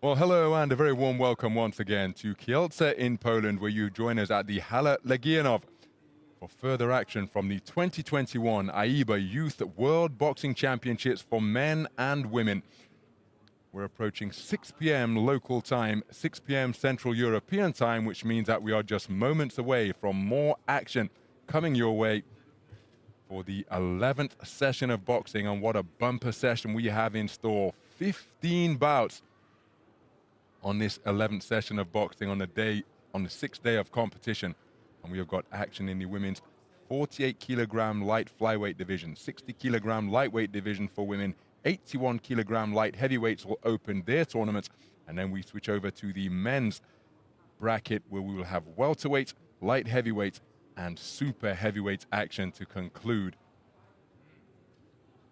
Well, hello and a very warm welcome once again to Kielce in Poland, where you join us at the Hala Legionov for further action from the 2021 AIBA Youth World Boxing Championships for men and women. We're approaching 6 p.m. local time, 6 p.m. Central European time, which means that we are just moments away from more action coming your way for the 11th session of boxing. And what a bumper session we have in store. 15 bouts on this 11th session of boxing on the sixth day of competition. And we have got action in the women's 48 kilogram light flyweight division, 60 kilogram lightweight division for women, 81 kilogram light heavyweights will open their tournaments. And then we switch over to the men's bracket, where we will have welterweight, light heavyweight, and super heavyweight action to conclude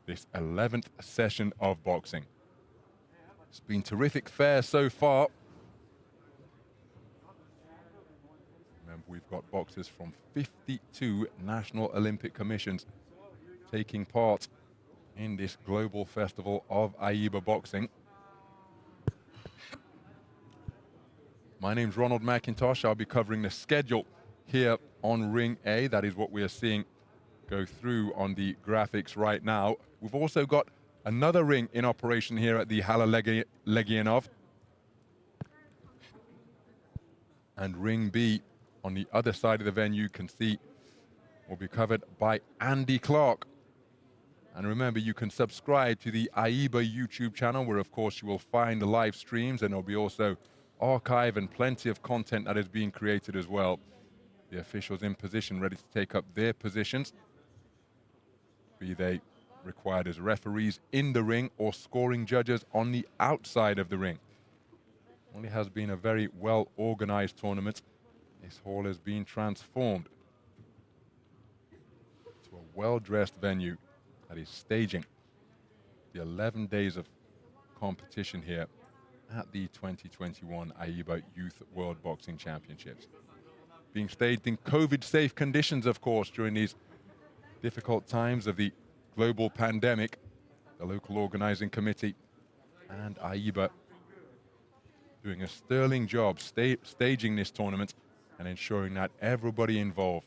this 11th session of boxing. It's been terrific fare so far. Remember, we've got boxers from 52 national Olympic commissions taking part in this global festival of AIBA boxing. My name's Ronald McIntosh. I'll be covering the schedule here on Ring A. That is what we are seeing go through on the graphics right now. We've also got another ring in operation here at the Hala Legionov. And Ring B on the other side of the venue, you can see, will be covered by Andy Clark. And remember, you can subscribe to the AIBA YouTube channel, where of course you will find the live streams, and there'll be also archive and plenty of content that is being created as well. The officials in position, ready to take up their positions, be they required as referees in the ring or scoring judges on the outside of the ring. Only has been a very well organized tournament. This hall has been transformed to a well-dressed venue that is staging the 11 days of competition here at the 2021 AIBA Youth World Boxing Championships. Being staged in COVID-safe conditions, of course, during these difficult times of the global pandemic. The local organizing committee and AIBA doing a sterling job staging this tournament and ensuring that everybody involved,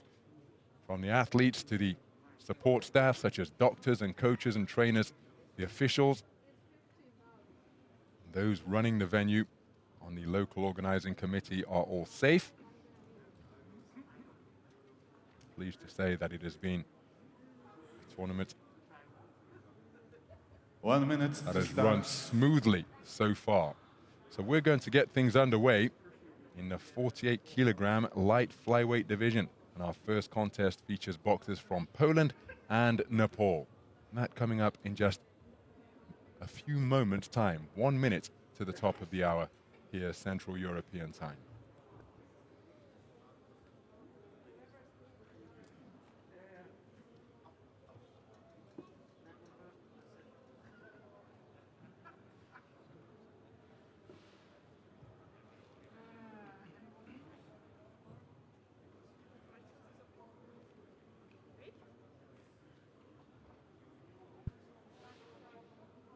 from the athletes to the support staff such as doctors and coaches and trainers, the officials, those running the venue on the local organizing committee, are all safe. Pleased to say that it has been a tournament 1 minute that has run smoothly so far. So we're going to get things underway in the 48 kilogram light flyweight division. And our first contest features boxers from Poland and Nepal. And that coming up in just a few moments' time, 1 minute to the top of the hour here, Central European time.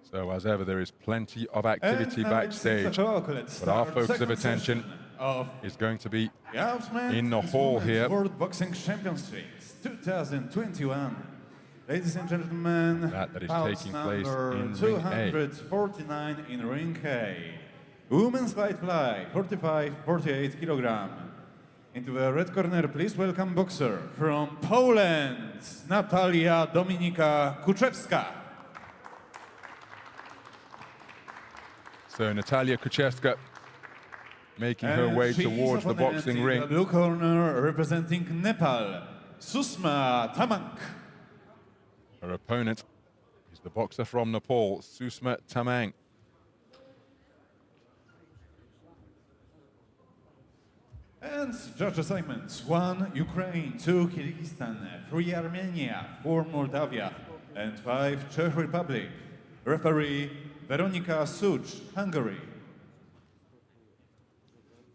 So as ever, there is plenty of activity backstage, but our focus of attention is going to be in the hall here. World Boxing Championships 2021. Ladies and gentlemen, that is taking place in Ring A. 249 in Ring A. Women's light fly, 45-48 kilogram. Into the red corner, please welcome boxer from Poland, Natalia Dominika KUCZEWSKA. So Natalia KUCZEWSKA making her way towards the boxing ring. In the blue corner, representing Nepal, Susma TAMANG. Her opponent is the boxer from Nepal, Susma TAMANG. And judge assignments: 1 Ukraine, 2 Kyrgyzstan, 3 Armenia, 4 Moldavia, and 5 Czech Republic. Referee Veronika Such, Hungary.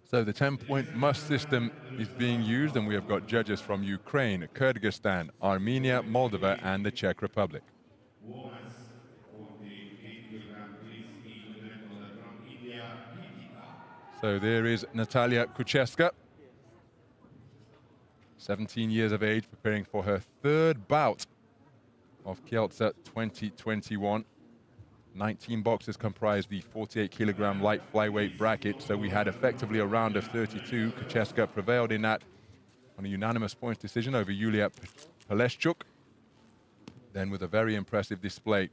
So the 10-point must system is being used, and we have got judges from Ukraine, Kyrgyzstan, Armenia, Moldova, and the Czech Republic. So there is Natalia KUCZEWSKA, 17 years of age, preparing for her third bout of Kielce 2021. 19 boxers comprise the 48-kilogram light flyweight bracket, so we had effectively a round of 32. KUCZEWSKA prevailed in that on a unanimous points decision over Yulia Peleshchuk. Then with a very impressive display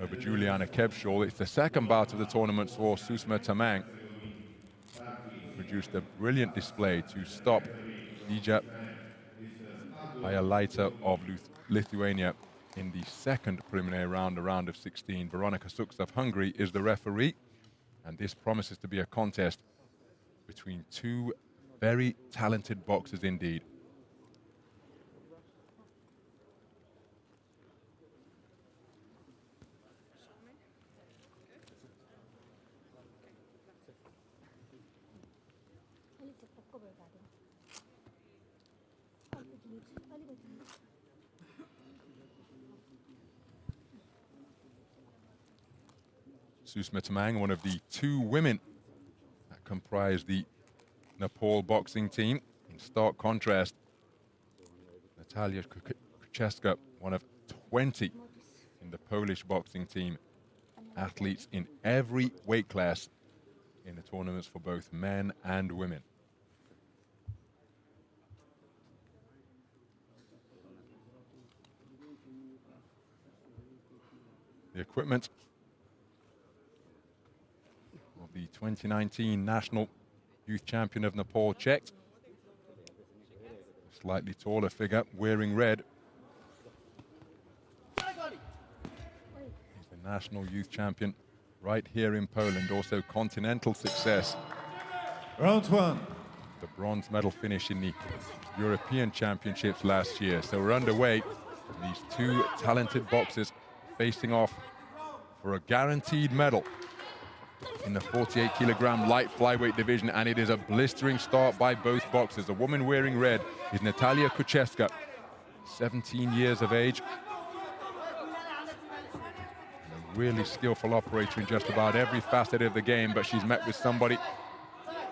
over Juliana Kebshol. It's the second bout of the tournament for Susma TAMANG. Produced a brilliant display to stop Dija Ayalaita of Lithuania in the second preliminary round, a round of 16. Veronika Suks of Hungary is the referee, and this promises to be a contest between two very talented boxers indeed. Susma TAMANG, one of the two women that comprise the Nepal boxing team. In stark contrast, Natalia KUCZEWSKA, one of 20 in the Polish boxing team. Athletes in every weight class in the tournaments for both men and women. The equipment of the 2019 National Youth Champion of Nepal checked. A slightly taller figure wearing red. He's the National Youth Champion right here in Poland, also continental success. Round one. The bronze medal finish in the European Championships last year. So we're underway. These two talented boxers facing off for a guaranteed medal in the 48-kilogram light flyweight division, and it is a blistering start by both boxers. The woman wearing red is Natalia KUCZEWSKA, 17 years of age. A really skillful operator in just about every facet of the game, but she's met with somebody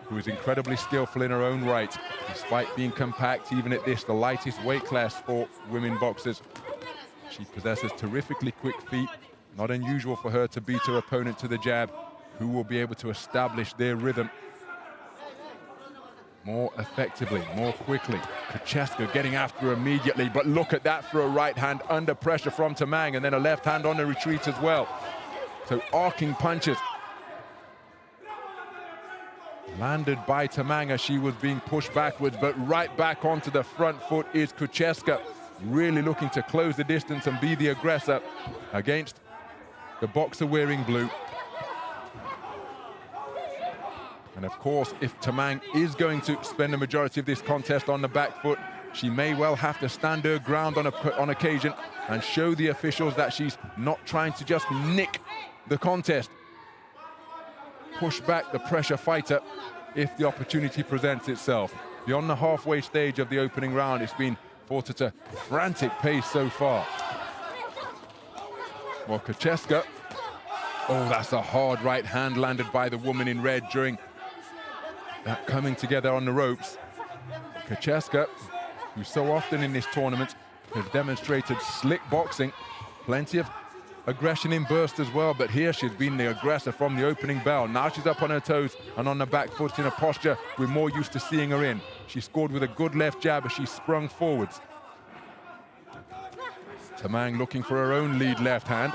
who is incredibly skillful in her own right, despite being compact, even at this, the lightest weight class for women boxers. She possesses terrifically quick feet, not unusual for her to beat her opponent to the jab, who will be able to establish their rhythm more effectively, more quickly. KUCZEWSKA getting after her immediately, but look at that for a right hand under pressure from TAMANG, and then a left hand on the retreat as well. So arcing punches landed by TAMANG as she was being pushed backwards, but right back onto the front foot is KUCZEWSKA, really looking to close the distance and be the aggressor against the boxer wearing blue. And of course, if TAMANG is going to spend the majority of this contest on the back foot, she may well have to stand her ground on occasion and show the officials that she's not trying to just nick the contest. Push back the pressure fighter if the opportunity presents itself. Beyond the halfway stage of the opening round, it's been fought at a frantic pace so far. Well, KUCZEWSKA, oh, that's a hard right hand landed by the woman in red during that coming together on the ropes. KUCZEWSKA, who so often in this tournament has demonstrated slick boxing, plenty of aggression in burst as well, but here she's been the aggressor from the opening bell. Now she's up on her toes and on the back foot in a posture we're more used to seeing her in. She scored with a good left jab as she sprung forwards. TAMANG looking for her own lead left hand.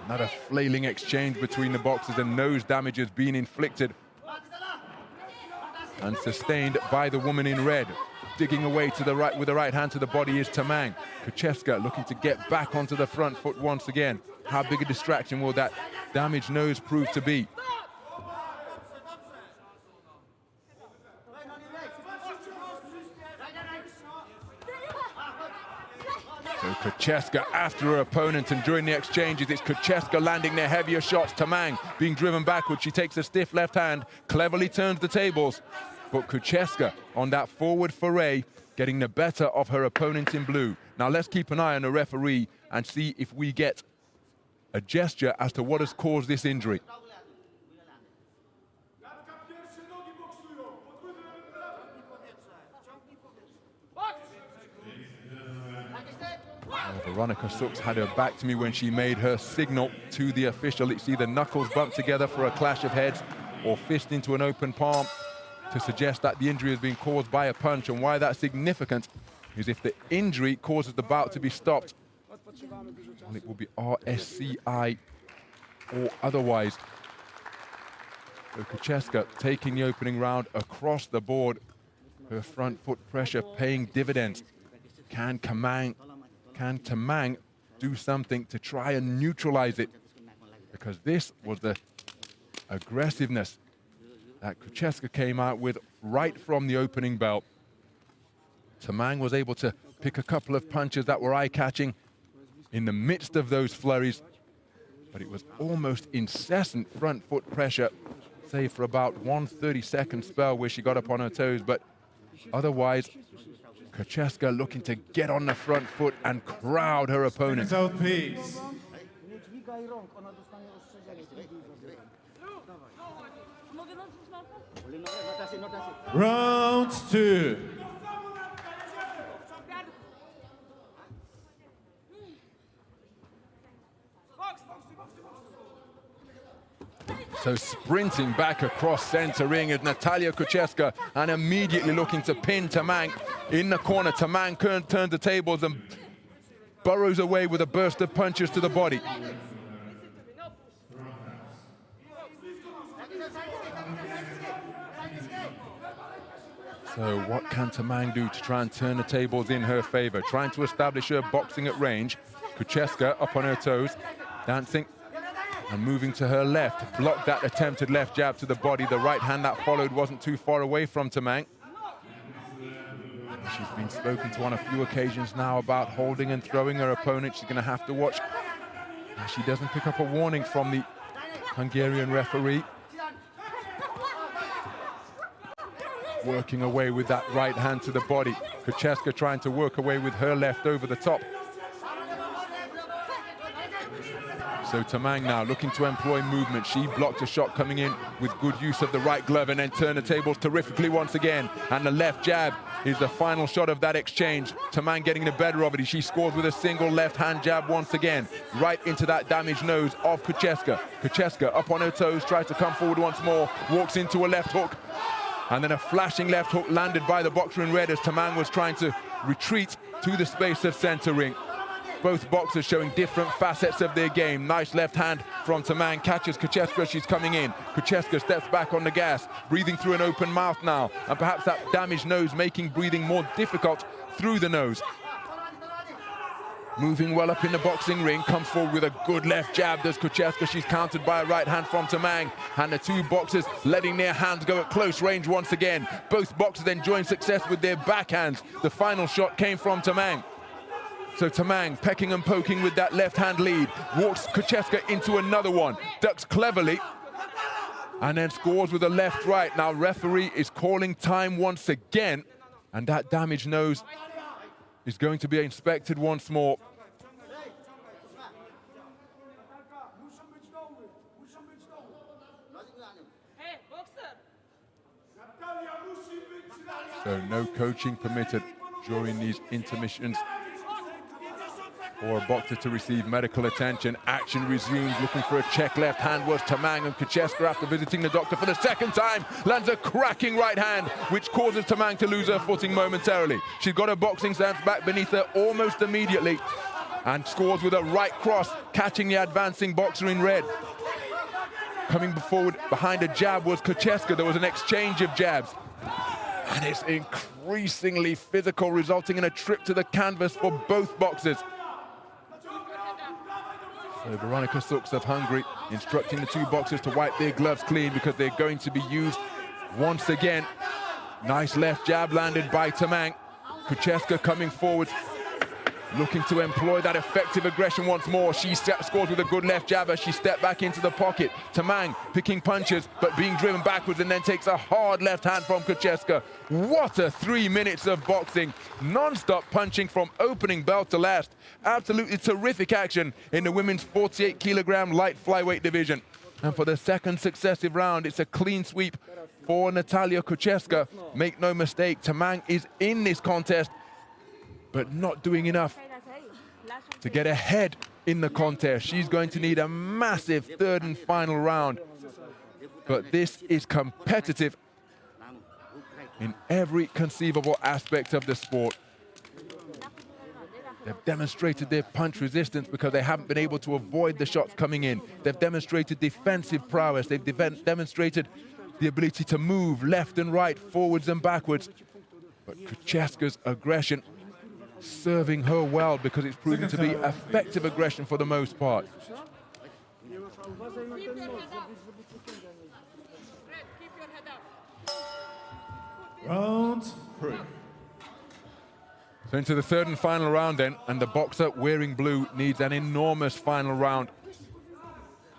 Another flailing exchange between the boxers, and nose damage has been inflicted and sustained by the woman in red. Digging away to the right with the right hand to the body is TAMANG. KUCZEWSKA looking to get back onto the front foot once again. How big a distraction will that damaged nose prove to be? So KUCZEWSKA after her opponent, and during the exchanges, it's KUCZEWSKA landing their heavier shots. TAMANG being driven backwards. She takes a stiff left hand, cleverly turns the tables. But KUCZEWSKA on that forward foray, getting the better of her opponent in blue. Now let's keep an eye on the referee and see if we get a gesture as to what has caused this injury. Veronika Sux had her back to me when she made her signal to the official. It's either knuckles bump together for a clash of heads or fist into an open palm to suggest that the injury has been caused by a punch. And why that's significant is if the injury causes the bout to be stopped, well, it will be RSCI or otherwise. So KUCZEWSKA taking the opening round across the board. Her front foot pressure paying dividends. Can TAMANG do something to try and neutralize it? Because this was the aggressiveness that KUCZEWSKA came out with right from the opening bell. TAMANG was able to pick a couple of punches that were eye-catching in the midst of those flurries, but it was almost incessant front foot pressure, save for about 1 30-second spell where she got up on her toes, but otherwise, KUCZEWSKA looking to get on the front foot and crowd her opponent. Out, please. Round 2. So sprinting back across center ring is Natalia KUCZEWSKA and immediately looking to pin TAMANG in the corner. TAMANG turns the tables and burrows away with a burst of punches to the body. So what can TAMANG do to try and turn the tables in her favor? Trying to establish her boxing at range. KUCZEWSKA up on her toes, dancing and moving to her left. Blocked that attempted left jab to the body. The right hand that followed wasn't too far away from TAMANG. She's been spoken to on a few occasions now about holding and throwing her opponent. She's going to have to watch that she doesn't pick up a warning from the Hungarian referee. Working away with that right hand to the body. KUCZEWSKA trying to work away with her left over the top. So TAMANG now looking to employ movement. She blocked a shot coming in with good use of the right glove and then turned the tables terrifically once again. And the left jab is the final shot of that exchange. TAMANG getting the better of it. She scores with a single left hand jab once again, right into that damaged nose of KUCZEWSKA. KUCZEWSKA up on her toes, tries to come forward once more, walks into a left hook. And then a flashing left hook landed by the boxer in red as TAMANG was trying to retreat to the space of center ring. Both boxers showing different facets of their game. Nice left hand from TAMANG, catches KUCZEWSKA, she's coming in. KUCZEWSKA steps back on the gas, breathing through an open mouth now. And perhaps that damaged nose making breathing more difficult through the nose. Moving well up in the boxing ring, comes forward with a good left jab, does KUCZEWSKA. She's countered by a right hand from TAMANG. And the two boxers letting their hands go at close range once again. Both boxers enjoying success with their backhands. The final shot came from TAMANG. So TAMANG pecking and poking with that left hand lead. Walks KUCZEWSKA into another one. Ducks cleverly. And then scores with a left right. Now referee is calling time once again. And that damaged nose is going to be inspected once more. So no coaching permitted during these intermissions for a boxer to receive medical attention. Action resumes, looking for a check left hand was TAMANG, and KUCZEWSKA, after visiting the doctor for the second time, lands a cracking right hand, which causes TAMANG to lose her footing momentarily. She's got her boxing stance back beneath her almost immediately and scores with a right cross, catching the advancing boxer in red. Coming forward behind a jab was KUCZEWSKA. There was an exchange of jabs. And it's increasingly physical, resulting in a trip to the canvas for both boxers. So Veronika Sux of Hungary instructing the two boxers to wipe their gloves clean because they're going to be used once again. Nice left jab landed by TAMANG. KUCZEWSKA coming forward, looking to employ that effective aggression once more. She scores with a good left jab as she stepped back into the pocket. TAMANG picking punches, but being driven backwards, and then takes a hard left hand from KUCZEWSKA. What a 3 minutes of boxing. Non-stop punching from opening bell to last. Absolutely terrific action in the women's 48-kilogram light flyweight division. And for the second successive round, it's a clean sweep for Natalia KUCZEWSKA. Make no mistake, TAMANG is in this contest, but not doing enough to get ahead in the contest. She's going to need a massive third and final round. But this is competitive in every conceivable aspect of the sport. They've demonstrated their punch resistance because they haven't been able to avoid the shots coming in. They've demonstrated defensive prowess. They've demonstrated the ability to move left and right, forwards and backwards. But KUCZEWSKA's aggression serving her well because it's proven to be effective aggression for the most part. Round 3. So into the third and final round then, and the boxer wearing blue needs an enormous final round.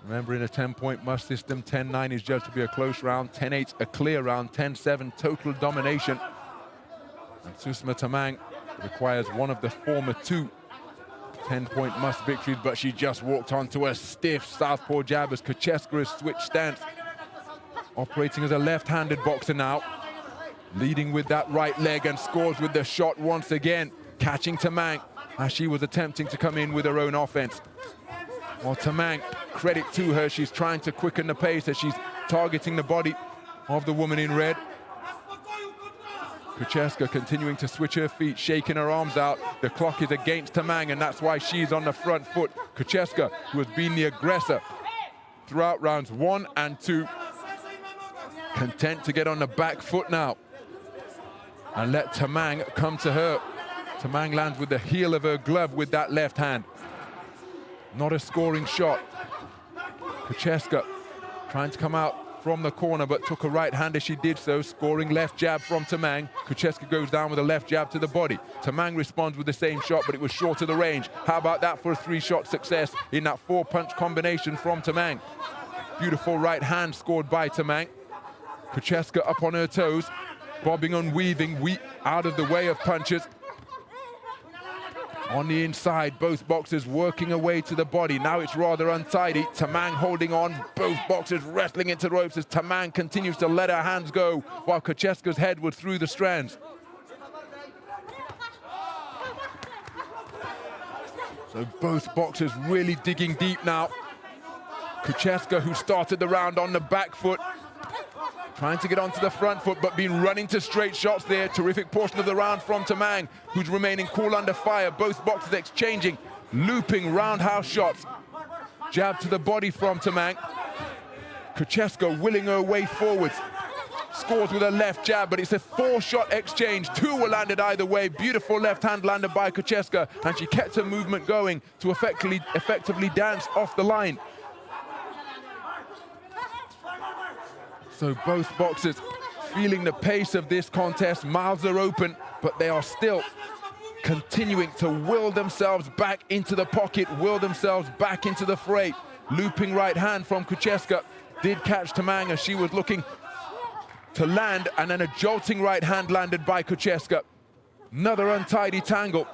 Remember, in a 10-point must system, 10-9 is judged to be a close round, 10-8 a clear round, 10-7 total domination. And Susma TAMANG requires one of the former 2 10-point must victories, but she just walked onto a stiff southpaw jab as KUCZEWSKA has switched stance. Operating as a left-handed boxer now, leading with that right leg and scores with the shot once again, catching TAMANG as she was attempting to come in with her own offense. Well, TAMANG, credit to her, she's trying to quicken the pace as she's targeting the body of the woman in red. KUCZEWSKA continuing to switch her feet, shaking her arms out. The clock is against TAMANG, and that's why she's on the front foot. KUCZEWSKA, who has been the aggressor throughout rounds 1 and 2, content to get on the back foot now and let TAMANG come to her. TAMANG lands with the heel of her glove with that left hand. Not a scoring shot. KUCZEWSKA trying to come out from the corner, but took a right hand as she did so, scoring left jab from TAMANG. KUCZEWSKA goes down with a left jab to the body. TAMANG responds with the same shot, but it was short of the range. How about that for a 3-shot success in that 4-punch combination from TAMANG? Beautiful right hand scored by TAMANG. KUCZEWSKA up on her toes, bobbing and weaving, out of the way of punches. On the inside, both boxers working away to the body. Now it's rather untidy. TAMANG holding on, both boxers wrestling into the ropes as TAMANG continues to let her hands go while KUCZEWSKA's head was through the strands. So both boxers really digging deep now. KUCZEWSKA, who started the round on the back foot, trying to get onto the front foot, but been running to straight shots there. Terrific portion of the round from TAMANG, who's remaining cool under fire. Both boxers exchanging, looping roundhouse shots. Jab to the body from TAMANG. KUCZEWSKA willing her way forwards. Scores with a left jab, but it's a 4-shot exchange. 2 were landed either way. Beautiful left hand landed by KUCZEWSKA, and she kept her movement going to effectively dance off the line. So both boxers feeling the pace of this contest. Mouths are open, but they are still continuing to will themselves back into the pocket, will themselves back into the fray. Looping right hand from KUCZEWSKA did catch TAMANG as she was looking to land, and then a jolting right hand landed by KUCZEWSKA. Another untidy tangle.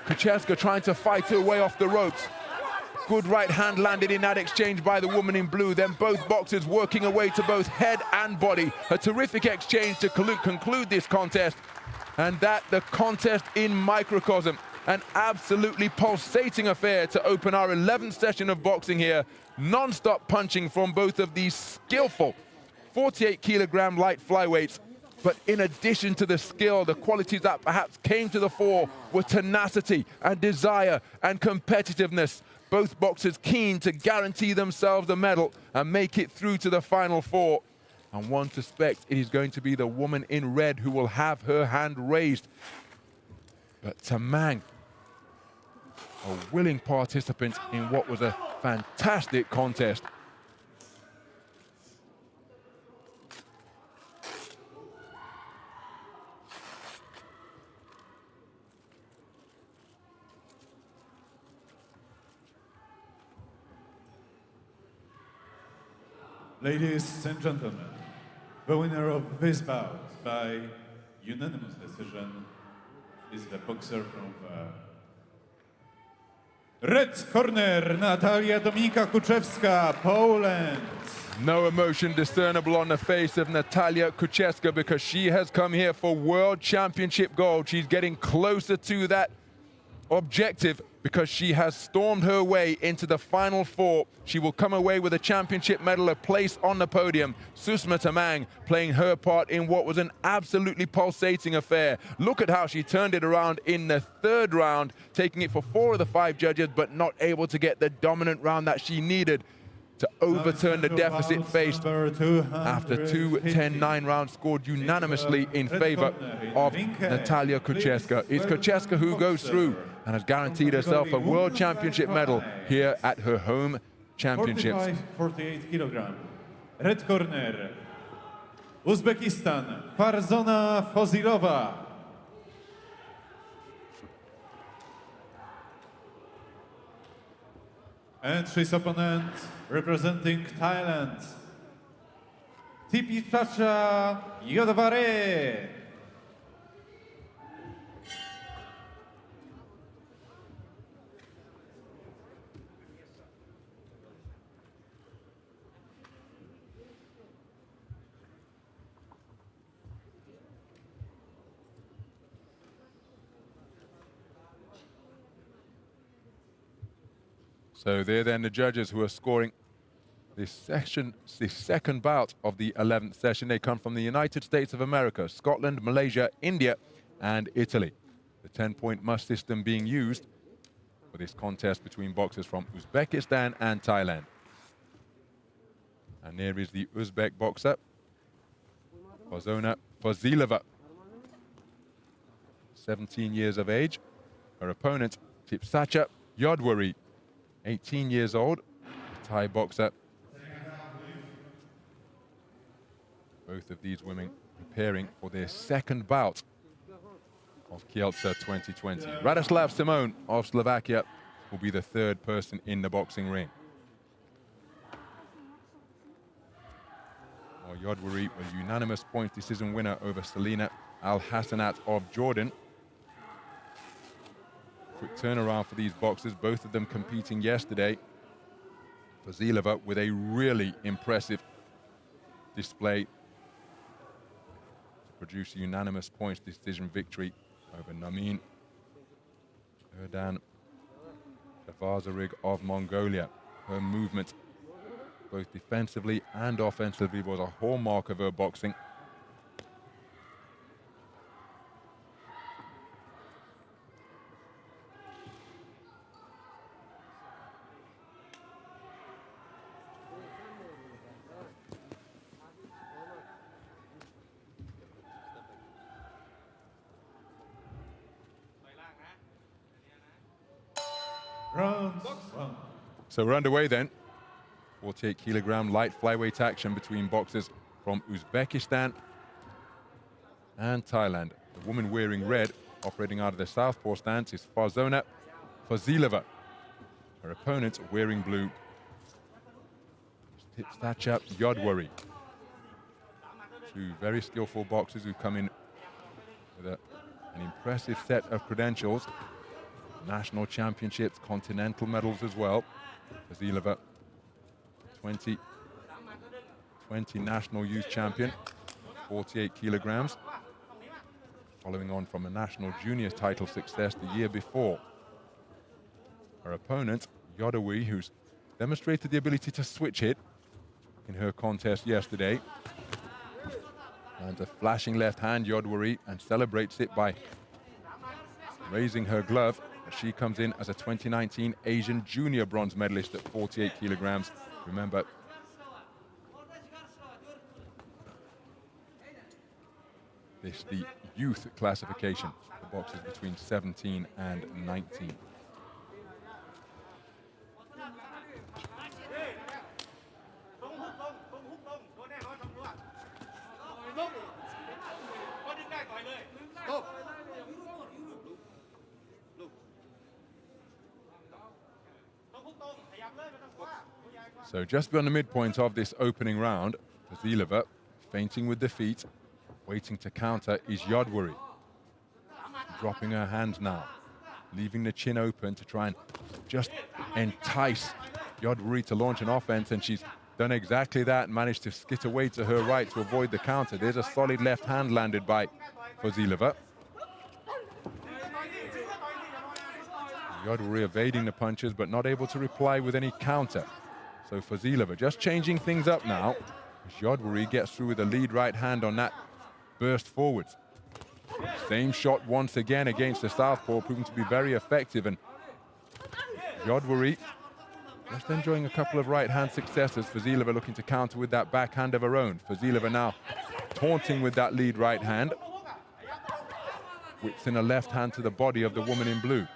KUCZEWSKA trying to fight her way off the ropes. Good right hand landed in that exchange by the woman in blue. Then both boxers working away to both head and body. A terrific exchange to conclude this contest. And that the contest in microcosm. An absolutely pulsating affair to open our 11th session of boxing here. Non-stop punching from both of these skillful 48-kilogram light flyweights. But in addition to the skill, the qualities that perhaps came to the fore were tenacity and desire and competitiveness. Both boxers keen to guarantee themselves a medal and make it through to the final 4. And one suspects it is going to be the woman in red who will have her hand raised. But TAMANG, a willing participant in what was a fantastic contest. Ladies and gentlemen, the winner of this bout by unanimous decision is the boxer from the red corner, Natalia Dominika KUCZEWSKA, Poland. No emotion discernible on the face of Natalia KUCZEWSKA because she has come here for World Championship gold. She's getting closer to that objective because she has stormed her way into the final four. She will come away with a championship medal, a place on the podium. Susma TAMANG playing her part in what was an absolutely pulsating affair. Look at how she turned it around in the third round, taking it for 4 of the 5 judges, but not able to get the dominant round that she needed to overturn the deficit faced after 2 10-9 rounds scored unanimously in favor of Natalia KUCZEWSKA. It's KUCZEWSKA who goes through and has guaranteed herself a World Championship medal here at her home championships. 48 kilogram. Red corner, Uzbekistan, Farzona FOZILOVA. And his opponent, representing Thailand, Thipsatcha YODWAREE. So they're then the judges who are scoring this second bout of the 11th session. They come from the United States of America, Scotland, Malaysia, India, and Italy. The 10-point must system being used for this contest between boxers from Uzbekistan and Thailand. And there is the Uzbek boxer, Farzona FOZILOVA, 17 years of age. Her opponent, Thipsatcha YODWAREE, 18 years old, Thai boxer. Both of these women preparing for their second bout of Kielce 2020. Ladislav Simone of Slovakia will be the third person in the boxing ring. YODWAREE was a unanimous points decision winner over Selena Al-Hassanat of Jordan. Quick turnaround for these boxers, both of them competing yesterday. FOZILOVA with a really impressive display to produce a unanimous points decision victory over Namin Erdan of Mongolia. Her movement, both defensively and offensively, was a hallmark of her boxing. So we're underway then. 48 kilogram light flyweight action between boxers from Uzbekistan and Thailand. The woman wearing red, operating out of the southpaw stance, is Farzona FOZILOVA. Her opponent wearing blue, Thipsatcha YODWAREE. Two very skillful boxers who come in with an impressive set of credentials. National championships, continental medals as well. FOZILOVA, 20 national youth champion, 48 kilograms, following on from a national junior title success the year before. Her opponent, YODWAREE, who's demonstrated the ability to switch hit in her contest yesterday. And a flashing left hand, YODWAREE, and celebrates it by raising her glove. She comes in as a 2019 Asian junior bronze medalist at 48 kilograms. Remember, this is the youth classification for boxers between 17 and 19. So just beyond the midpoint of this opening round, FOZILOVA, feinting with the feet, waiting to counter, is YODWAREE. Dropping her hands now, leaving the chin open to try and just entice YODWAREE to launch an offense, and she's done exactly that and managed to skit away to her right to avoid the counter. There's a solid left hand landed by FOZILOVA. YODWAREE evading the punches, but not able to reply with any counter. So FOZILOVA just changing things up now, as YODWAREE gets through with a lead right hand on that burst forwards. Same shot once again against the southpaw, proving to be very effective, and YODWAREE just enjoying a couple of right hand successes. FOZILOVA looking to counter with that backhand of her own. FOZILOVA now taunting with that lead right hand. Whips in a left hand to the body of the woman in blue.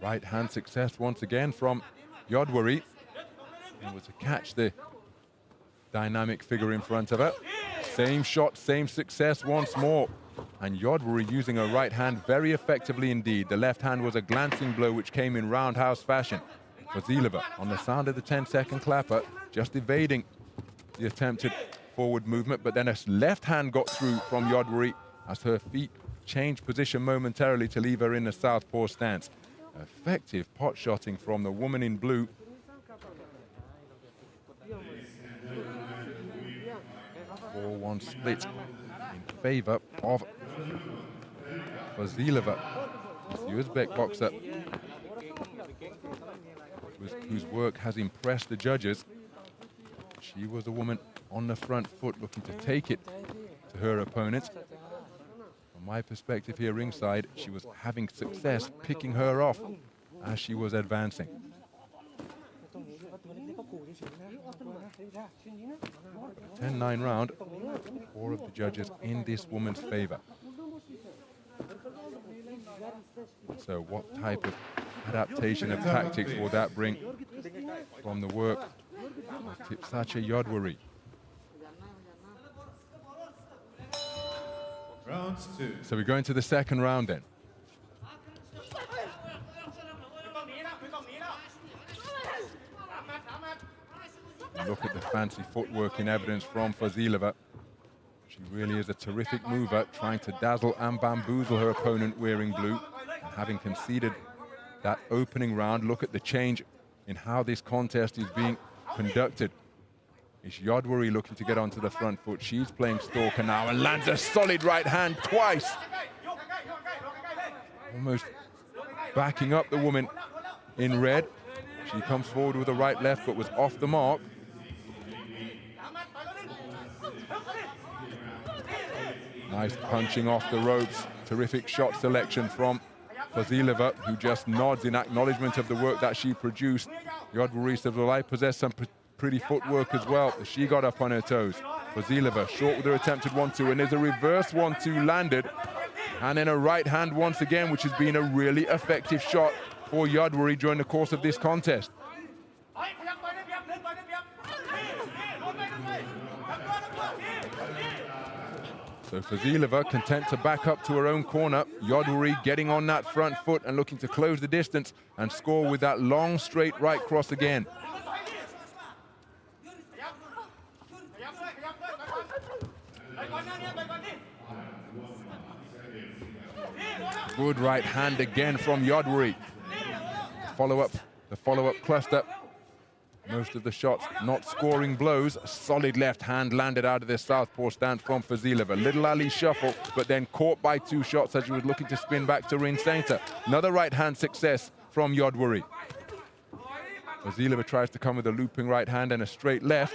Right hand success once again from YODWAREE. Able to catch the dynamic figure in front of her. Same shot, same success once more. And YODWAREE using her right hand very effectively indeed. The left hand was a glancing blow which came in roundhouse fashion. FOZILOVA on the sound of the 10-second clapper, just evading the attempted forward movement, but then a left hand got through from YODWAREE as her feet changed position momentarily to leave her in the southpaw stance. Effective pot shotting from the woman in blue. 4-1 split in favor of FOZILOVA. The Uzbek boxer whose work has impressed the judges. She was a woman on the front foot looking to take it to her opponent. From my perspective here ringside, she was having success picking her off as she was advancing. 10-9 round, 4 of the judges in this woman's favor. So what type of adaptation of tactics will that bring from the work of Thipsatcha YODWAREE? Round 2. So we go into the second round then. Look at the fancy footwork in evidence from FOZILOVA. She really is a terrific mover, trying to dazzle and bamboozle her opponent wearing blue. And having conceded that opening round, look at the change in how this contest is being conducted. It's YODWAREE looking to get onto the front foot. She's playing stalker now and lands a solid right hand twice. Almost backing up the woman in red. She comes forward with a right left but was off the mark. Nice punching off the ropes. Terrific shot selection from FOZILOVA, who just nods in acknowledgement of the work that she produced. YODWAREE says, well, I possess some pretty footwork as well. She got up on her toes. FOZILOVA short with her attempted 1-2, and there's a reverse 1-2 landed. And then a right hand once again, which has been a really effective shot for YODWAREE during the course of this contest. So FOZILOVA content to back up to her own corner. YODWAREE getting on that front foot and looking to close the distance and score with that long straight right cross again. Good right hand again from YODWAREE. The follow-up cluster. Most of the shots not scoring blows. Solid left hand landed out of this southpaw stance from FOZILOVA. Little Ali shuffle, but then caught by 2 shots as she was looking to spin back to ring center. Another right hand success from YODWAREE. FOZILOVA tries to come with a looping right hand and a straight left.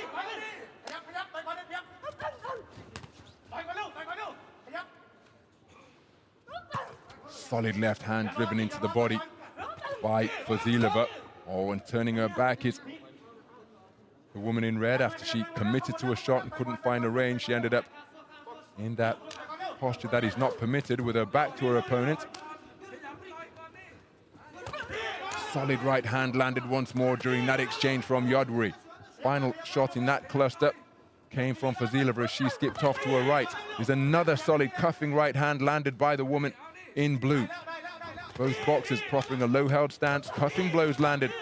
Solid left hand driven into the body by FOZILOVA. Oh, and turning her back is the woman in red. After she committed to a shot and couldn't find a range, she ended up in that posture that is not permitted, with her back to her opponent. Solid right hand landed once more during that exchange from YODWAREE. Final shot in that cluster came from FOZILOVA as she skipped off to her right. There's another solid cuffing right hand landed by the woman in blue. Both boxers proffering a low-held stance. Cuffing blows landed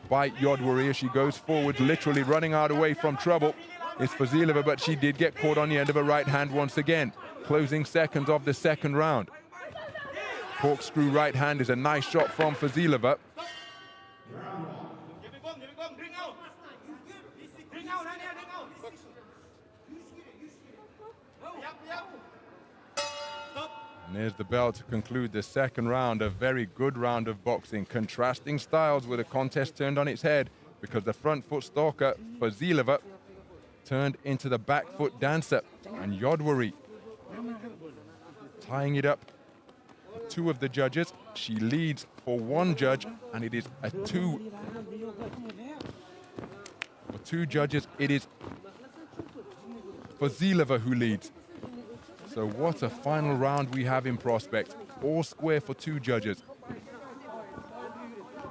by YODWAREE as she goes forward, literally running out away from trouble. It's FOZILOVA, but she did get caught on the end of a right hand once again. Closing seconds of the second round. Corkscrew right hand is a nice shot from FOZILOVA. And there's the bell to conclude the second round, a very good round of boxing. Contrasting styles with a contest turned on its head because the front foot stalker, FOZILOVA, turned into the back foot dancer. And YODWAREE tying it up. Two of the judges. She leads for one judge, and it is a two. For two judges, it is FOZILOVA who leads. So what a final round we have in prospect. All square for two judges.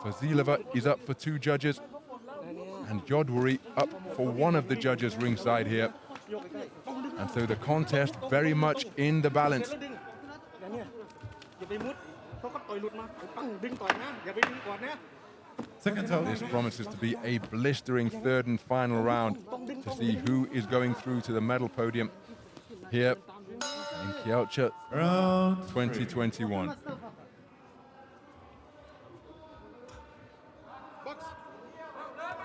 FOZILOVA is up for two judges, and YODWAREE up for one of the judges ringside here. And so the contest very much in the balance. Second total. This promises to be a blistering third and final round to see who is going through to the medal podium here in Kielce Round 2021.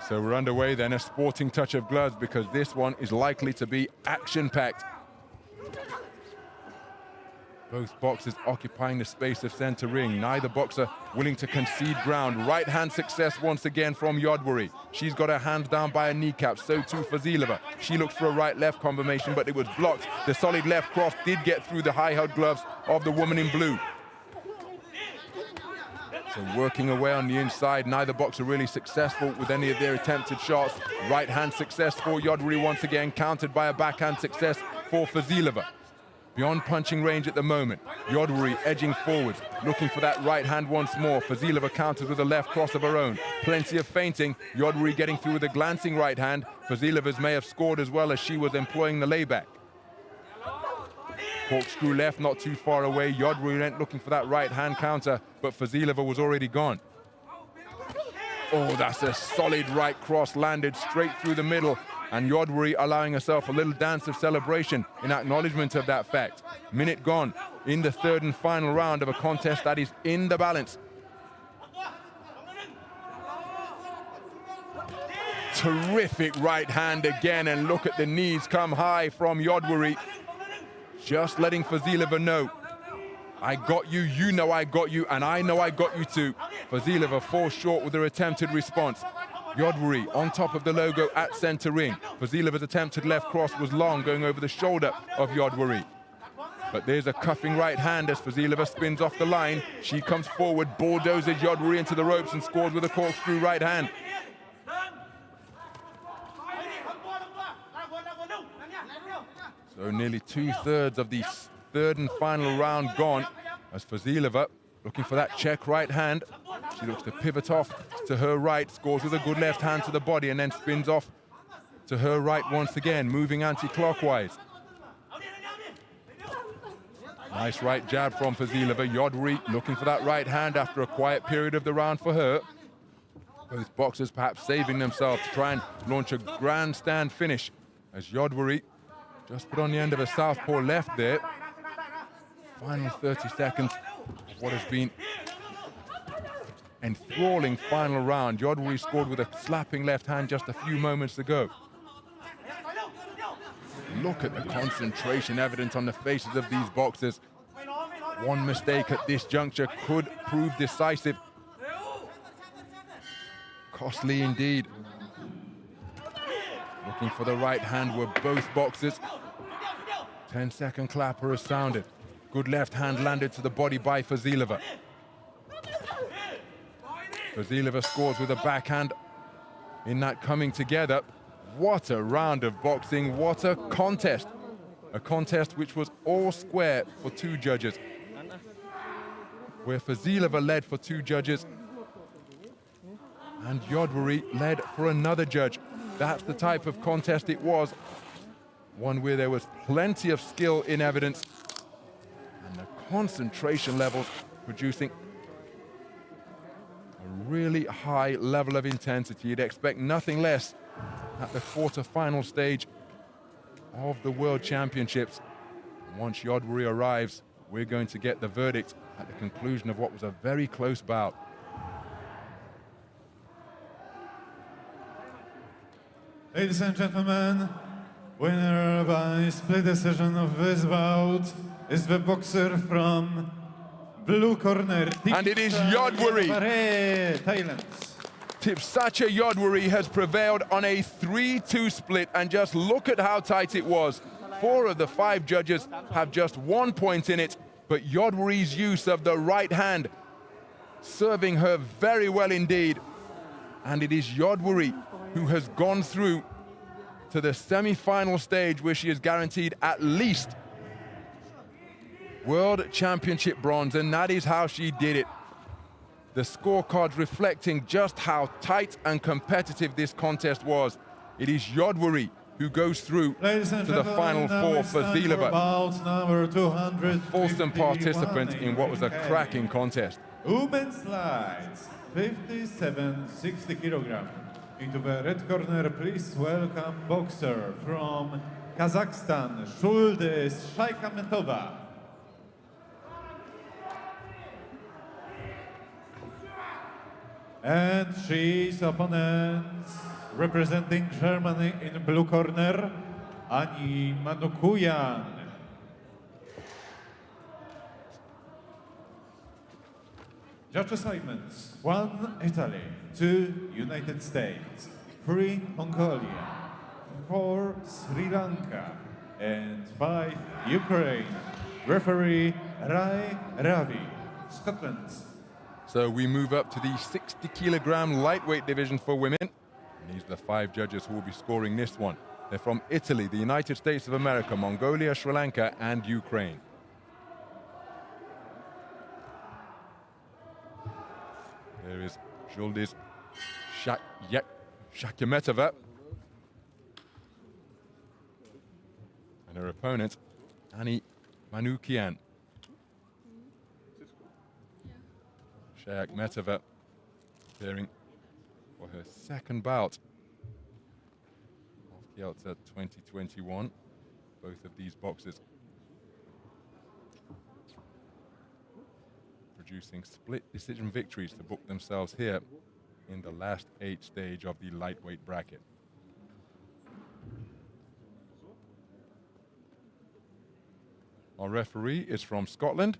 So we're underway then, a sporting touch of gloves, because this one is likely to be action-packed. Both boxers occupying the space of center ring. Neither boxer willing to concede ground. Right hand success once again from YODWAREE. She's got her hands down by her kneecap, so too FOZILOVA. She looks for a right-left combination, but it was blocked. The solid left cross did get through the high-held gloves of the woman in blue. So working away on the inside, neither boxer really successful with any of their attempted shots. Right hand success for YODWAREE once again, countered by a backhand success for FOZILOVA. Beyond punching range at the moment, YODWAREE edging forwards, looking for that right hand once more. FOZILOVA counters with a left cross of her own. Plenty of feinting, YODWAREE getting through with a glancing right hand. FOZILOVA's may have scored as well as she was employing the layback. Corkscrew left, not too far away. YODWAREE went looking for that right hand counter, but FOZILOVA was already gone. Oh, that's a solid right cross, landed straight through the middle, and YODWAREE allowing herself a little dance of celebration in acknowledgement of that fact. Minute gone in the third and final round of a contest that is in the balance. Terrific right hand again, and look at the knees come high from YODWAREE. Just letting FOZILOVA know, I got you, you know I got you, and I know I got you too. FOZILOVA falls short with her attempted response. YODWAREE on top of the logo at center ring. FOZILOVA's attempted left cross was long, going over the shoulder of YODWAREE. But there's a cuffing right hand as FOZILOVA spins off the line. She comes forward, bulldozes YODWAREE into the ropes and scores with a corkscrew right hand. So nearly 2/3 of the third and final round gone as FOZILOVA looking for that check right hand. She looks to pivot off to her right, scores with a good left hand to the body, and then spins off to her right once again, moving anti-clockwise. Nice right jab from FOZILOVA. YODWAREE looking for that right hand after a quiet period of the round for her. Both boxers perhaps saving themselves to try and launch a grandstand finish as YODWAREE just put on the end of a southpaw left there. Final 30 seconds of what has been enthralling final round. YODWAREE scored with a slapping left hand just a few moments ago. Look at the concentration evident on the faces of these boxers. One mistake at this juncture could prove decisive. Costly indeed. Looking for the right hand were both boxers. 10-second clapper has sounded. Good left hand landed to the body by FOZILOVA. FOZILOVA scores with a backhand in that coming together. What a round of boxing, what a contest. A contest which was all square for two judges. Where FOZILOVA led for two judges and YODWAREE led for another judge. That's the type of contest it was. One where there was plenty of skill in evidence and the concentration levels producing a really high level of intensity. You'd expect nothing less at the quarter-final stage of the World Championships. Once YODWAREE arrives, we're going to get the verdict at the conclusion of what was a very close bout. Ladies and gentlemen, Winner by split decision of this bout is the boxer from blue corner. And it is YODWAREE. Thailand. Thipsatcha YODWAREE has prevailed on a 3-2 split, and just look at how tight it was. 4 of the 5 judges have just 1 point in it, but YODWAREE's use of the right hand serving her very well indeed. And it is YODWAREE who has gone through to the semi-final stage, where she is guaranteed at least World Championship bronze, and that is how she did it. The scorecards reflecting just how tight and competitive this contest was. It is YODWAREE who goes through to the final 4 for FOZILOVA, fourth participant in what was a cracking contest. Women's lights, 57-60 kilogram. Into the red corner, please welcome boxer from Kazakhstan, Zhuldyz, SHAYAKHMETOVA. And she's opponent representing Germany in blue corner, Ani MANUKYAN. Judge assignments: 1 Italy, 2 United States, 3 Mongolia, 4 Sri Lanka, and 5 Ukraine. Referee Rai Ravi, Scotland. So we move up to the 60 kilogram lightweight division for women. And these are the 5 judges who will be scoring this one. They're from Italy, the United States of America, Mongolia, Sri Lanka, and Ukraine. There is Zhuldyz SHAYAKHMETOVA. And her opponent, Ani MANUKYAN. SHAYAKHMETOVA appearing for her second bout of Kielce 2021. Both of these boxers producing split decision victories to book themselves here in the last 8 stage of the lightweight bracket. Our referee is from Scotland.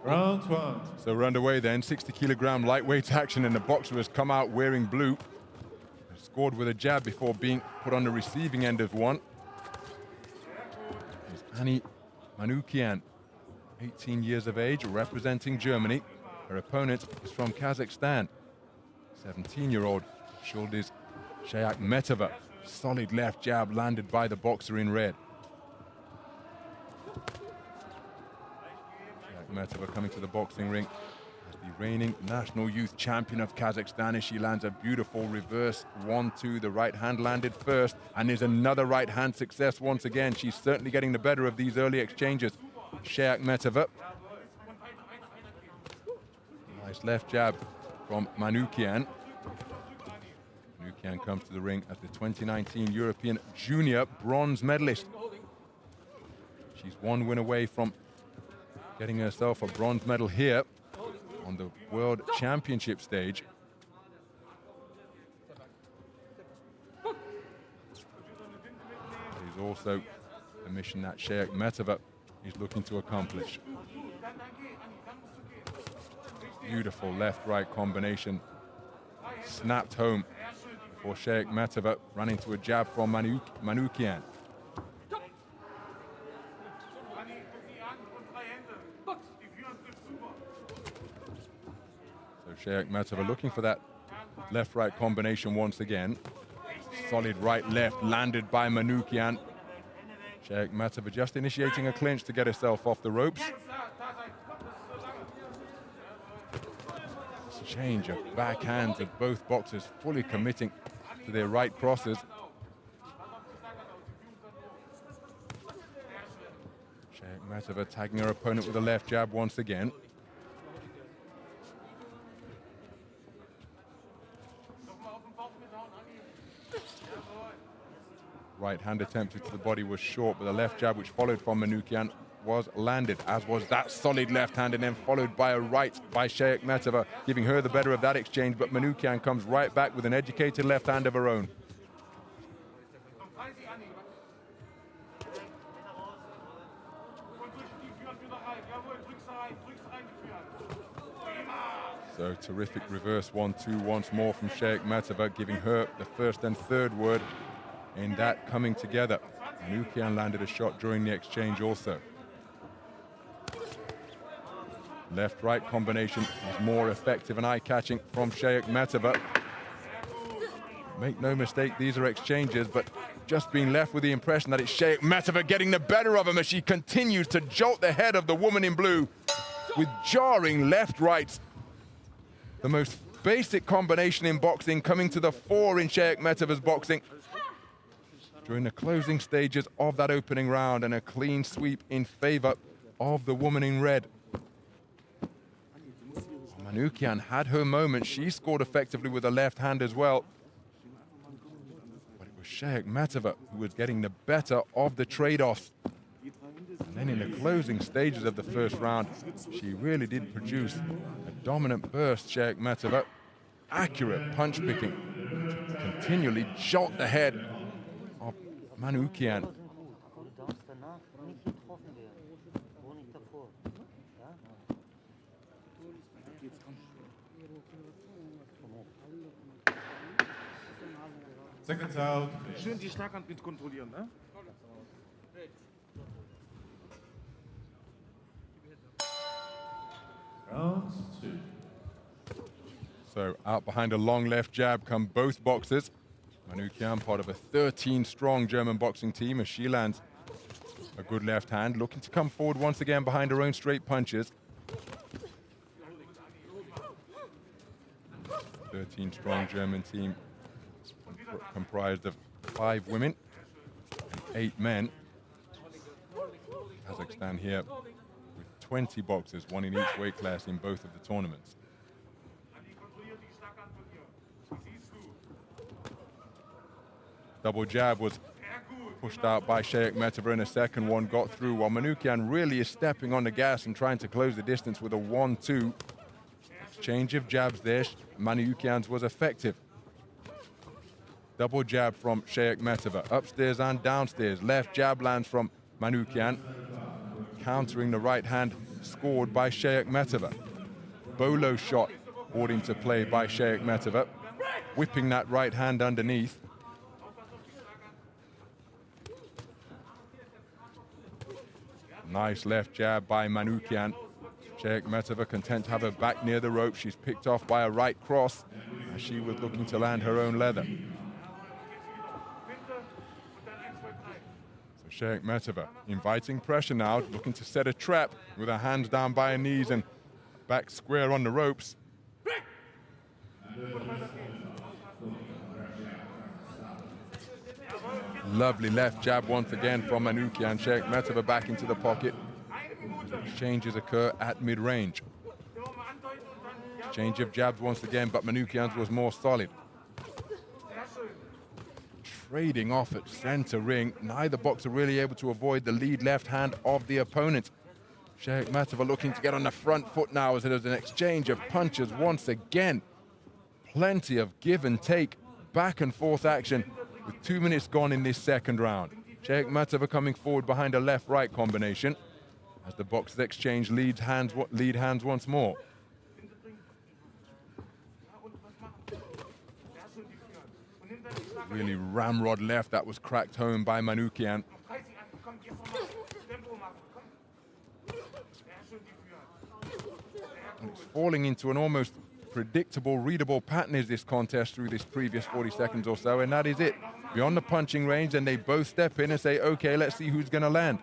Round 1. So we're underway then, 60 kilogram lightweight action, and the boxer has come out wearing blue. Scored with a jab before being put on the receiving end of one. Is Ani MANUKYAN, 18 years of age, representing Germany. Her opponent is from Kazakhstan, 17-year-old Zhuldyz SHAYAKHMETOVA. Solid left jab landed by the boxer in red. SHAYAKHMETOVA coming to the boxing ring as the reigning national youth champion of Kazakhstan, as she lands a beautiful reverse 1-2. The right hand landed first, and there's another right hand success once again. She's certainly getting the better of these early exchanges. SHAYAKHMETOVA. Nice left jab from MANUKYAN. MANUKYAN comes to the ring as the 2019 European Junior bronze medalist. She's 1 win away from getting herself a bronze medal here on the World Championship stage. It is also a mission that SHAYAKHMETOVA is looking to accomplish. Beautiful left-right combination. Snapped home for SHAYAKHMETOVA, running to a jab from MANUKYAN. So SHAYAKHMETOVA looking for that left-right combination once again. Solid right-left landed by MANUKYAN. SHAYAKHMETOVA just initiating a clinch to get herself off the ropes. Exchange of backhands of both boxers, fully committing to their right crosses. SHAYAKHMETOVA tagging her opponent with a left jab once again. Right hand attempted to the body was short, but the left jab which followed from Manukyan was landed, as was that solid left hand, and then followed by a right by SHAYAKHMETOVA, giving her the better of that exchange, but Manukyan comes right back with an educated left hand of her own. So terrific reverse 1-2 once more from SHAYAKHMETOVA, giving her the first and third word in that coming together. Manukyan landed a shot during the exchange also. Left-right combination is more effective and eye-catching from SHAYAKHMETOVA. Make no mistake, these are exchanges, but just being left with the impression that it's SHAYAKHMETOVA getting the better of him as she continues to jolt the head of the woman in blue with jarring left-rights. The most basic combination in boxing coming to the fore in SHAYAKHMETOVA's boxing during the closing stages of that opening round, and a clean sweep in favor of the woman in red. Manukyan had her moment. She scored effectively with a left hand as well. But it was SHAYAKHMETOVA who was getting the better of the trade-offs. And then in the closing stages of the first round, she really did produce a dominant burst, SHAYAKHMETOVA. Accurate punch picking, continually jolt the head of Manukyan. Seconds out. Schön die Schlaghand mit kontrollieren, ne? Round 2. So out behind a long left jab come both boxers. Manukyan, part of a 13-strong German boxing team, as she lands a good left hand, looking to come forward once again behind her own straight punches. 13-strong German team comprised of 5 women and 8 men. Kazakhstan here with 20 boxers, one in each weight class in both of the tournaments. Double jab was pushed out by SHAYAKHMETOVA, and a second one got through, while Manukyan really is stepping on the gas and trying to close the distance with a 1-2. Exchange of jabs there. Manukyan's was effective. Double jab from SHAYAKHMETOVA, upstairs and downstairs. Left jab lands from Manukyan, countering the right hand scored by SHAYAKHMETOVA. Bolo shot brought into play by SHAYAKHMETOVA, whipping that right hand underneath. Nice left jab by Manukyan. SHAYAKHMETOVA content to have her back near the rope. She's picked off by a right cross as she was looking to land her own leather. So SHAYAKHMETOVA inviting pressure now, looking to set a trap with her hands down by her knees and back square on the ropes. Lovely left jab once again from Manukyan. SHAYAKHMETOVA back into the pocket. Exchanges occur at mid-range. Change of jabs once again, but Manukyan's was more solid. Trading off at center ring. Neither boxer really able to avoid the lead left hand of the opponent. SHAYAKHMETOVA looking to get on the front foot now as there's an exchange of punches once again. Plenty of give and take, back and forth action with 2 minutes gone in this second round. SHAYAKHMETOVA coming forward behind a left-right combination as the boxers exchange lead hands once more. Really ramrod left that was cracked home by Manukyan. And it's falling into an almost predictable, readable pattern is this contest through this previous 40 seconds or so, and that is it. Beyond the punching range, and they both step in and say, okay, let's see who's gonna land.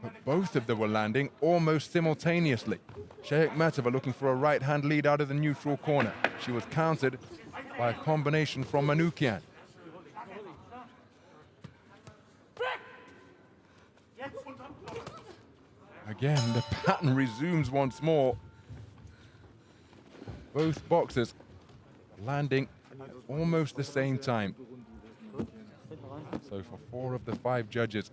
But both of them were landing almost simultaneously. SHAYAKHMETOVA looking for a right hand lead out of the neutral corner. She was countered by a combination from Manukyan. Again, the pattern resumes once more. Both boxers landing at almost the same time. So for 4 of the 5 judges,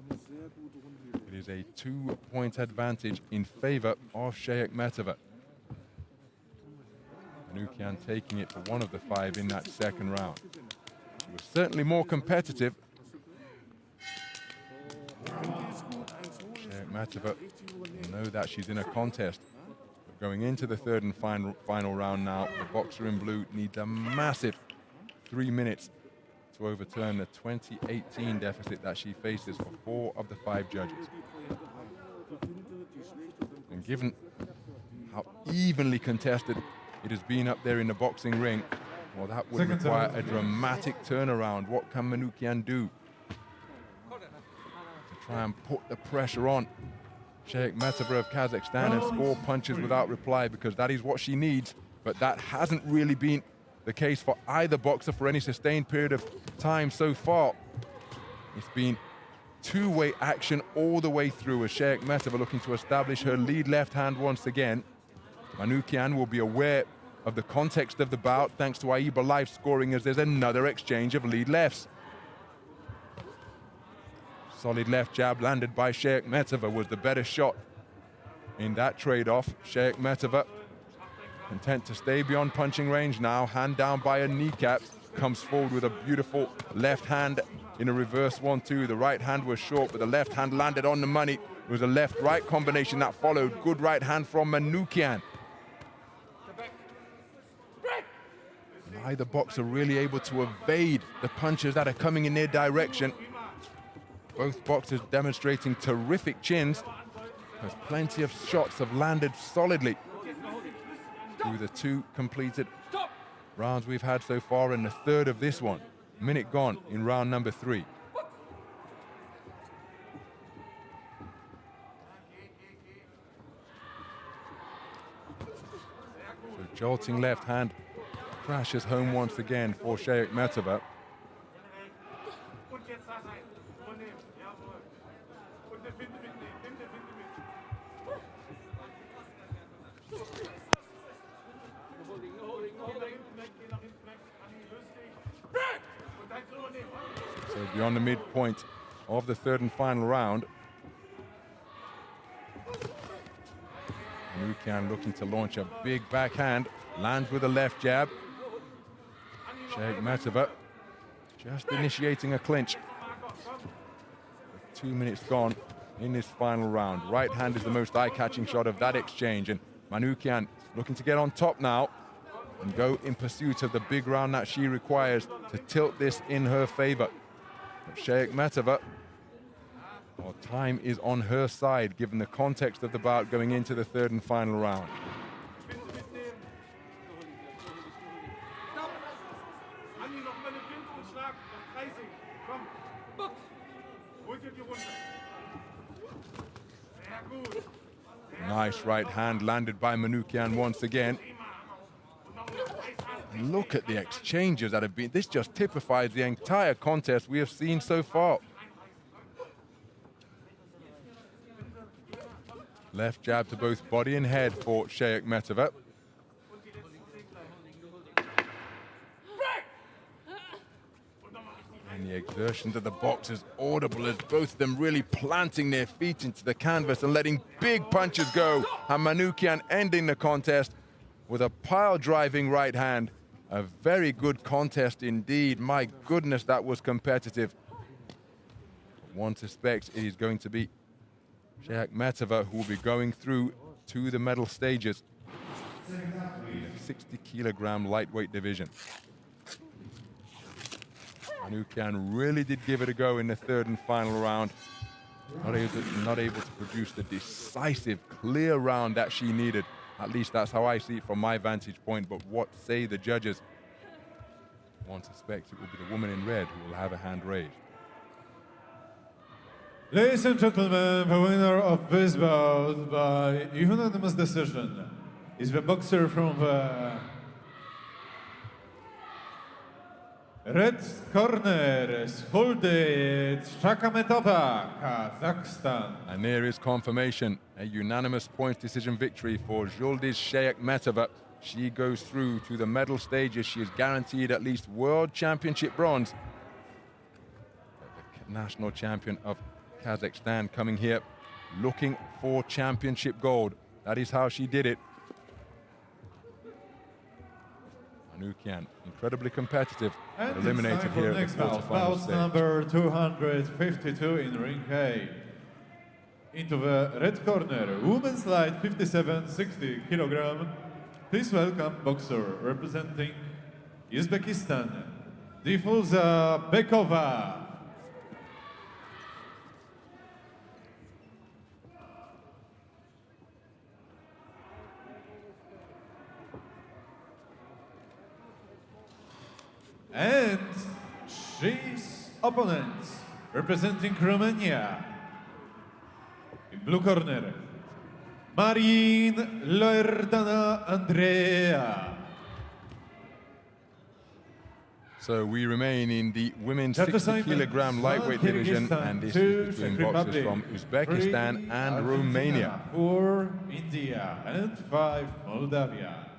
it is a 2-point advantage in favor of SHAYAKHMETOVA. Manukyan taking it for 1 of the 5 in that second round. She was certainly more competitive. SHAYAKHMETOVA will know that she's in a contest. But going into the third and final round now, the boxer in blue needs a massive 3 minutes to overturn the 2018 deficit that she faces for 4 of the 5 judges. And given how evenly contested it has been up there in the boxing ring, well, that would require a dramatic turnaround. What can Manukyan do to try and put the pressure on SHAYAKHMETOVA of Kazakhstan and score punches without reply, because that is what she needs, but that hasn't really been the case for either boxer for any sustained period of time so far. It's been two-way action all the way through, as SHAYAKHMETOVA looking to establish her lead left hand once again. Manukyan will be aware of the context of the bout thanks to AIBA live scoring, as there's another exchange of lead lefts. Solid left jab landed by SHAYAKHMETOVA was the better shot in that trade-off. SHAYAKHMETOVA content to stay beyond punching range now, hand down by a kneecap, comes forward with a beautiful left hand in a reverse 1-2. The right hand was short, but the left hand landed on the money. It was a left-right combination that followed. Good right hand from Manukyan. Neither boxer really able to evade the punches that are coming in their direction. Both boxers demonstrating terrific chins, as plenty of shots have landed solidly through the 2 completed rounds we've had so far, and the third of this one. Minute gone in round number 3. So jolting left hand crashes home once again for SHAYAKHMETOVA. So beyond the midpoint of the third and final round, Manukyan looking to launch a big backhand, lands with a left jab. SHAYAKHMETOVA just initiating a clinch. 2 minutes gone in this final round. Right hand is the most eye-catching shot of that exchange, and Manukyan looking to get on top now and go in pursuit of the big round that she requires to tilt this in her favor. But SHAYAKHMETOVA, well, time is on her side given the context of the bout going into the third and final round. Nice right hand landed by Manukyan once again. Look at the exchanges that have been. This just typifies the entire contest we have seen so far. Left jab to both body and head for SHAYAKHMETOVA. And the exertions of the boxers audible, as both of them really planting their feet into the canvas and letting big punches go. And Manukyan ending the contest with a pile-driving right hand. A very good contest indeed. My goodness, that was competitive. One suspects it is going to be SHAYAKHMETOVA who will be going through to the medal stages in the 60-kilogram lightweight division. Manukyan really did give it a go in the third and final round. Not able to produce the decisive, clear round that she needed. At least that's how I see it from my vantage point. But what say the judges? One suspects it will be the woman in red who will have a hand raised. Ladies and gentlemen, the winner of this bout by unanimous decision is the boxer from the Red corner, Zhuldyz, SHAYAKHMETOVA, Kazakhstan. And there is confirmation, a unanimous points decision victory for Zhuldyz SHAYAKHMETOVA. She goes through to the medal stages. She is guaranteed at least World Championship bronze. The national champion of Kazakhstan coming here looking for championship gold. That is how she did it. MANUKYAN, incredibly competitive, but eliminated here at the quarterfinal bout stage. number 252 in ring A. Into the red corner, women's light 57-60 kilogram. Please welcome boxer representing Uzbekistan, Dilfuza BEKOVA. And she's opponents representing Romania. In blue corner, MARIN Loreadana-Andreea. So we remain in the women's 60 kilogram lightweight division, and this is between boxers from Uzbekistan and Romania. 4 India and 5 Moldavia.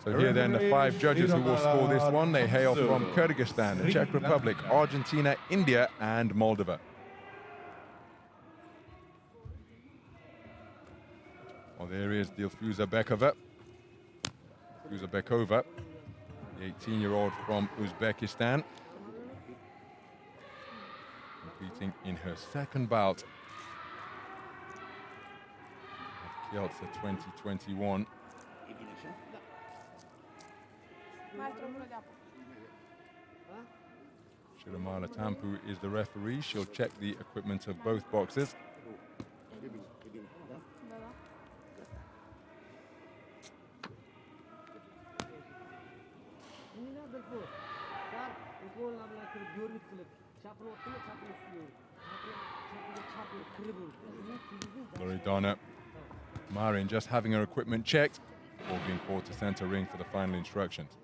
So here then the 5 judges who will score this one. They hail from Kyrgyzstan, the Czech Republic, Argentina, India and Moldova. Well, there is Dilfuza BEKOVA. Dilfuza BEKOVA, the 18-year-old from Uzbekistan, competing in her second bout of Kielce 2021. Shiramala Tampu is the referee. She'll check the equipment of both boxers. Loreadana-Andreea just having her equipment checked before being called to center ring for the final instructions.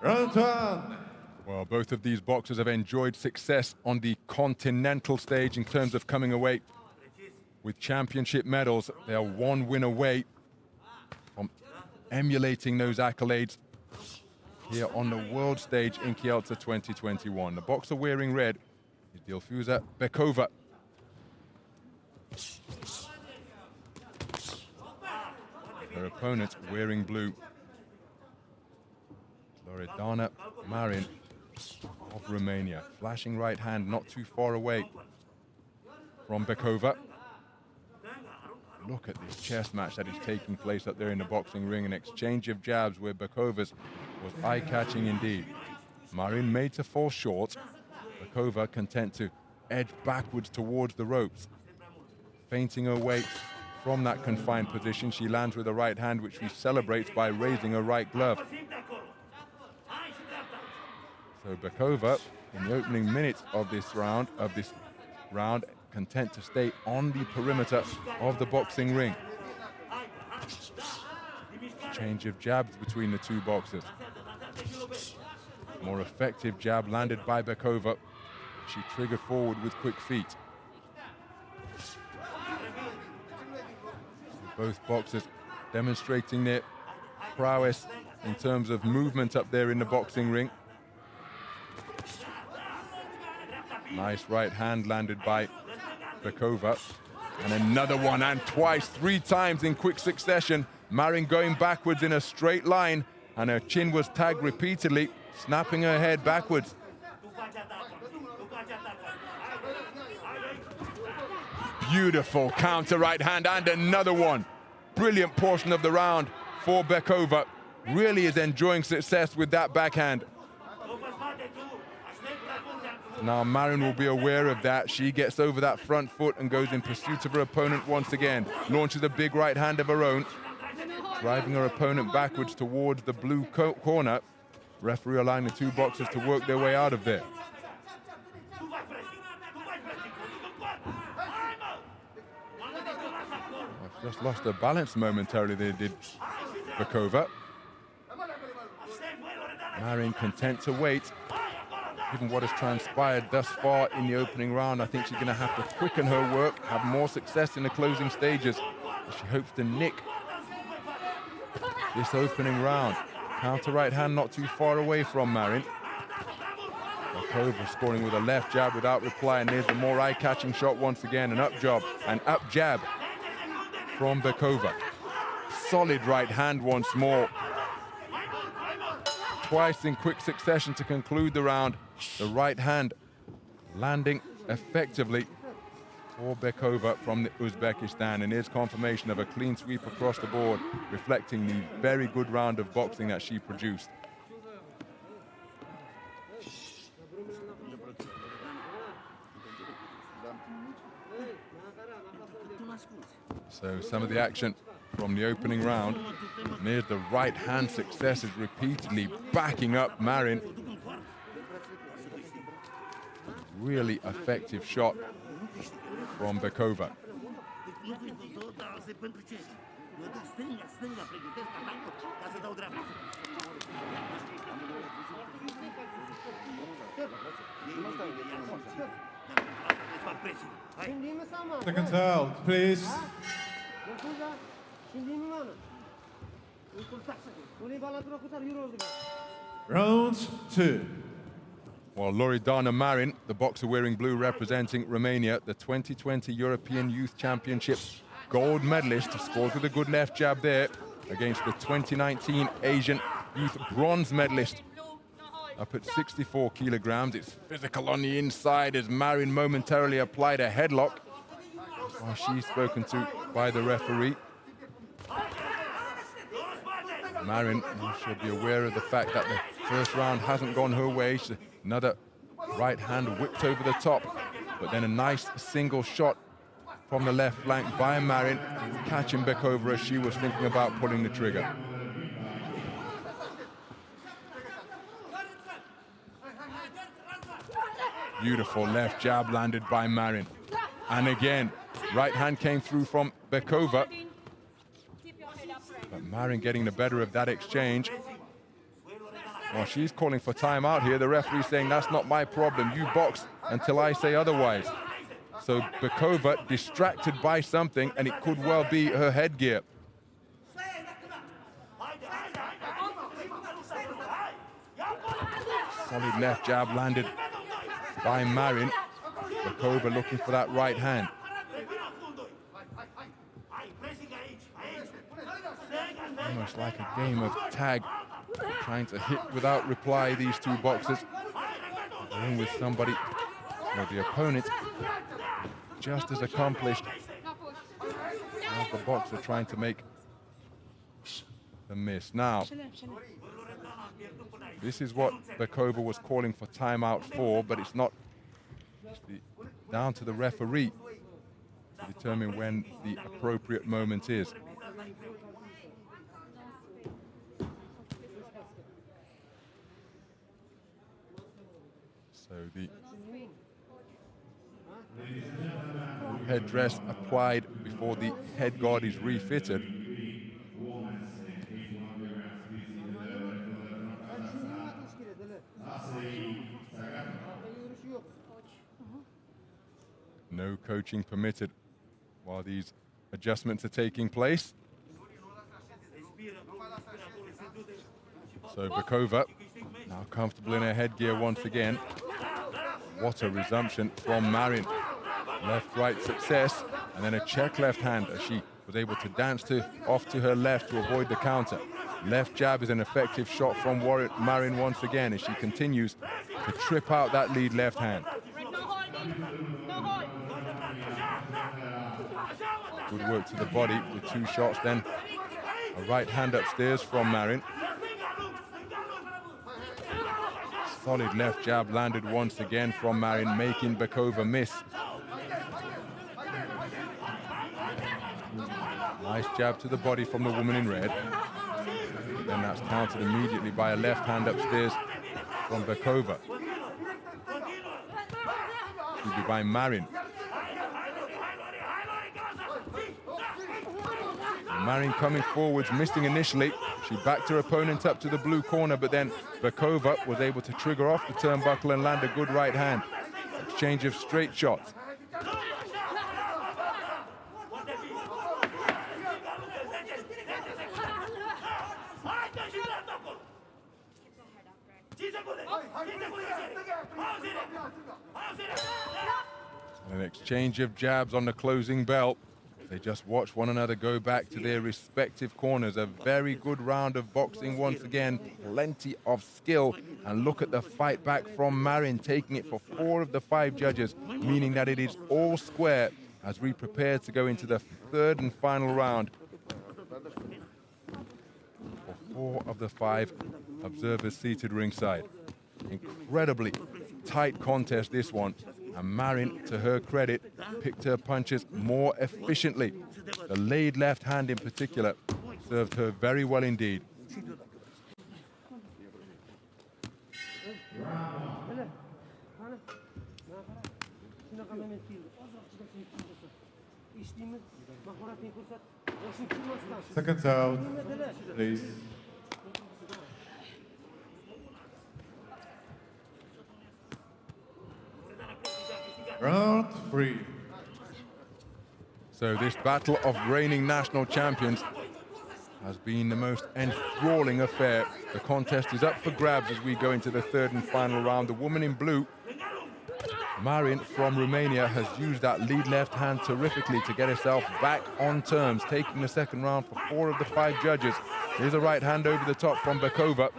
Round 1. Well, both of these boxers have enjoyed success on the continental stage in terms of coming away with championship medals. They are one win away from emulating those accolades here on the world stage in Kielce 2021. The boxer wearing red is Dilfuza BEKOVA. Her opponent wearing blue, Loreadana-Andreea of Romania. Flashing right hand not too far away from BEKOVA. Look at this chess match that is taking place up there in the boxing ring. An exchange of jabs where BEKOVA's was eye-catching indeed. MARIN made to fall short. BEKOVA content to edge backwards towards the ropes. Feinting her way from that confined position, she lands with a right hand, which she celebrates by raising her right glove. So BEKOVA, in the opening minutes of this round, content to stay on the perimeter of the boxing ring. Change of jabs between the two boxers. More effective jab landed by BEKOVA. She triggered forward with quick feet. Both boxers demonstrating their prowess in terms of movement up there in the boxing ring. Nice right hand landed by BEKOVA. And another one, and twice, 3 times in quick succession. MARIN going backwards in a straight line, and her chin was tagged repeatedly, snapping her head backwards. Beautiful counter right hand, and another one. Brilliant portion of the round for BEKOVA. Really is enjoying success with that backhand. Now MARIN will be aware of that. She gets over that front foot and goes in pursuit of her opponent once again. Launches a big right hand of her own, driving her opponent backwards towards the blue corner. Referee allowing the two boxers to work their way out of there. Just lost her balance momentarily, they did BEKOVA. MARIN content to wait. Given what has transpired thus far in the opening round, I think she's going to have to quicken her work, have more success in the closing stages. She hopes to nick this opening round. Counter right hand not too far away from MARIN. BEKOVA scoring with a left jab without reply, and there's the more eye-catching shot once again. An up jab, an up jab from BEKOVA. Solid right hand once more. Twice in quick succession to conclude the round. The right hand landing effectively for BEKOVA from Uzbekistan, and here's confirmation of a clean sweep across the board, reflecting the very good round of boxing that she produced. So some of the action from the opening round. And here's the right hand successes repeatedly backing up MARIN. Really effective shot from BEKOVA. Seconds out, please. Round 2. Well, Loreadana-Andreea, the boxer wearing blue representing Romania, the 2020 European Youth Championship gold medalist, scores with a good left jab there against the 2019 Asian Youth bronze medalist. Up at 64 kilograms, it's physical on the inside as MARIN momentarily applied a headlock. While she's spoken to by the referee. MARIN should be aware of the fact that the first round hasn't gone her way. Another right hand whipped over the top, but then a nice single shot from the left flank by MARIN, catching BEKOVA as she was thinking about pulling the trigger. Beautiful left jab landed by MARIN. And again, right hand came through from BEKOVA. But MARIN getting the better of that exchange. Well, she's calling for timeout here. The referee saying, that's not my problem. You box until I say otherwise. So BEKOVA distracted by something, and it could well be her headgear. Solid left jab landed by MARIN. BEKOVA looking for that right hand. Almost like a game of tag, trying to hit without reply, these two boxers. In with somebody, or the opponent, just as accomplished as the boxer trying to make the miss. Now, this is what BEKOVA was calling for timeout for, but it's not. It's down to the referee to determine when the appropriate moment is. So the headdress applied before the head guard is refitted. No coaching permitted while these adjustments are taking place. So BEKOVA now comfortable in her headgear once again. What a resumption from MARIN. Left-right success, and then a check left hand as she was able to dance off to her left to avoid the counter. Left jab is an effective shot from MARIN once again as she continues to trip out that lead left hand. Good work to the body with two shots, then a right hand upstairs from MARIN. Solid left jab landed once again from MARIN, making BEKOVA miss. Nice jab to the body from the woman in red. Then that's countered immediately by a left hand upstairs from BEKOVA. Should be by MARIN. MARIN coming forwards, missing initially. She backed her opponent up to the blue corner, but then BEKOVA was able to trigger off the turnbuckle and land a good right hand. Exchange of straight shots. An exchange of jabs on the closing bell. They just watch one another go back to their respective corners. A very good round of boxing once again. Plenty of skill. And look at the fight back from MARIN, taking it for 4 of the 5 judges, meaning that it is all square as we prepare to go into the 3rd and final round. For 4 of the 5 observers seated ringside. Incredibly tight contest, this one. And MARIN, to her credit, picked her punches more efficiently. The laid left hand in particular served her very well indeed. Seconds out, please. Round 3. So this battle of reigning national champions has been the most enthralling affair. The contest is up for grabs as we go into the 3rd and final round. The woman in blue, MARIN from Romania, has used that lead left hand terrifically to get herself back on terms, taking the 2nd round for 4 of the 5 judges. Here's a right hand over the top from BEKOVA.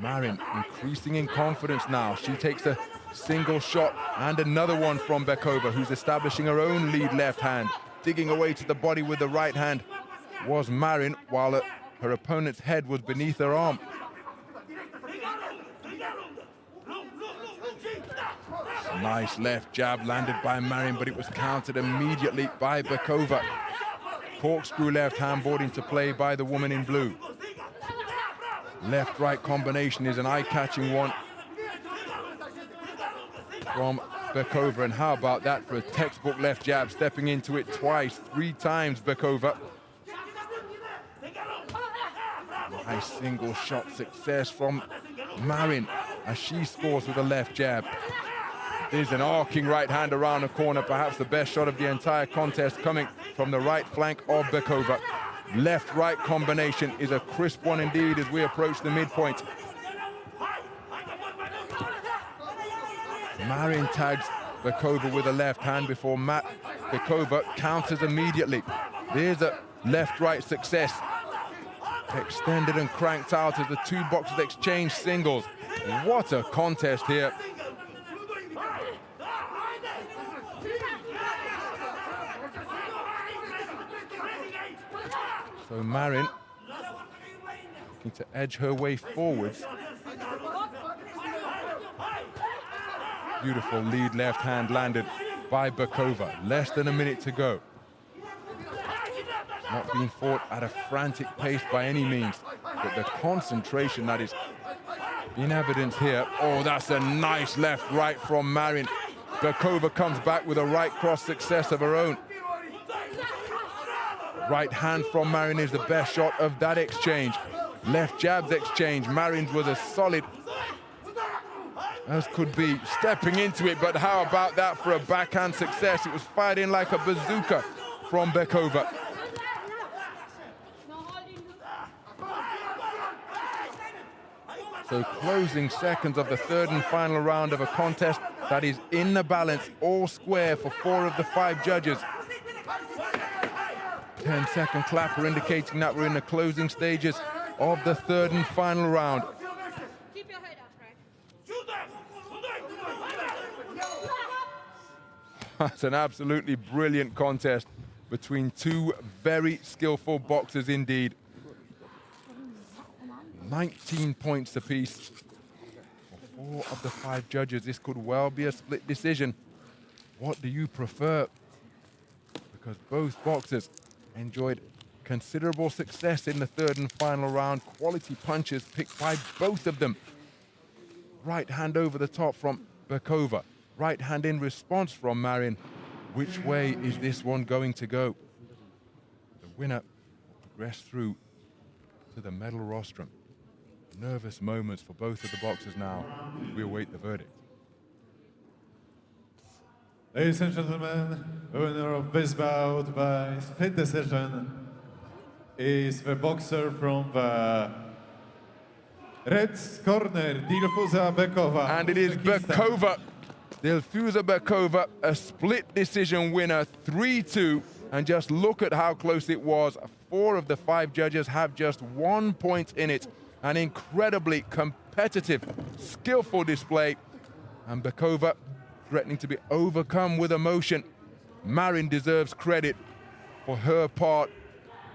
MARIN increasing in confidence now. She takes a single shot and another one from BEKOVA, who's establishing her own lead left hand. Digging away to the body with the right hand was MARIN, while her opponent's head was beneath her arm. Nice left jab landed by MARIN, but it was countered immediately by BEKOVA. Corkscrew left hand brought into play by the woman in blue. Left-right combination is an eye-catching one from BEKOVA, and how about that for a textbook left jab, stepping into it twice, 3 times BEKOVA. Nice single shot success from MARIN as she scores with a left jab. There's an arcing right hand around the corner, perhaps the best shot of the entire contest coming from the right flank of BEKOVA. Left-right combination is a crisp one indeed as we approach the midpoint. MARIN tags BEKOVA with a left hand before BEKOVA counters immediately. There's a left-right success. Extended and cranked out as the 2 boxers exchange singles. What a contest here. So MARIN looking to edge her way forwards. Beautiful lead left hand landed by BEKOVA. Less than a minute to go. Not being fought at a frantic pace by any means, but the concentration that is in evidence here. Oh, that's a nice left-right from MARIN. BEKOVA comes back with a right cross success of her own. Right hand from MARIN is the best shot of that exchange. Left jabs exchange. MARIN's was as solid as could be, stepping into it, but how about that for a backhand success? It was fired in like a bazooka from BEKOVA. So closing seconds of the 3rd and final round of a contest that is in the balance, all square for 4 of the 5 judges. 10-second clapper indicating that we're in the closing stages of the 3rd and final round. Keep your head up, right? That's an absolutely brilliant contest between 2 very skillful boxers indeed. 19 points apiece for 4 of the 5 judges. This could well be a split decision. What do you prefer? Because both boxers enjoyed considerable success in the 3rd and final round. Quality punches picked by both of them. Right hand over the top from BEKOVA. Right hand in response from MARIN. Which way is this one going to go? winner will progress through to the medal rostrum. Nervous moments for both of the boxers now. We await the verdict. Ladies and gentlemen, the winner of this bout by split decision is the boxer from the red corner, Dilfuza BEKOVA. And it is BEKOVA, Dilfuza BEKOVA, a split decision winner, 3-2. And just look at how close it was. 4 of the 5 judges have just 1 point in it. An incredibly competitive, skillful display. And BEKOVA threatening to be overcome with emotion. MARIN deserves credit for her part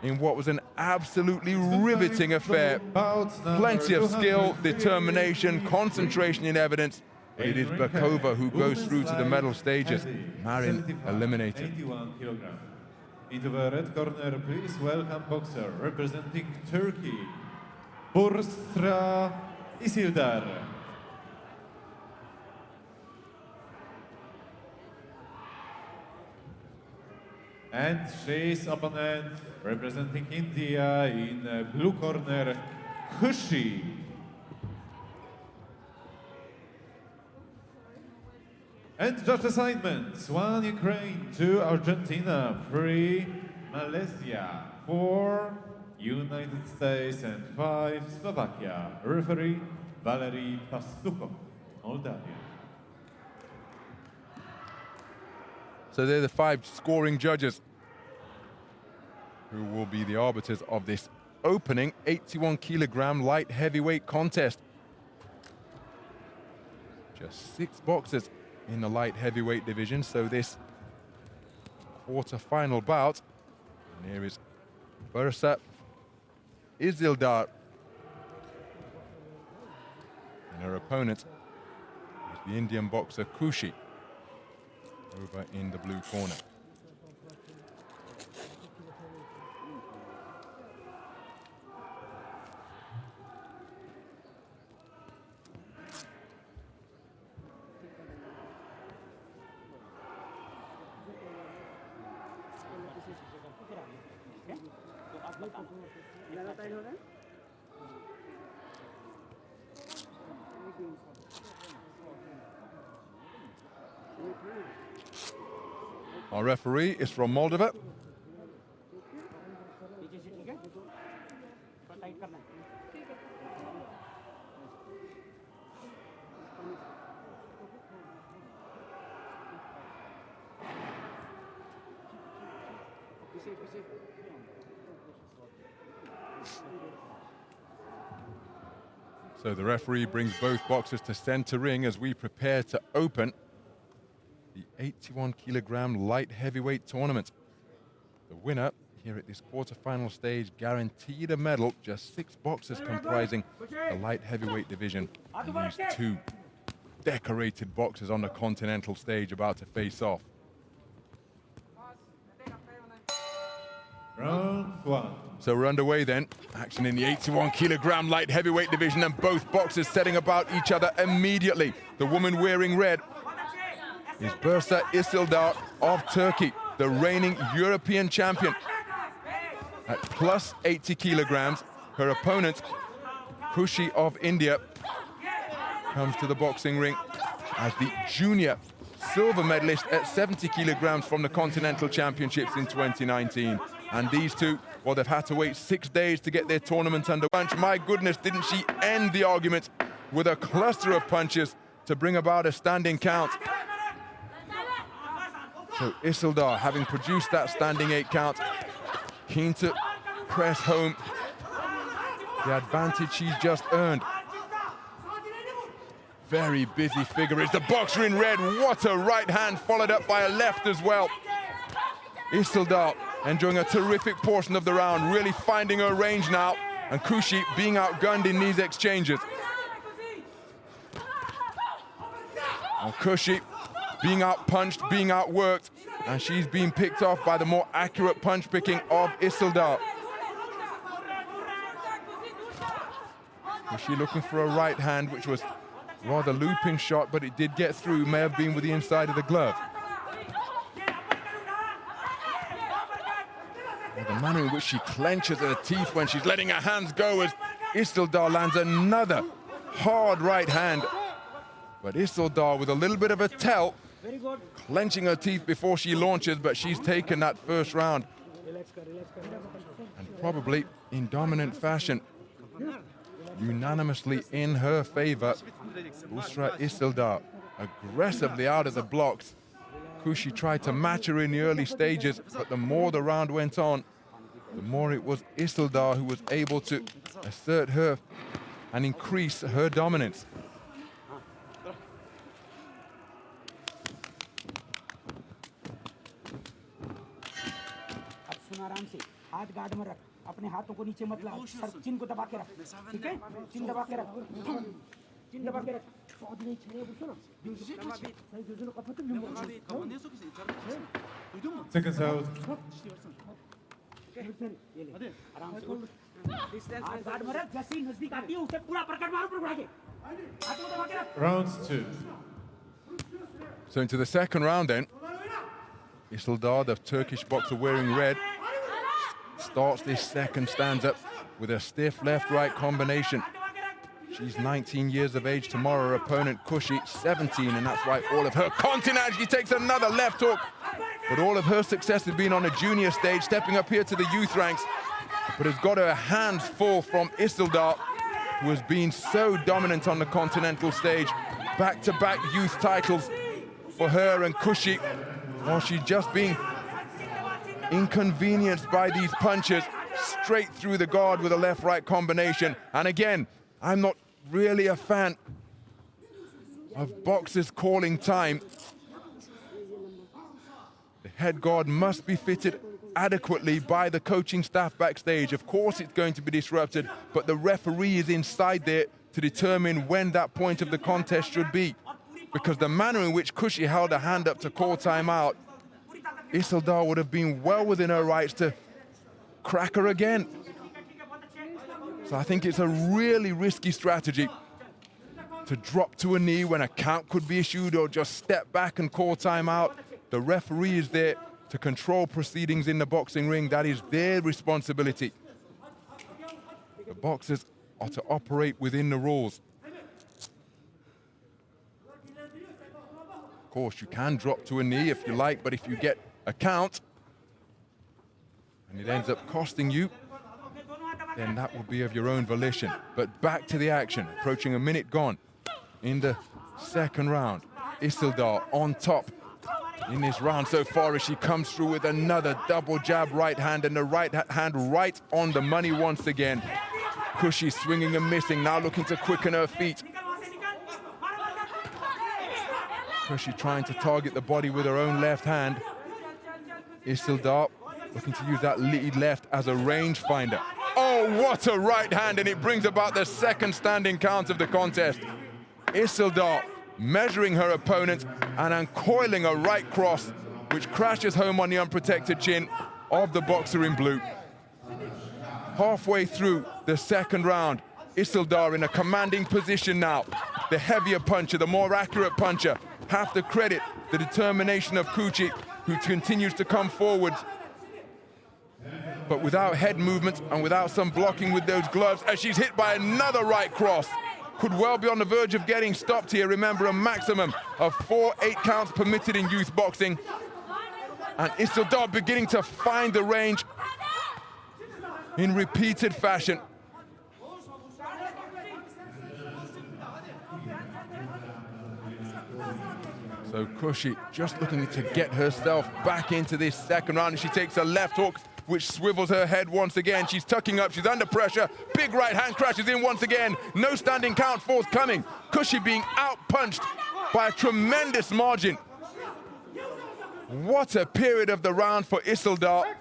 in what was an absolutely riveting affair. Plenty of skill, determination, concentration in evidence. But it is BEKOVA who goes through to the medal stages. MARIN eliminated. 81 kilograms. Into the red corner, please welcome boxer representing Turkey, Busra ISILDAR. And his opponent representing India in blue corner, KHUSHI. And judge assignments: 1 Ukraine, 2 Argentina, 3 Malaysia, 4 United States, and 5 Slovakia. Referee Valery Pastuchov, Moldavia. So they're the 5 scoring judges who will be the arbiters of this opening 81 kilogram light heavyweight contest. Just 6 boxers in the light heavyweight division, so this quarter-final bout. And here is Busra ISILDAR. And her opponent is the Indian boxer KHUSHI, over in the blue corner. Our referee is from Moldova. So the referee brings both boxers to center ring as we prepare to open the 81 kilogram light heavyweight tournament. The winner here at this quarterfinal stage guaranteed a medal. Just 6 boxers comprising the light heavyweight division. And these 2 decorated boxers on the continental stage about to face off. Round 1. So we're underway then. Action in the 81 kilogram light heavyweight division, and both boxers setting about each other immediately. The woman wearing red is Busra ISILDAR of Turkey, the reigning European champion. At plus 80 kilograms, her opponent, KHUSHI of India, comes to the boxing ring as the junior silver medalist at 70 kilograms from the Continental Championships in 2019. And these 2, well, they've had to wait 6 days to get their tournament under punch. My goodness, didn't she end the argument with a cluster of punches to bring about a standing count. So ISILDAR, having produced that standing 8 count, keen to press home the advantage she's just earned. Very busy figure is the boxer in red. What a right hand, followed up by a left as well. ISILDAR enjoying a terrific portion of the round, really finding her range now, and KHUSHI being outgunned in these exchanges. And KHUSHI being out-punched, being outworked, and she's being picked off by the more accurate punch-picking of ISILDAR. KHUSHI looking for a right hand, which was rather looping shot, but it did get through, may have been with the inside of the glove. The The manner in which she clenches her teeth when she's letting her hands go as ISILDAR lands another hard right hand. But ISILDAR with a little bit of a tell, clenching her teeth before she launches, but she's taken that first round. And probably in dominant fashion, unanimously in her favor. Busra ISILDAR aggressively out of the blocks. KHUSHI tried to match her in the early stages, but the more the round went on, the more it was ISILDAR who was able to assert her and increase her dominance. हाथ guard में रख, अपने हाथों को नीचे मत ला, sir चिन को दबा के रख, ठीक है? चिन दबा के रख, चिन दबा के रख. Seconds out. हाथ गार्ड में रख, जैसे ही नजदीक आती है उसे पूरा प्रकट मारो ऊपर उठा के. हाथों को दबा के रख. Round 2. So into the second round then, ISILDAR, the Turkish boxer wearing red, starts this second stanza with a stiff left-right combination. She's 19 years of age tomorrow. Her opponent, KHUSHI, 17, and that's why all of her continent. She takes another left hook. But all of her success has been on a junior stage, stepping up here to the youth ranks. But has got her hands full from ISILDAR, who has been so dominant on the continental stage. Back-to-back youth titles for her and KHUSHI, while she's just being inconvenienced by these punches straight through the guard with a left-right combination. And again, I'm not really a fan of boxers calling time. The head guard must be fitted adequately by the coaching staff backstage. Of course it's going to be disrupted, but the referee is inside there to determine when that point of the contest should be. Because the manner in which KHUSHI held her hand up to call time out, ISILDAR would have been well within her rights to crack her again. So I think it's a really risky strategy to drop to a knee when a count could be issued, or just step back and call time out. The referee is there to control proceedings in the boxing ring. That is their responsibility. The boxers are to operate within the rules. Of course, you can drop to a knee if you like, but if you get a count and it ends up costing you, then that will be of your own volition. But back to the action, approaching a minute gone in the second round. ISILDAR on top in this round so far as she comes through with another double jab right hand, and the right hand right on the money once again. KHUSHI swinging and missing, now looking to quicken her feet. KHUSHI trying to target the body with her own left hand. ISILDAR looking to use that lead left as a rangefinder. Oh, what a right hand, and it brings about the second standing count of the contest. ISILDAR measuring her opponent and uncoiling a right cross, which crashes home on the unprotected chin of the boxer in blue. Halfway through the second round, ISILDAR in a commanding position now. The heavier puncher, the more accurate puncher. Have to credit the determination of KHUSHI, who continues to come forward, but without head movement and without some blocking with those gloves, as she's hit by another right cross. Could well be on the verge of getting stopped here. Remember, a maximum of 4 8-counts permitted in youth boxing. And ISILDAR beginning to find the range in repeated fashion. So KHUSHI just looking to get herself back into this second round, and she takes a left hook, which swivels her head once again. She's tucking up, she's under pressure. Big right hand crashes in once again. No standing count forthcoming. KHUSHI being out-punched by a tremendous margin. What a period of the round for ISILDAR.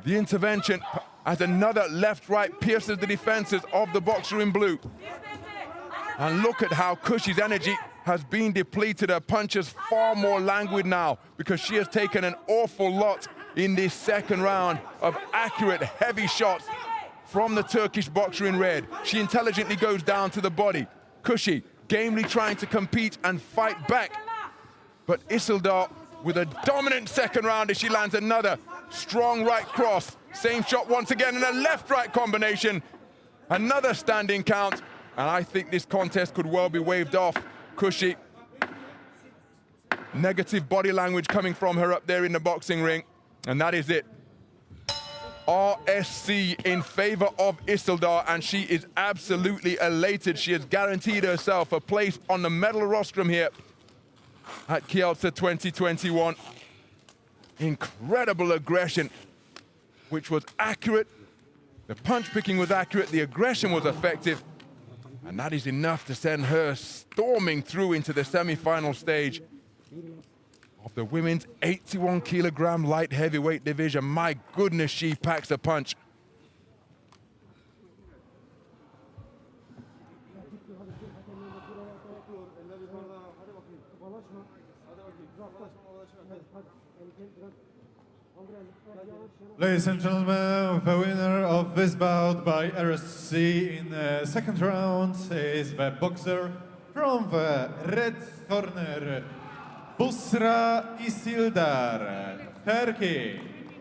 The intervention as another left-right pierces the defenses of the boxer in blue. And look at how KHUSHI's energy has been depleted. Her punch is far more languid now because she has taken an awful lot in this second round of accurate, heavy shots from the Turkish boxer in red. She intelligently goes down to the body. KHUSHI gamely trying to compete and fight back. But ISILDAR with a dominant second round as she lands another Strong right cross. Same shot once again, and a left-right combination. Another standing count, and I think this contest could well be waved off. KHUSHI. Negative body language coming from her up there in the boxing ring, and that is it. RSC in favor of ISILDAR, and she is absolutely elated. She has guaranteed herself a place on the medal rostrum here at Kielce 2021. Incredible aggression, which was accurate. The punch picking was accurate, the aggression was effective, and that is enough to send her storming through into the semi-final stage of the women's 81-kilogram light heavyweight division. My goodness, she packs a punch. Ladies and gentlemen, the winner of this bout by RSC in the second round is the boxer from the red corner, Busra ISILDAR, Turkey.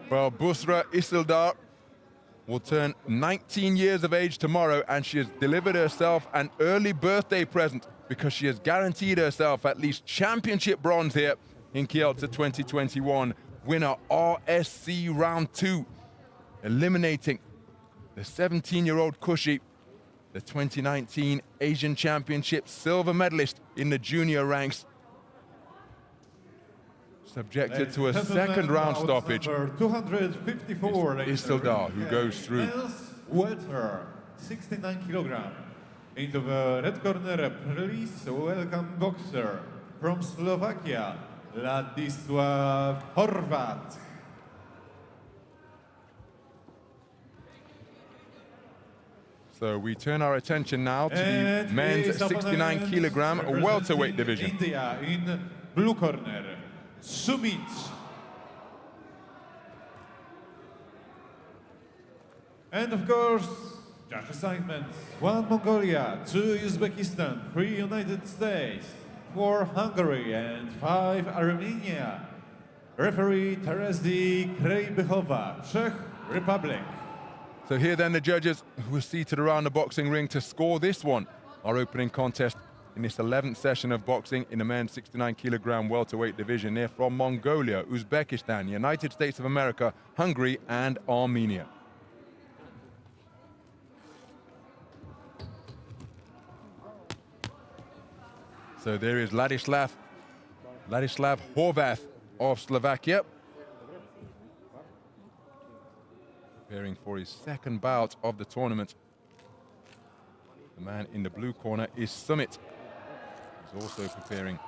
Well, Busra ISILDAR will turn 19 years of age tomorrow, and she has delivered herself an early birthday present because she has guaranteed herself at least championship bronze here in Kielce 2021. Winner RSC round 2, eliminating the 17-year-old KHUSHI, the 2019 Asian Championship silver medalist in the junior ranks. Subjected to a second round stoppage. 254 ISILDAR, who goes through. Welter, 69 kilogram. Into the red corner, please welcome boxer from Slovakia, Ladislav HORVATH. So we turn our attention now to the men's 69-kilogram welterweight division. India in blue corner, SUMIT. And of course, judge assignments: 1 Mongolia, 2 Uzbekistan, 3 United States, 4 Hungary, and 5 Armenia. Referee Terezi Krejbychova, Czech Republic. So here then the judges who are seated around the boxing ring to score this one. Our opening contest in this 11th session of boxing in the men's 69-kilogram welterweight division. They're from Mongolia, Uzbekistan, United States of America, Hungary, and Armenia. So there is Ladislav HORVATH of Slovakia, preparing for his second bout of the tournament. The man in the blue corner is SUMIT. He's also preparing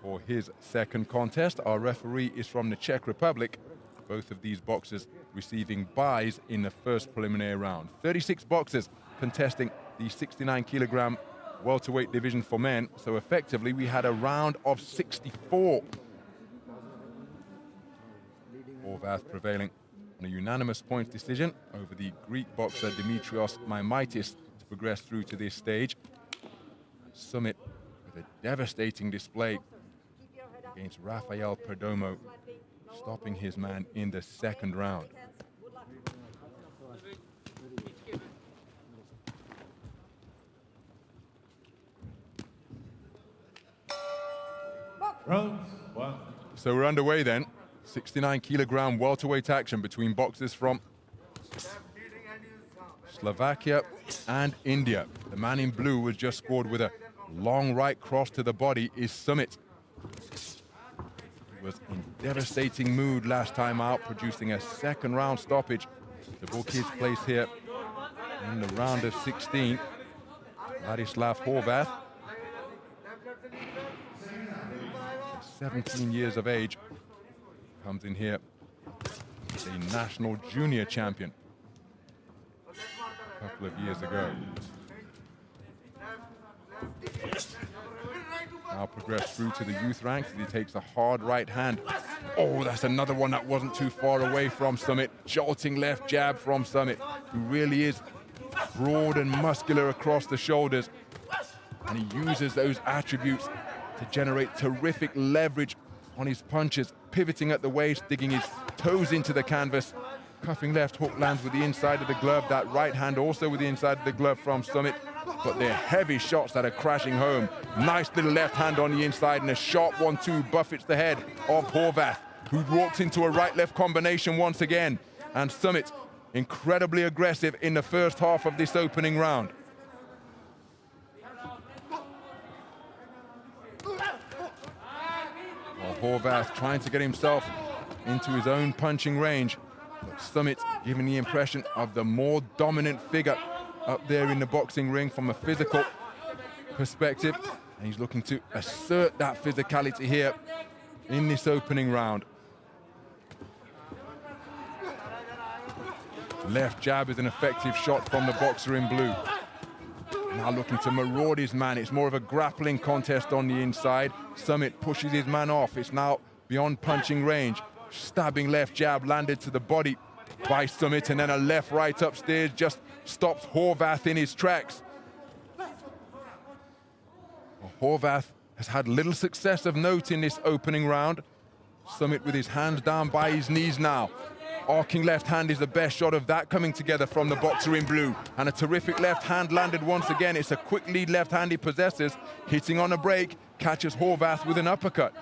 for his second contest. Our referee is from the Czech Republic. Both of these boxers receiving byes in the first preliminary round. 36 boxers contesting the 69-kilogram welterweight division for men, so effectively we had a round of 64. HORVATH prevailing on a unanimous points decision over the Greek boxer Dimitrios Maimaitis to progress through to this stage. SUMIT with a devastating display against Rafael Perdomo, stopping his man in the second round. Round 1. So we're underway then. 69-kilogram welterweight action between boxers from Slovakia and India. The man in blue was just scored with a long right cross to the body is SUMIT. He was in devastating mood last time out, producing a second round stoppage to book his place here in the round of 16. Ladislav HORVATH, 17 years of age, comes in here as a national junior champion a couple of years ago. Now progress through to the youth ranks as he takes a hard right hand. Oh, that's another one that wasn't too far away from SUMIT. Jolting left jab from SUMIT, who really is broad and muscular across the shoulders. And he uses those attributes to generate terrific leverage on his punches pivoting at the waist, digging his toes into the canvas. Cuffing left hook lands with the inside of the glove. That right hand also with the inside of the glove from SUMIT. But they're heavy shots that are crashing home. Nice little left hand on the inside and a sharp 1-2 buffets the head of HORVATH, who walks into a right-left combination once again. And SUMIT incredibly aggressive in the first half of this opening round. Well, HORVATH trying to get himself into his own punching range. But SUMIT giving the impression of the more dominant figure up there in the boxing ring from a physical perspective. And he's looking to assert that physicality here in this opening round. Left jab is an effective shot from the boxer in blue. Now looking to maraud his man. It's more of a grappling contest on the inside. SUMIT pushes his man off. It's now beyond punching range. Stabbing left jab landed to the body by SUMIT, and then a left right upstairs just stops HORVATH in his tracks. Well, HORVATH has had little success of note in this opening round. SUMIT with his hands down by his knees now. Arcing left hand is the best shot of that coming together from the boxer in blue. And a terrific left hand landed once again. It's a quick lead left hand he possesses. Hitting on a break, catches HORVATH with an uppercut.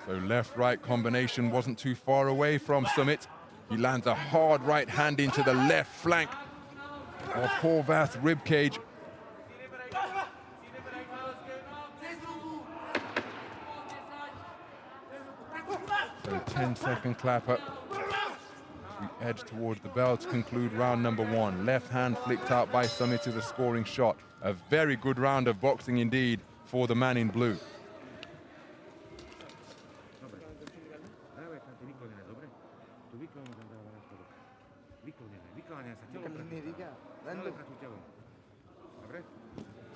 So left-right combination wasn't too far away from SUMIT. He lands a hard right hand into the left flank of HORVATH's ribcage. So 10-second clapper. We edge towards the bell to conclude round number one. Left hand flicked out by SUMIT is a scoring shot. A very good round of boxing indeed for the man in blue.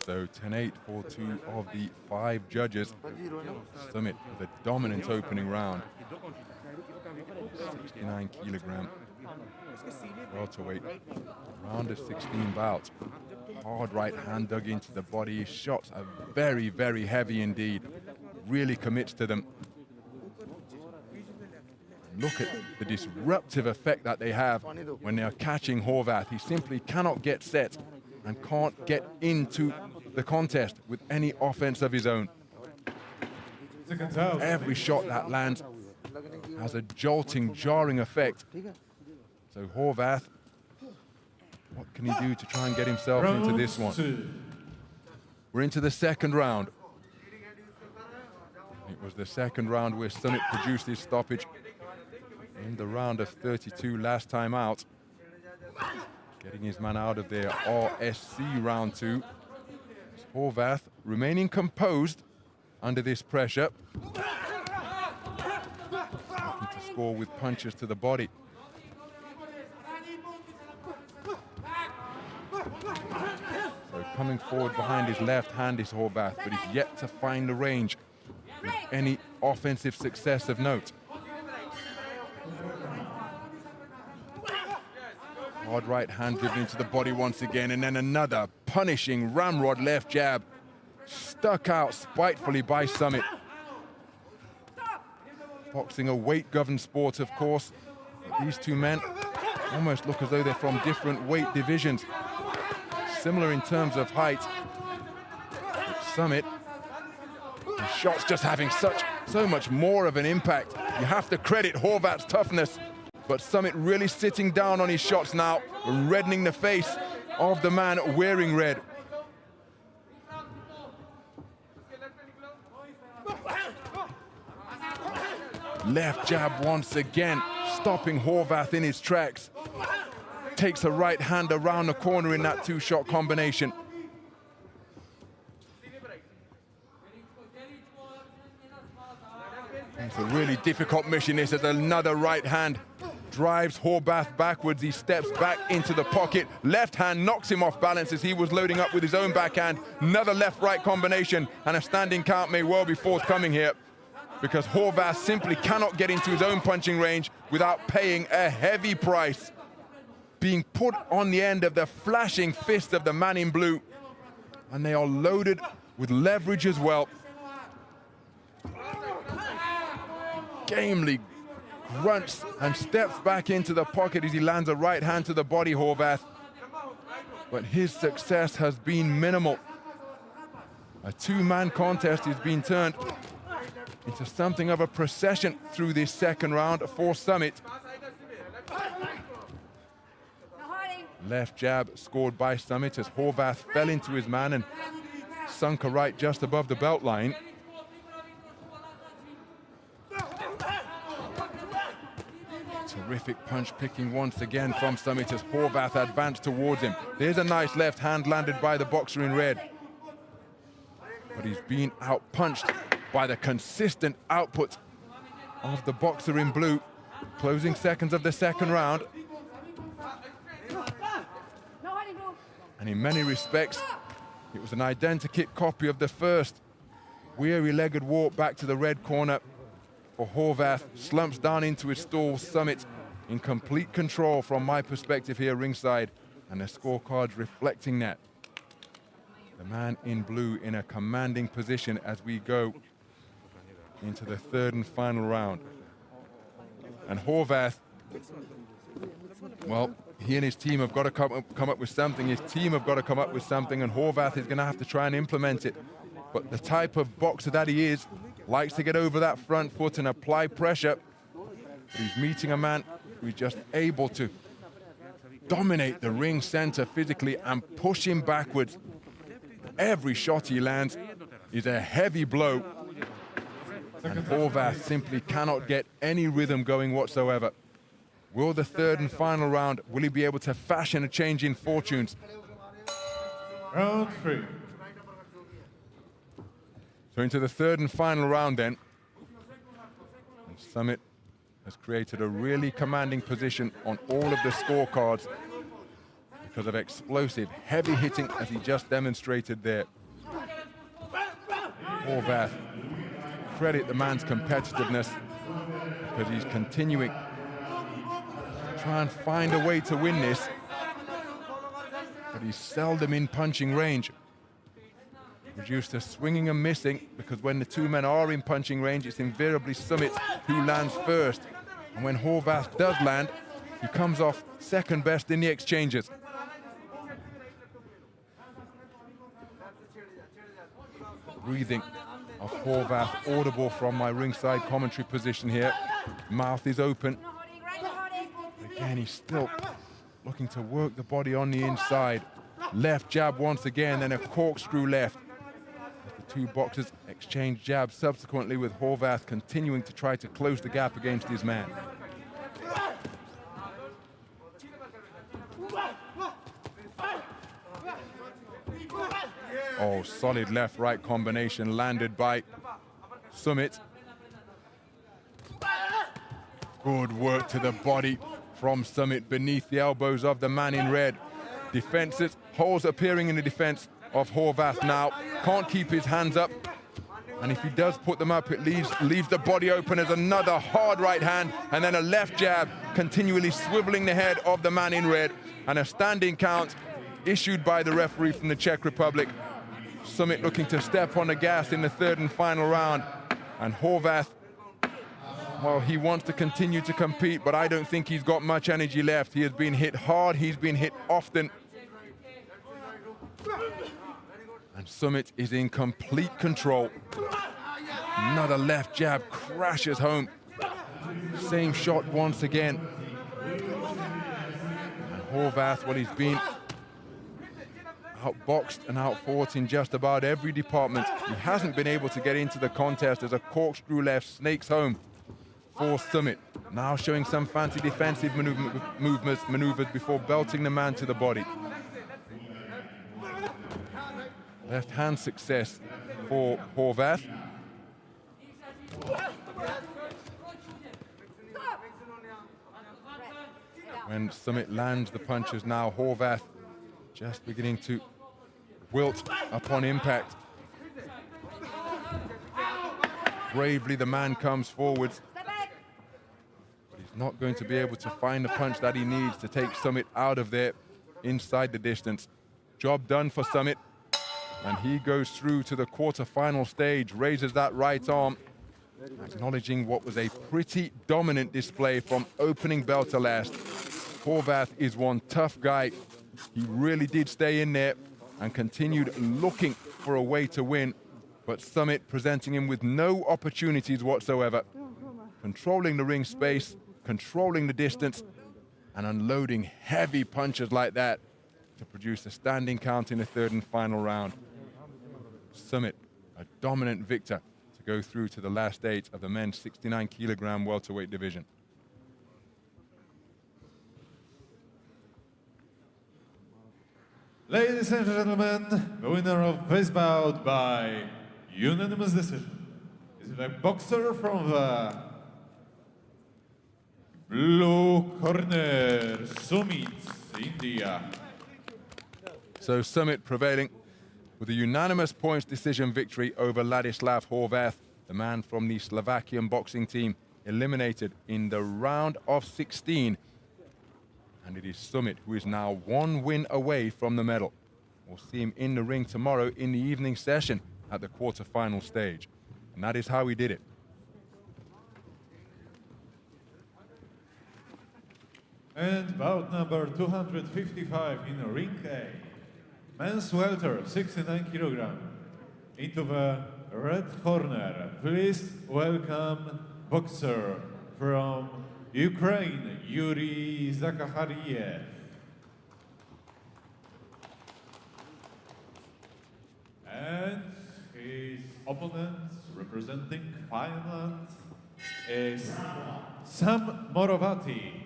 So 10-8 for two of the 5 judges. SUMIT with a dominant opening round. 69 kilogram welterweight, round of 16 bouts. Hard right hand dug into the body. His shots are very, very heavy indeed. Really commits to them. Look at the disruptive effect that they have when they're catching HORVATH. He simply cannot get set and can't get into the contest with any offense of his own. Every shot that lands has a jolting, jarring effect. So HORVATH, what can he do to try and get himself into this one? We're into the second round. It was the second round where SUMIT produced his stoppage in the round of 32 last time out. Getting his man out of there, RSC round 2. HORVATH remaining composed under this pressure. Looking to score with punches to the body. So coming forward behind his left hand is HORVATH, but he's yet to find the range with any offensive success of note. Hard right hand driven into the body once again, and then another punishing ramrod left jab. Stuck out spitefully by SUMIT. Boxing a weight-governed sport, of course. But these two men almost look as though they're from different weight divisions. Similar in terms of height. But SUMIT, his shots just having so much more of an impact. You have to credit HORVATH's toughness. But SUMIT really sitting down on his shots now, reddening the face of the man wearing red. Left jab once again, stopping HORVATH in his tracks. Takes a right hand around the corner in that 2-shot combination. It's a really difficult mission. This is another right hand. Drives HORVATH backwards. He steps back into the pocket. Left hand knocks him off balance as he was loading up with his own backhand. Another left-right combination, and a standing count may well be forthcoming here, because HORVATH simply cannot get into his own punching range without paying a heavy price. Being put on the end of the flashing fist of the man in blue. And they are loaded with leverage as well. Gamely grunts and steps back into the pocket as he lands a right hand to the body, HORVATH. But his success has been minimal. A two-man contest has been turned into something of a procession through this second round for SUMIT. Left jab scored by SUMIT as HORVATH fell into his man and sunk a right just above the belt line. Terrific punch picking once again from SUMIT as HORVATH advanced towards him. There's a nice left hand landed by the boxer in red. But he's been out-punched by the consistent output of the boxer in blue. Closing seconds of the second round. And in many respects, it was an identikit copy of the first. Weary-legged walk back to the red corner for HORVATH. Slumps down into his stall. SUMIT in complete control from my perspective here ringside. And the scorecards reflecting that. The man in blue in a commanding position as we go into the third and final round. And HORVATH, well, he and his team have got to come up with something. His team have got to come up with something, and HORVATH is going to have to try and implement it. But the type of boxer that he is, likes to get over that front foot and apply pressure. But he's meeting a man who's just able to dominate the ring center physically and push him backwards. Every shot he lands is a heavy blow. And HORVATH simply cannot get any rhythm going whatsoever. Will the third and final round, will he be able to fashion a change in fortunes? Round 3. So into the third and final round then. And SUMIT has created a really commanding position on all of the scorecards because of explosive, heavy hitting as he just demonstrated there. HORVATH, credit the man's competitiveness because he's continuing to try and find a way to win this, but he's seldom in punching range. Reduced to swinging and missing because when the two men are in punching range, it's invariably SUMIT who lands first. And when HORVATH does land, he comes off second best in the exchanges. Breathing of HORVATH audible from my ringside commentary position here. Mouth is open. Again, he's still looking to work the body on the inside. Left jab once again, then a corkscrew left. The two boxers exchange jabs subsequently, with HORVATH continuing to try to close the gap against his man. Oh, solid left-right combination landed by SUMIT. Good work to the body from SUMIT beneath the elbows of the man in red. Defenses, holes appearing in the defense of HORVATH now. Can't keep his hands up. And if he does put them up, it leaves the body open as another hard right hand and then a left jab, continually swiveling the head of the man in red. And a standing count issued by the referee from the Czech Republic. SUMIT looking to step on the gas in the third and final round. And HORVATH, well, he wants to continue to compete, but I don't think he's got much energy left. He has been hit hard, he's been hit often. And SUMIT is in complete control. Another left jab crashes home. Same shot once again. And HORVATH, well, he's been outboxed and outfought in just about every department. He hasn't been able to get into the contest as a corkscrew left snakes home for SUMIT. Now showing some fancy defensive maneuvers before belting the man to the body. Left hand success for HORVATH. When SUMIT lands the punches now, HORVATH just beginning to wilt upon impact. Bravely the man comes forwards. But he's not going to be able to find the punch that he needs to take SUMIT out of there inside the distance. Job done for SUMIT. And he goes through to the quarter-final stage, raises that right arm, acknowledging what was a pretty dominant display from opening bell to last. HORVATH is one tough guy. He really did stay in there and continued looking for a way to win, but SUMIT presenting him with no opportunities whatsoever. Controlling the ring space, controlling the distance, and unloading heavy punches like that to produce a standing count in the third and final round. SUMIT, a dominant victor to go through to the last stage of the men's 69-kilogram welterweight division. Ladies and gentlemen, the winner of this bout by unanimous decision is the boxer from the blue corner, SUMIT, India. So SUMIT prevailing with a unanimous points decision victory over Ladislav HORVATH, the man from the Slovakian boxing team, eliminated in the round of 16. And it is SUMIT who is now one win away from the medal. We'll see him in the ring tomorrow in the evening session at the quarter-final stage. And that is how he did it. And bout number 255 in ring A. Men's welter, 69 kilogram. Into the red corner, please welcome boxer from Ukraine, Yurii ZAKHARIEV. And his opponent, representing Finland, is Sam Morovati.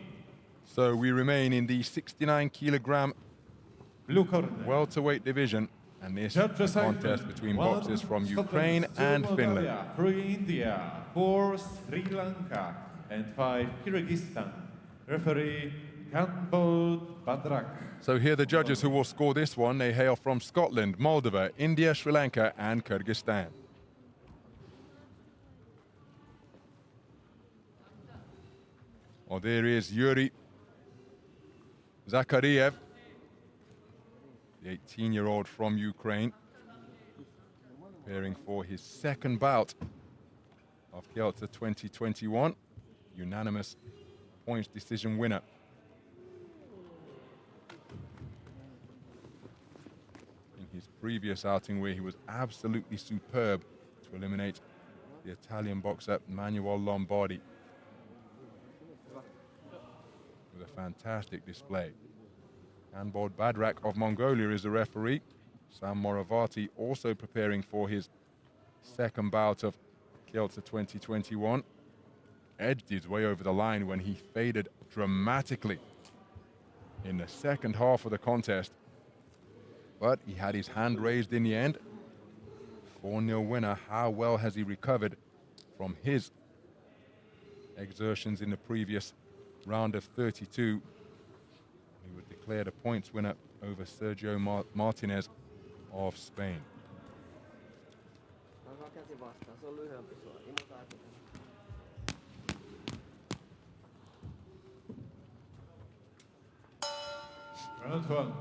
So we remain in the 69-kilogram Blue corner. welterweight division, and this Judges contest between boxers from Ukraine and Finland. Natalia, 3 India, 4 Sri Lanka, and 5 Kyrgyzstan. Referee Kanbod Badrak. So here are the judges who will score this one. They hail from Scotland, Moldova, India, Sri Lanka, and Kyrgyzstan. Well, there is Yurii ZAKHARYEEV, the 18-year-old from Ukraine, preparing for his second bout of Kielce 2021, unanimous points decision winner. In his previous outing, where he was absolutely superb to eliminate the Italian boxer Manuel Lombardi with a fantastic display. Kanbod Badrak of Mongolia is the referee. Sam Morovati also preparing for his second bout of Kielce 2021. Edged his way over the line when he faded dramatically in the second half of the contest. But he had his hand raised in the end. 4-0 winner. How well has he recovered from his exertions in the previous round of 32? He was declared a points winner over Sergio Martinez of Spain. Round 1.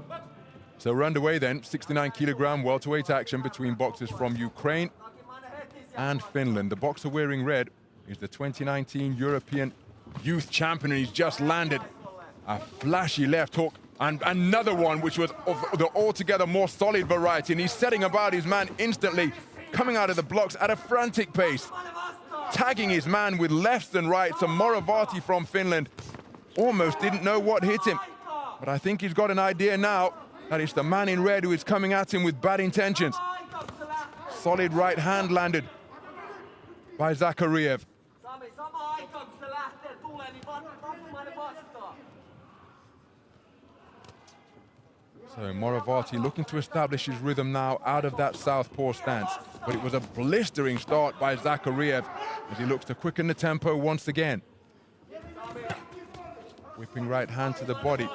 So we're underway then, 69-kilogram welterweight action between boxers from Ukraine and Finland. The boxer wearing red is the 2019 European Youth Champion, and he's just landed a flashy left hook and another one which was of the altogether more solid variety, and he's setting about his man instantly, coming out of the blocks at a frantic pace, tagging his man with lefts and rights. And Morovati from Finland almost didn't know what hit him, but I think he's got an idea now that it's the man in red who is coming at him with bad intentions. Solid right hand landed by ZAKHARYEEV. So Morovati looking to establish his rhythm now out of that southpaw stance. But it was a blistering start by ZAKHARYEEV as he looks to quicken the tempo once again. Whipping right hand to the body.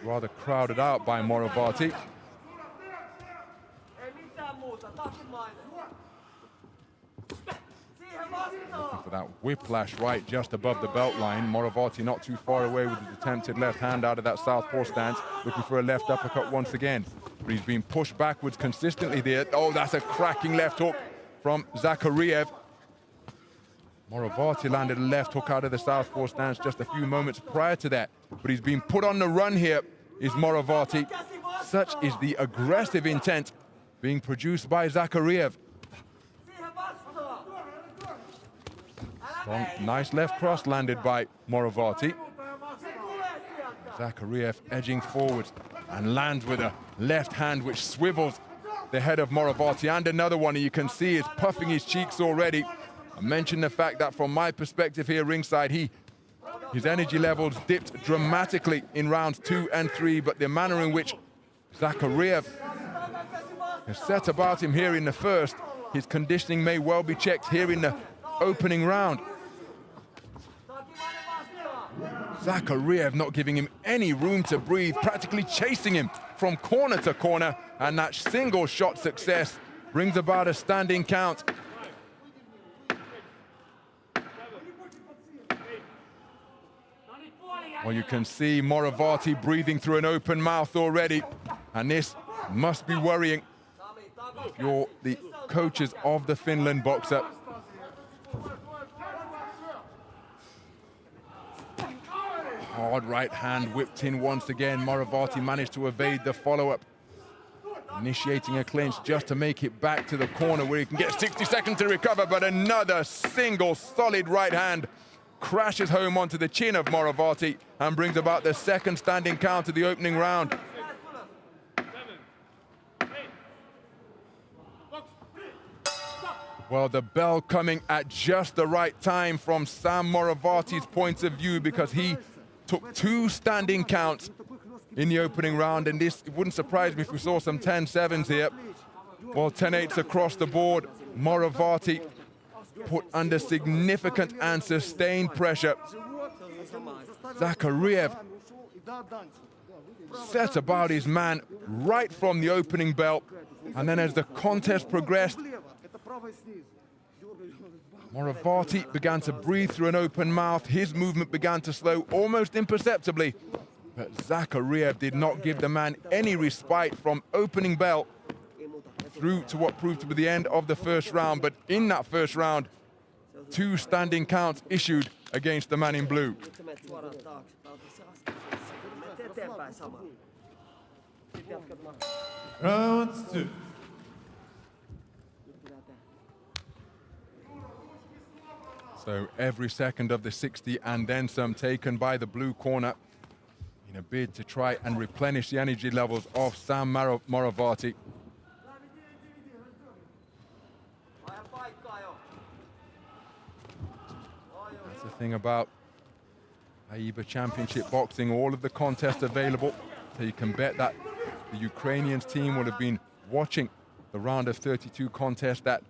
Rather crowded out by Morovati. Looking for that whiplash right just above the belt line. Morovati not too far away with his attempted left hand out of that southpaw stance. Looking for a left uppercut once again. But he's been pushed backwards consistently there. Oh, that's a cracking left hook from ZAKHARYEIEV. Moravati landed a left hook out of the southpaw stance just a few moments prior to that. But he's been put on the run here, is Moravati. Such is the aggressive intent being produced by ZAKHARYEIV. Nice left cross landed by Moravati. ZAKHARYEIV edging forwards and lands with a left hand which swivels the head of Moravati. And another one you can see is puffing his cheeks already. I mentioned the fact that from my perspective here ringside, his energy levels dipped dramatically in rounds 2 and 3, but the manner in which ZAKHARYEIV has set about him here in the first, his conditioning may well be checked here in the opening round. ZAKHARYEIV not giving him any room to breathe, practically chasing him from corner to corner, and that single shot success brings about a standing count. Well, you can see Moravati breathing through an open mouth already, and this must be worrying if you're the coaches of the Finland boxer. Hard right hand whipped in once again. Moravati managed to evade the follow-up, initiating a clinch just to make it back to the corner where he can get 60 seconds to recover, but another single solid right hand crashes home onto the chin of Moravati and brings about the second standing count of the opening round. Well, the bell coming at just the right time from Sam Moravati's point of view, because he took 2 standing counts in the opening round, and this, it wouldn't surprise me if we saw some 10-7s here. Well, 10-8s across the board. Moravati put under significant and sustained pressure. ZAKHARYEIV set about his man right from the opening bell, and then as the contest progressed, Moravati began to breathe through an open mouth. His movement began to slow almost imperceptibly, but ZAKHARYEIV did not give the man any respite from opening bell through to what proved to be the end of the first round. But in that first round, 2 standing counts issued against the man in blue. Round 2. So every second of the 60 and then some taken by the blue corner in a bid to try and replenish the energy levels of Sam Moravati. That's the thing about AIBA Championship boxing, all of the contests available, so you can bet that the Ukrainians team will have been watching the round of 32 contest that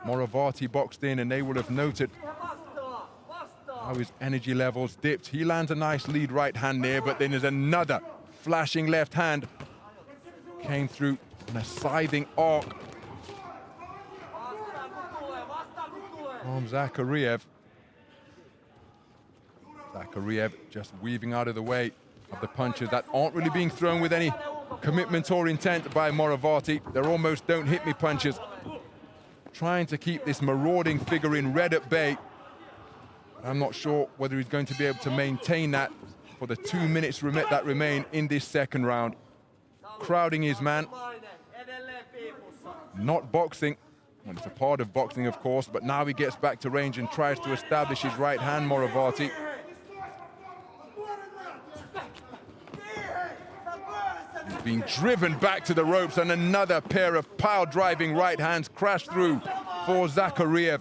Moravati boxed in, and they will have noted how his energy levels dipped. He lands a nice lead right hand there, but then there's another flashing left hand. Came through in a scything arc from ZAKHARYEIV. ZAKHARYEIV just weaving out of the way of the punches that aren't really being thrown with any commitment or intent by Moravati. They're almost don't hit me punches. Trying to keep this marauding figure in red at bay. I'm not sure whether he's going to be able to maintain that for the 2 minutes that remain in this second round. Crowding his man. Not boxing. Well, it's a part of boxing, of course, but now he gets back to range and tries to establish his right hand, Moravati. He's being driven back to the ropes, and another pair of pile-driving right hands crash through for ZAKHARYEIV.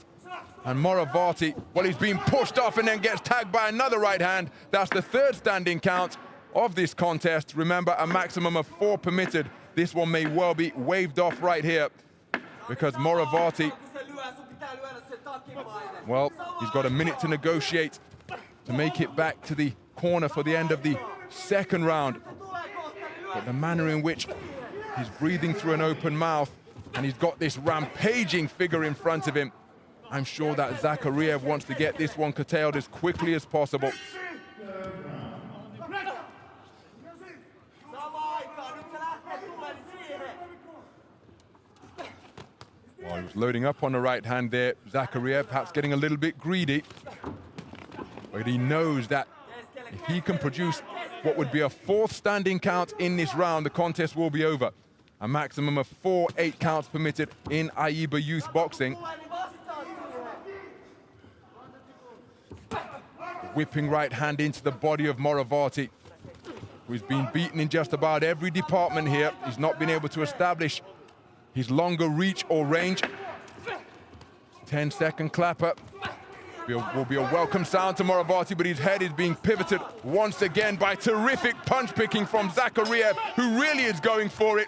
And Moravati, well, he's being pushed off and then gets tagged by another right hand. That's the 3rd standing count of this contest. Remember, a maximum of 4 permitted. This one may well be waved off right here, because Moravati, well, he's got a minute to negotiate to make it back to the corner for the end of the second round. But the manner in which he's breathing through an open mouth, and he's got this rampaging figure in front of him, I'm sure that ZAKHARYEIV wants to get this one curtailed as quickly as possible. Well, he was loading up on the right hand there. Zakhariev perhaps getting a little bit greedy. But he knows that if he can produce what would be a 4th standing count in this round, the contest will be over. A maximum of 4 8 counts permitted in AIBA youth boxing. Whipping right hand into the body of Moravati, who's been beaten in just about every department here. He's not been able to establish his longer reach or range. 10-second clapper. Will be a welcome sound to Moravati, but his head is being pivoted once again by terrific punch picking from Zakhariev, who really is going for it.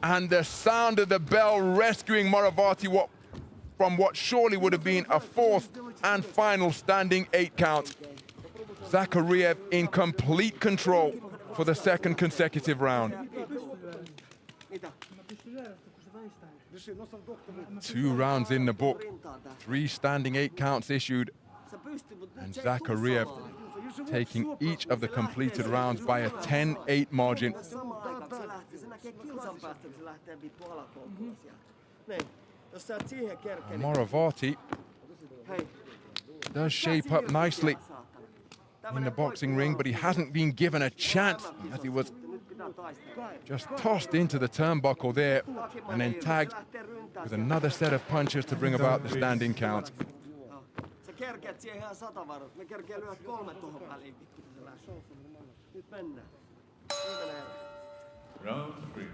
And the sound of the bell rescuing Moravati from what surely would have been a 4th and final standing 8 count. Zakhariev in complete control for the 2nd consecutive round. 2 rounds in the book, 3 standing 8 counts issued, and Zakhariev taking each of the completed rounds by a 10-8 margin. Moravati does shape up nicely in the boxing ring, but he hasn't been given a chance as he was just tossed into the turnbuckle there and then tagged with another set of punches to bring about the standing count. Round 3.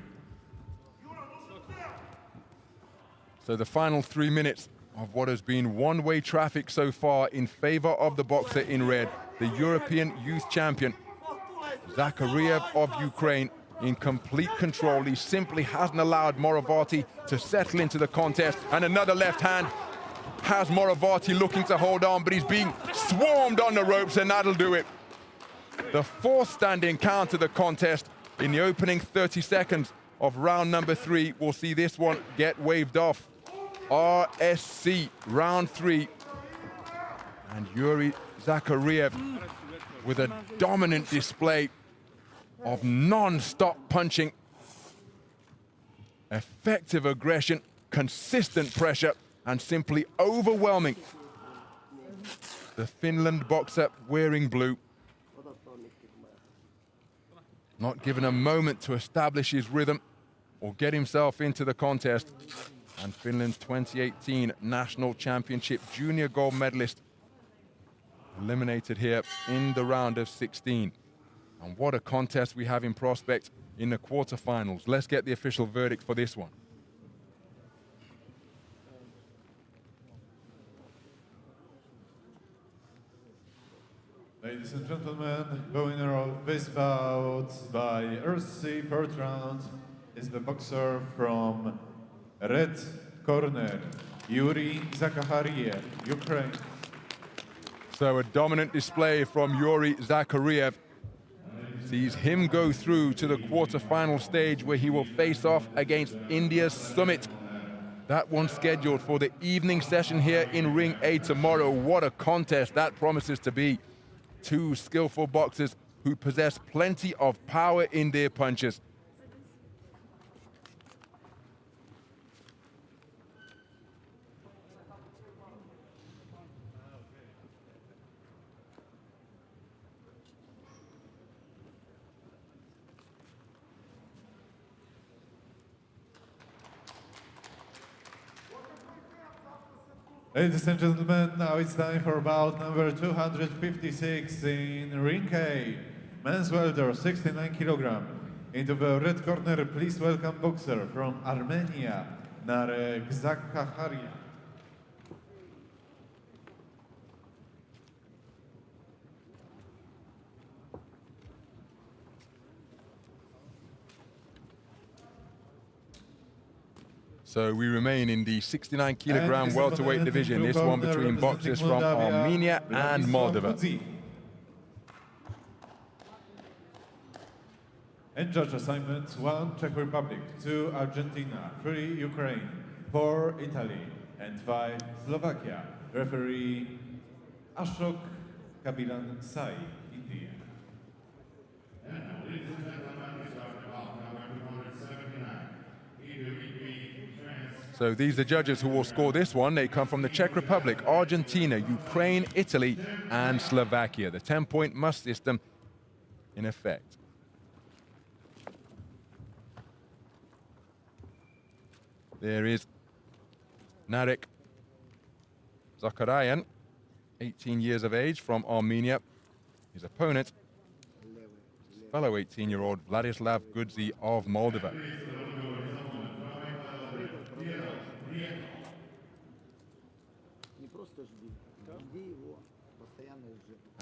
So the final 3 minutes of what has been one-way traffic so far in favor of the boxer in red, the European youth champion, Zakhariev of Ukraine, in complete control. He simply hasn't allowed Moravati to settle into the contest, and another left hand has Moravati looking to hold on, but he's being swarmed on the ropes, and that'll do it. The 4th standing count of the contest in the opening 30 seconds of round number 3. We'll see this one get waved off. RSC, round 3. And Yurii Zakhariev with a dominant display of non-stop punching, effective aggression, consistent pressure, and simply overwhelming the Finland boxer wearing blue. Not given a moment to establish his rhythm or get himself into the contest. And Finland's 2018 National Championship Junior gold medalist eliminated here in the round of 16. And what a contest we have in prospect in the quarterfinals. Let's get the official verdict for this one. Ladies and gentlemen, the winner of this bout by RC 4th round is the boxer from red corner, Yurii Zakhariev, Ukraine. So a dominant display from Yurii Zakhariev sees him go through to the quarterfinal stage, where he will face off against India's SUMIT. That one scheduled for the evening session here in Ring A tomorrow. What a contest that promises to be. 2 skillful boxers who possess plenty of power in their punches. Ladies and gentlemen, now it's time for bout number 256 in Ring A. Men's welter, 69 kilogram. Into the red corner, please welcome boxer from Armenia, ZAKHARYAN. So we remain in the 69 kilogram welterweight division. This one between boxers from Armenia and Moldova. And judge assignments: 1 Czech Republic, 2 Argentina, 3 Ukraine, 4 Italy, and 5 Slovakia. Referee Ashok Kabilan Sai, India. Ladies and gentlemen, we start about number 279. So these are judges who will score this one. They come from the Czech Republic, Argentina, Ukraine, Italy, and Slovakia. The 10-point must system in effect. There is Narek ZAKHARYAN, 18 years of age, from Armenia. His opponent, fellow 18-year-old Ladislav of Moldova.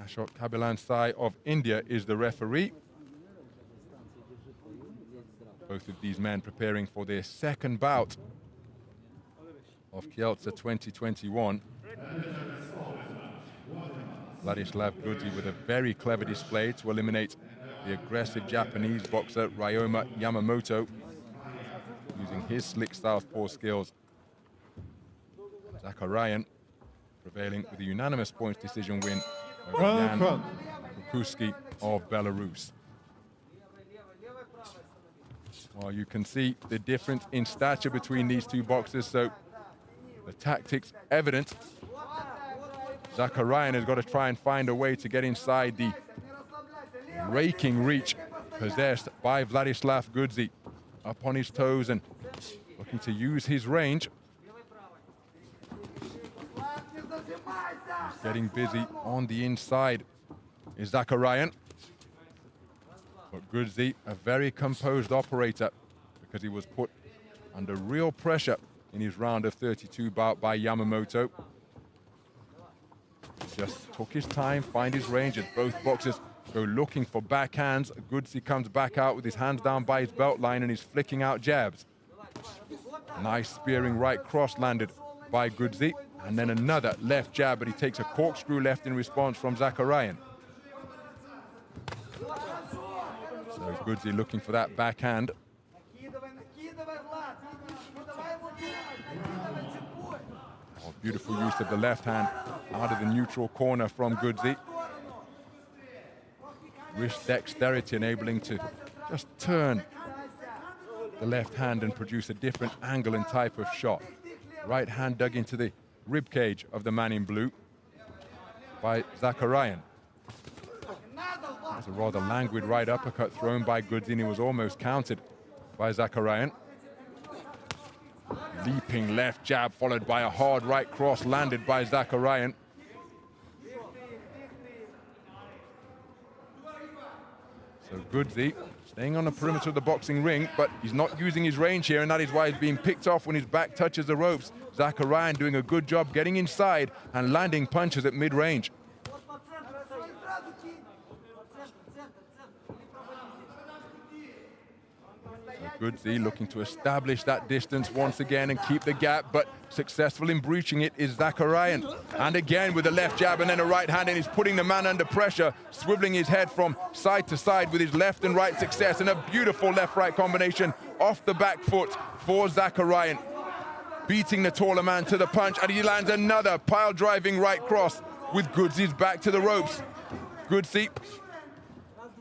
Ashok Kabilansai of India is the referee. Both of these men preparing for their second bout of Kielce 2021. Ladislav with a very clever display to eliminate the aggressive Japanese boxer Ryoma Yamamoto, using his slick southpaw skills. ZAKHARYAN prevailing with a unanimous points decision win over Jan KHUSHI of Belarus. Well, you can see the difference in stature between these two boxers, so the tactics evident. ZAKHARYAN has got to try and find a way to get inside the raking reach possessed by Vladislav Gudzi. Up on his toes and looking to use his range. Getting busy on the inside is ZAKHARYAN. But Gudzi, a very composed operator, because he was put under real pressure in his round of 32 bout by Yamamoto. Just took his time, find his range, as both boxers go looking for backhands. Gudzi comes back out with his hands down by his belt line and he's flicking out jabs. Nice spearing right cross landed by Gudzi, and then another left jab, but he takes a corkscrew left in response from ZAKHARYAN. So Gudzi looking for that backhand. Oh, beautiful use of the left hand out of the neutral corner from Gudzi. Wrist dexterity enabling to just turn the left hand and produce a different angle and type of shot. Right hand dug into the rib cage of the man in blue by ZAKHARYAN. That's a rather languid right uppercut thrown by Gudzi, and he was almost countered by ZAKHARYAN. Leaping left jab followed by a hard right cross landed by ZAKHARYAN. So Gudzi staying on the perimeter of the boxing ring, but he's not using his range here, and that is why he's being picked off when his back touches the ropes. ZAKHARYAN doing a good job getting inside and landing punches at mid-range. Gudzi looking to establish that distance once again and keep the gap, but successful in breaching it is ZAKHARYAN. And again with a left jab and then a right hand, and he's putting the man under pressure, swiveling his head from side to side with his left and right success, and a beautiful left-right combination off the back foot for ZAKHARYAN. Beating the taller man to the punch, and he lands another pile-driving right cross with Gudzi's back to the ropes. Gudzi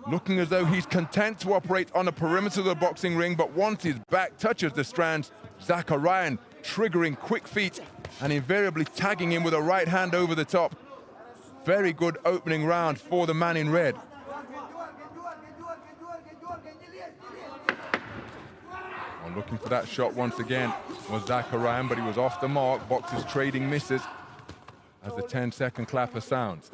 looking as though he's content to operate on the perimeter of the boxing ring, but once his back touches the strands, ZAKHARYAN triggering quick feet and invariably tagging him with a right hand over the top. Very good opening round for the man in red. Well, looking for that shot once again was ZAKHARYAN, but he was off the mark. Boxers trading misses as the 10-second clapper sounds.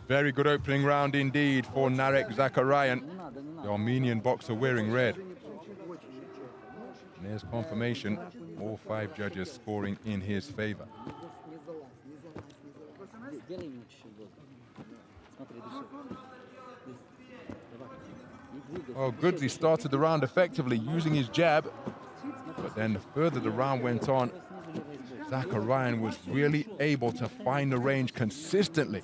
Very good opening round indeed for Narek ZAKHARYAN, the Armenian boxer wearing red. And there's confirmation, all 5 judges scoring in his favor. Well, Gudzi started the round effectively using his jab, but then the further the round went on, ZAKHARYAN was really able to find the range consistently.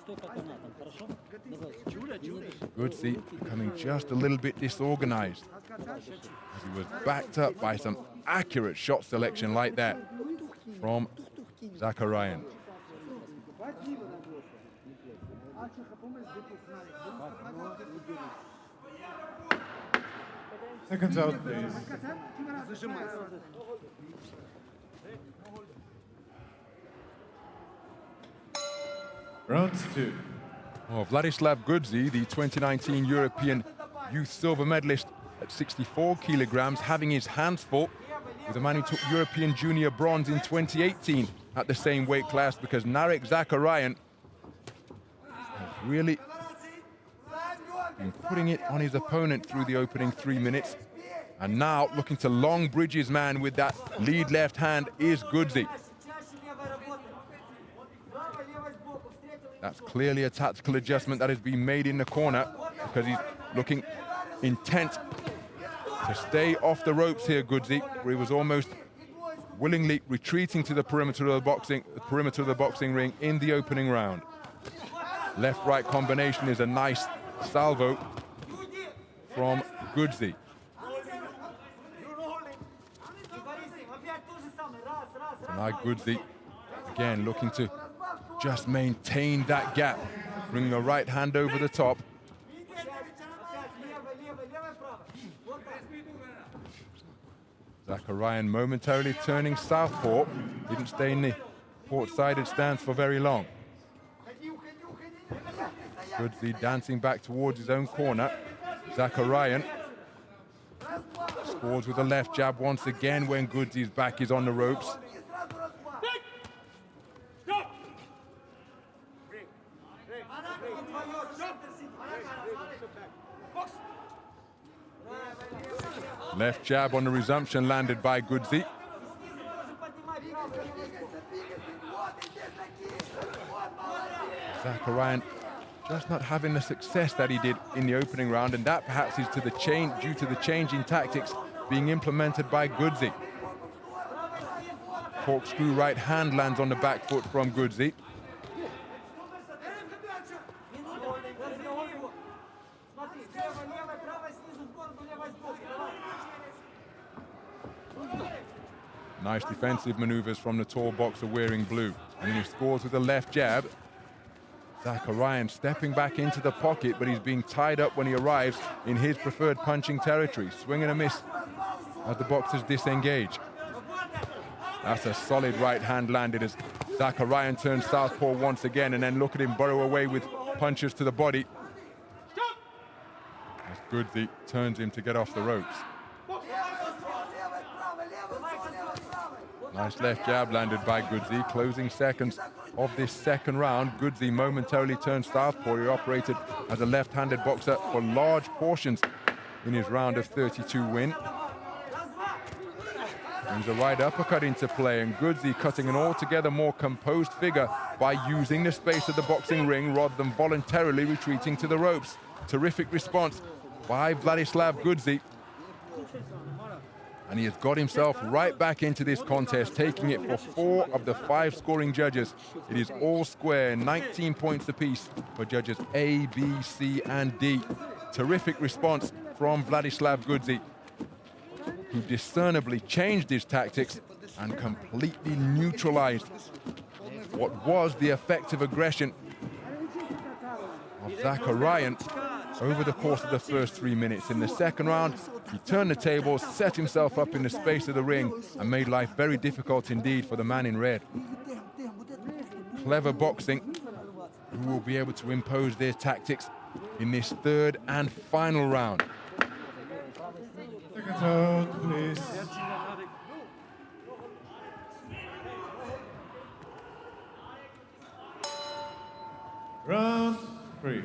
Gudzi becoming just a little bit disorganized as he was backed up by some accurate shot selection like that from ZAKHARYAN. Seconds out, please. Round 2. Oh, Vladislav Gudzi, the 2019 European Youth Silver Medalist at 64 kilograms, having his hands full with the man who took European Junior Bronze in 2018 at the same weight class, because Narek Zakharyan has really been putting it on his opponent through the opening 3 minutes. And now looking to long bridge his man with that lead left hand is Gudzi. That's clearly a tactical adjustment that has been made in the corner, because he's looking intent to stay off the ropes here, Gudzi, where he was almost willingly retreating to the perimeter of the boxing ring in the opening round. Left-right combination is a nice salvo from Gudzi. So now Gudzi again looking to just maintain that gap, bringing a right hand over the top. Zakharyan momentarily turning southpaw, didn't stay in the port-sided stance for very long. Gudzi dancing back towards his own corner. Zakharyan scores with a left jab once again when Gudzi's back is on the ropes. Left jab on the resumption landed by Gudzi. Zakharyan just not having the success that he did in the opening round, and that perhaps is due to the change in tactics being implemented by Gudzi. Corkscrew right hand lands on the back foot from Gudzi. Nice defensive maneuvers from the tall boxer wearing blue. And he scores with a left jab. Zakharyan stepping back into the pocket, but he's being tied up when he arrives in his preferred punching territory. Swing and a miss as the boxers disengage. That's a solid right hand landed as Zakharyan turns southpaw once again, and then look at him burrow away with punches to the body. As Gudzi turns him to get off the ropes. Nice left jab landed by Gudzi. Closing seconds of this second round. Gudzi momentarily turned southpaw. He operated as a left-handed boxer for large portions in his round of 32 win. Brings a right uppercut into play, and Gudzi cutting an altogether more composed figure by using the space of the boxing ring rather than voluntarily retreating to the ropes. Terrific response by Vladislav Gudzi. And he has got himself right back into this contest, taking it for 4 of the 5 scoring judges. It is all square, 19 points apiece for judges A, B, C, and D. Terrific response from Vladislav Gudzi, who discernibly changed his tactics and completely neutralized what was the effective aggression of Zakharyan over the course of the first 3 minutes. In the second round, he turned the tables, set himself up in the space of the ring, and made life very difficult indeed for the man in red. Clever boxing, who will be able to impose their tactics in this third and final round. Seconds out, please. Round 3.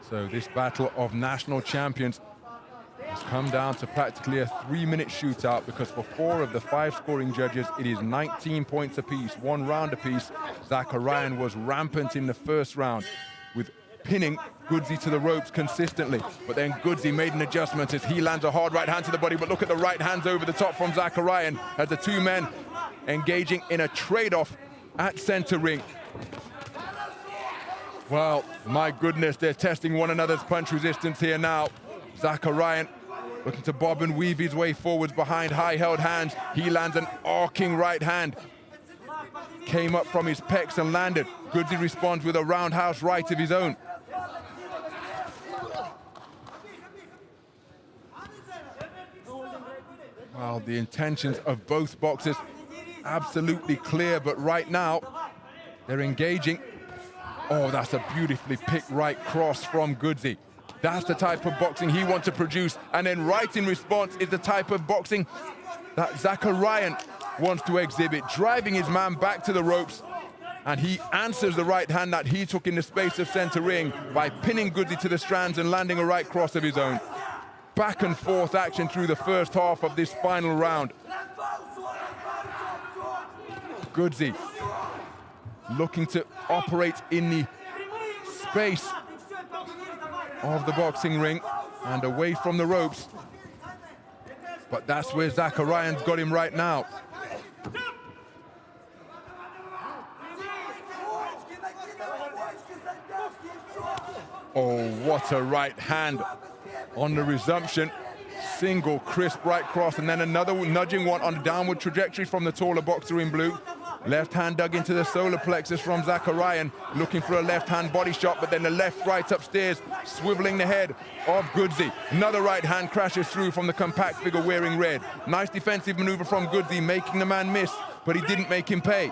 So this battle of national champions has come down to practically a 3-minute shootout, because for 4 of the 5 scoring judges, it is 19 points apiece, 1 round apiece. Zakharyan was rampant in the first round with pinning Gudzi to the ropes consistently, but then Gudzi made an adjustment as he lands a hard right hand to the body, but look at the right hands over the top from Zakharyan as the 2 men engaging in a trade-off at center ring. Well, my goodness, they're testing one another's punch resistance here now. Zakharyan looking to bob and weave his way forwards behind high-held hands. He lands an arcing right hand. Came up from his pecs and landed. Gudzi responds with a roundhouse right of his own. Well, the intentions of both boxers absolutely clear, but right now they're engaging. Oh, that's a beautifully picked right cross from KHUSHI. That's the type of boxing he wants to produce. And then right in response is the type of boxing that ZAKHARYAN wants to exhibit, driving his man back to the ropes. And he answers the right hand that he took in the space of center ring by pinning KHUSHI to the strands and landing a right cross of his own. Back and forth action through the first half of this final round. KHUSHI looking to operate in the space of the boxing ring and away from the ropes. But that's where ZAKHARYAN's got him right now. Oh, what a right hand on the resumption. Single crisp right cross, and then another nudging one on a downward trajectory from the taller boxer in blue. Left hand dug into the solar plexus from ZAKHARYAN, looking for a left hand body shot, but then the left right upstairs, swiveling the head of KHUSHI. Another right hand crashes through from the compact figure wearing red. Nice defensive maneuver from KHUSHI, making the man miss, but he didn't make him pay.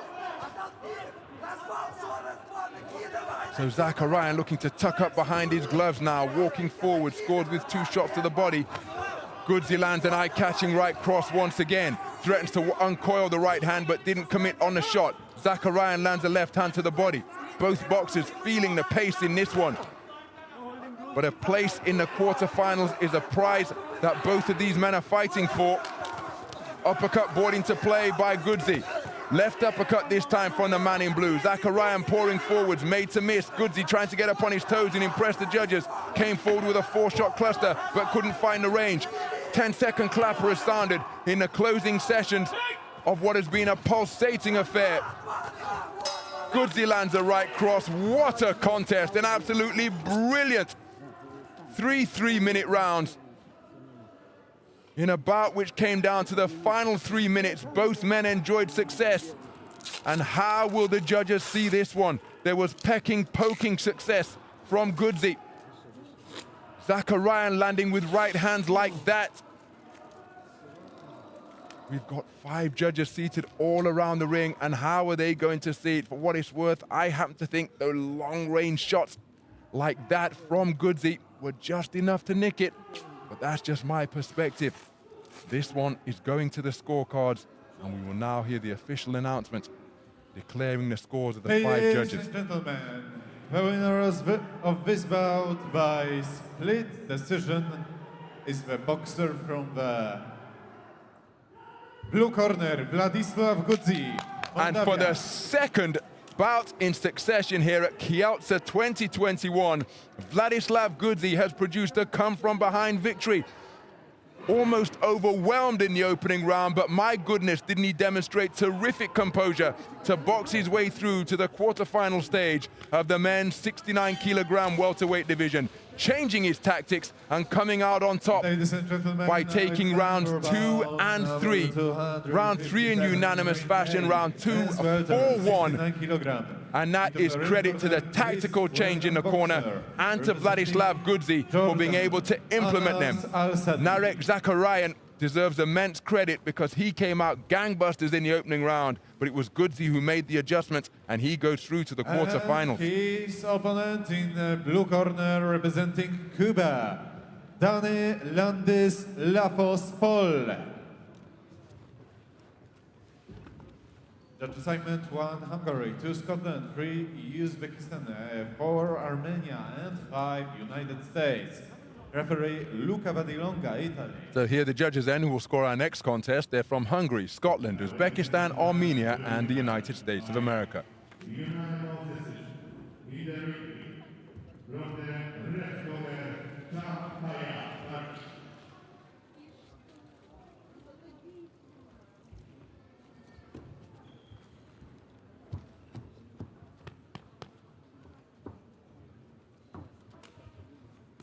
So ZAKHARYAN looking to tuck up behind his gloves now, walking forward, scores with 2 shots to the body. KHUSHI lands an eye-catching right cross once again, threatens to uncoil the right hand but didn't commit on the shot. ZAKHARYAN lands a left hand to the body. Both boxers feeling the pace in this one. But a place in the quarterfinals is a prize that both of these men are fighting for. Uppercut brought into play by KHUSHI. Left uppercut this time from the man in blue. ZAKHARYAN pouring forwards, made to miss. KHUSHI trying to get up on his toes and impress the judges. Came forward with a 4-shot cluster, but couldn't find the range. 10-second clapper has sounded in the closing sessions of what has been a pulsating affair. KHUSHI lands a right cross. What a contest, an absolutely brilliant 3 3-minute rounds. In a bout which came down to the final 3 minutes, both men enjoyed success. And how will the judges see this one? There was pecking, poking success from KHUSHI. ZAKHARYAN landing with right hands like that. We've got 5 judges seated all around the ring, and how are they going to see it? For what it's worth, I happen to think the long-range shots like that from KHUSHI were just enough to nick it. But that's just my perspective. This one is going to the scorecards, and we will now hear the official announcement declaring the scores of the 5 judges. Ladies and gentlemen, the winner of this bout by split decision is the boxer from the blue corner, Ladislav KHUSHI. And for the second bout in succession here at Kielce 2021, Ladislav KHUSHI has produced a come-from-behind victory. Almost overwhelmed in the opening round, but my goodness, didn't he demonstrate terrific composure to box his way through to the quarterfinal stage of the men's 69-kilogram welterweight division, changing his tactics and coming out on top by taking rounds 2 and 3. Round 3 in unanimous fashion, round 2 a 4-1. And that is credit to the tactical change in the corner and to Ladislav KHUSHI for being able to implement them. Narek ZAKHARYAN deserves immense credit because he came out gangbusters in the opening round, but it was KHUSHI who made the adjustments, and he goes through to the quarterfinals. His opponent in the blue corner representing Cuba, Ladislav. Judge assignment 1 Hungary, 2 Scotland, 3 Uzbekistan, 4 Armenia, and 5 United States. Referee Luca Vadilonga, Italy. So here are the judges then who will score our next contest. They're from Hungary, Scotland, Uzbekistan, Armenia, and the United States of America.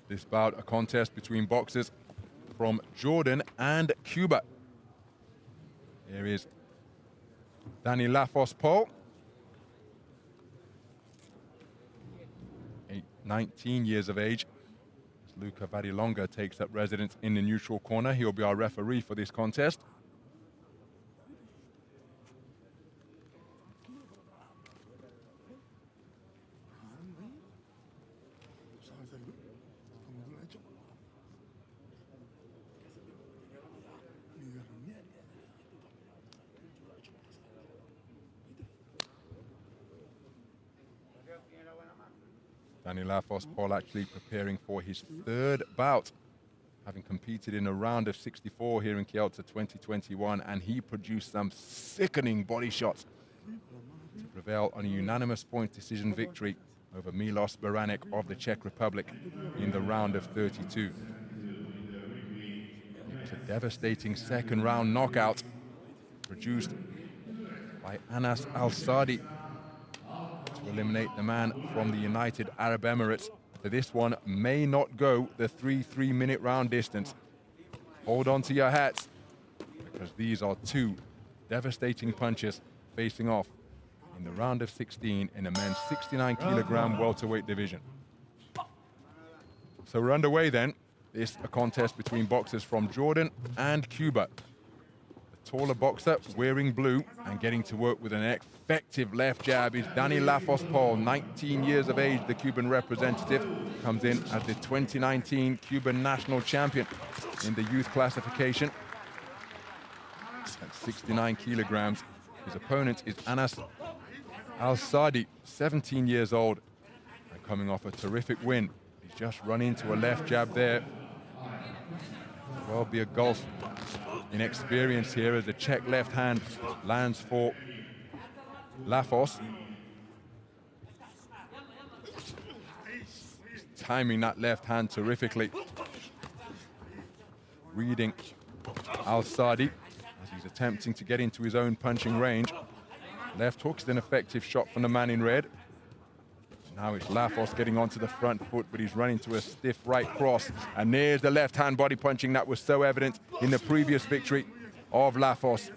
This bout, a contest between boxers from Jordan and Cuba. Here is Danny Lafos-Paul, 19 years of age. Luca Vadilonga takes up residence in the neutral corner. He'll be our referee for this contest. Dani Paul actually preparing for his third bout, having competed in a round of 64 here in Kielce 2021, and he produced some sickening body shots to prevail on a unanimous point decision victory over Milos Baranek of the Czech Republic in the round of 32. It was a devastating second round knockout produced by Anas ALSA'DI to eliminate the man from the United Arab Emirates. So this one may not go the 3-3-minute round distance. Hold on to your hats, because these are two devastating punches facing off in the round of 16 in the men's 69-kilogram welterweight division. So we're underway then. This a contest between boxers from Jordan and Cuba. The taller boxer wearing blue and getting to work with an effective left jab is Dani Paul, 19 years of age, the Cuban representative, comes in as the 2019 Cuban national champion in the youth classification at 69 kilograms. His opponent is Anas ALSA'DI, 17 years old and coming off a terrific win. He's just run into a left jab there. Well, be a gulf in experience here as the Czech left hand lands for Lafos. He's timing that left hand terrifically. Reading ALSA'DI as he's attempting to get into his own punching range. Left hook is an effective shot from the man in red. Now it's Lafos getting onto the front foot, but he's running to a stiff right cross. And there's the left hand body punching that was so evident in the previous victory of Lafos.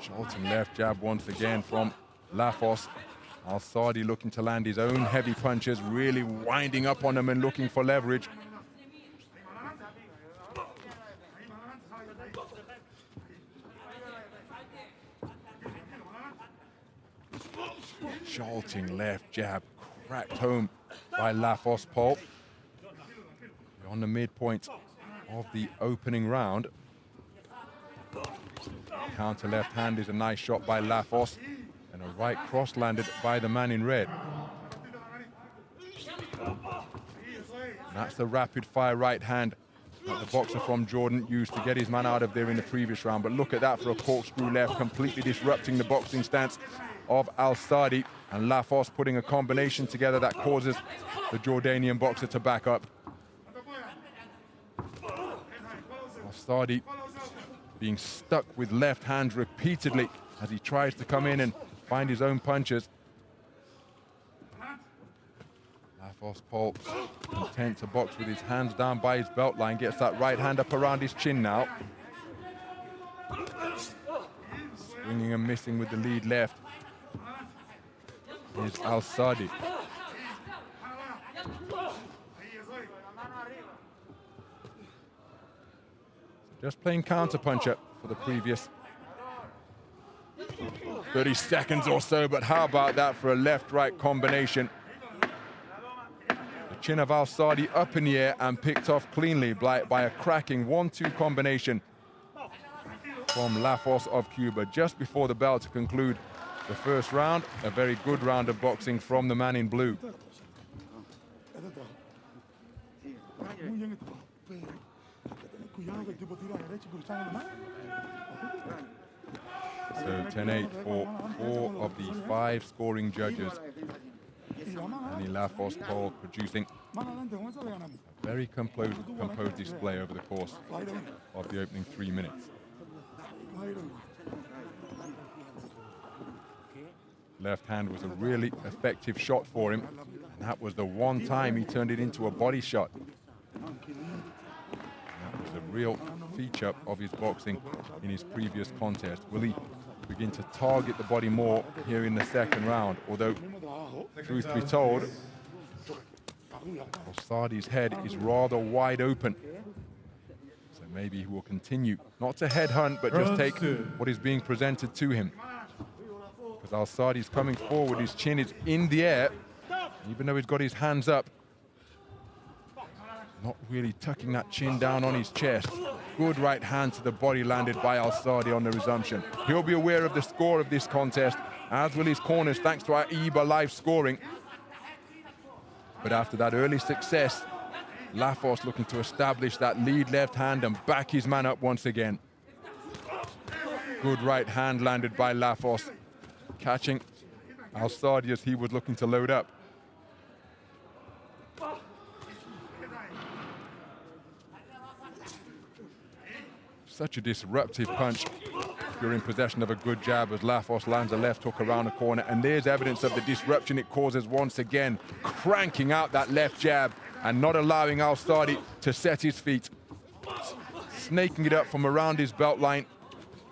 Jolting left jab once again from Lafos. ALSA'DI looking to land his own heavy punches, really winding up on them and looking for leverage. Jolting left jab, cracked home by Paul. We're on the midpoint of the opening round. Counter left hand is a nice shot by Lafos, and a right cross landed by the man in red. And that's the rapid fire right hand that the boxer from Jordan used to get his man out of there in the previous round. But look at that for a corkscrew left, completely disrupting the boxing stance of ALSA'DI, and Lafos putting a combination together that causes the Jordanian boxer to back up. ALSA'DI being stuck with left hands repeatedly as he tries to come in and find his own punches. Paul content to box with his hands down by his belt line, gets that right hand up around his chin now. Swinging and missing with the lead left is ALSA'DI. Just playing counter-puncher for the previous 30 seconds or so, but how about that for a left-right combination? The chin of ALSA'DI up in the air and picked off cleanly by a cracking 1-2 combination from Lafos of Cuba just before the bell to conclude the first round. A very good round of boxing from the man in blue. So 10-8 for 4 of the 5 scoring judges. Dani Paul producing a very composed display over the course of the opening 3 minutes. Left hand was a really effective shot for him, and that was the one time he turned it into a body shot. That was a real feature of his boxing in his previous contest. Will he begin to target the body more here in the second round? Although, truth be told, ALSA'DI's head is rather wide open. So maybe he will continue, not to headhunt, but just take what is being presented to him. Because ALSA'DI's coming forward, his chin is in the air, even though he's got his hands up. Not really tucking that chin down on his chest. Good right hand to the body landed by ALSA'DI on the resumption. He'll be aware of the score of this contest, as will his corners, thanks to our AIBA live scoring. But after that early success, Lafos looking to establish that lead left hand and back his man up once again. Good right hand landed by Lafos, catching ALSA'DI as he was looking to load up. Such a disruptive punch. You're in possession of a good jab as Lafos lands a left hook around the corner, and there's evidence of the disruption it causes once again, cranking out that left jab and not allowing ALSA'DI to set his feet. Snaking it up from around his belt line,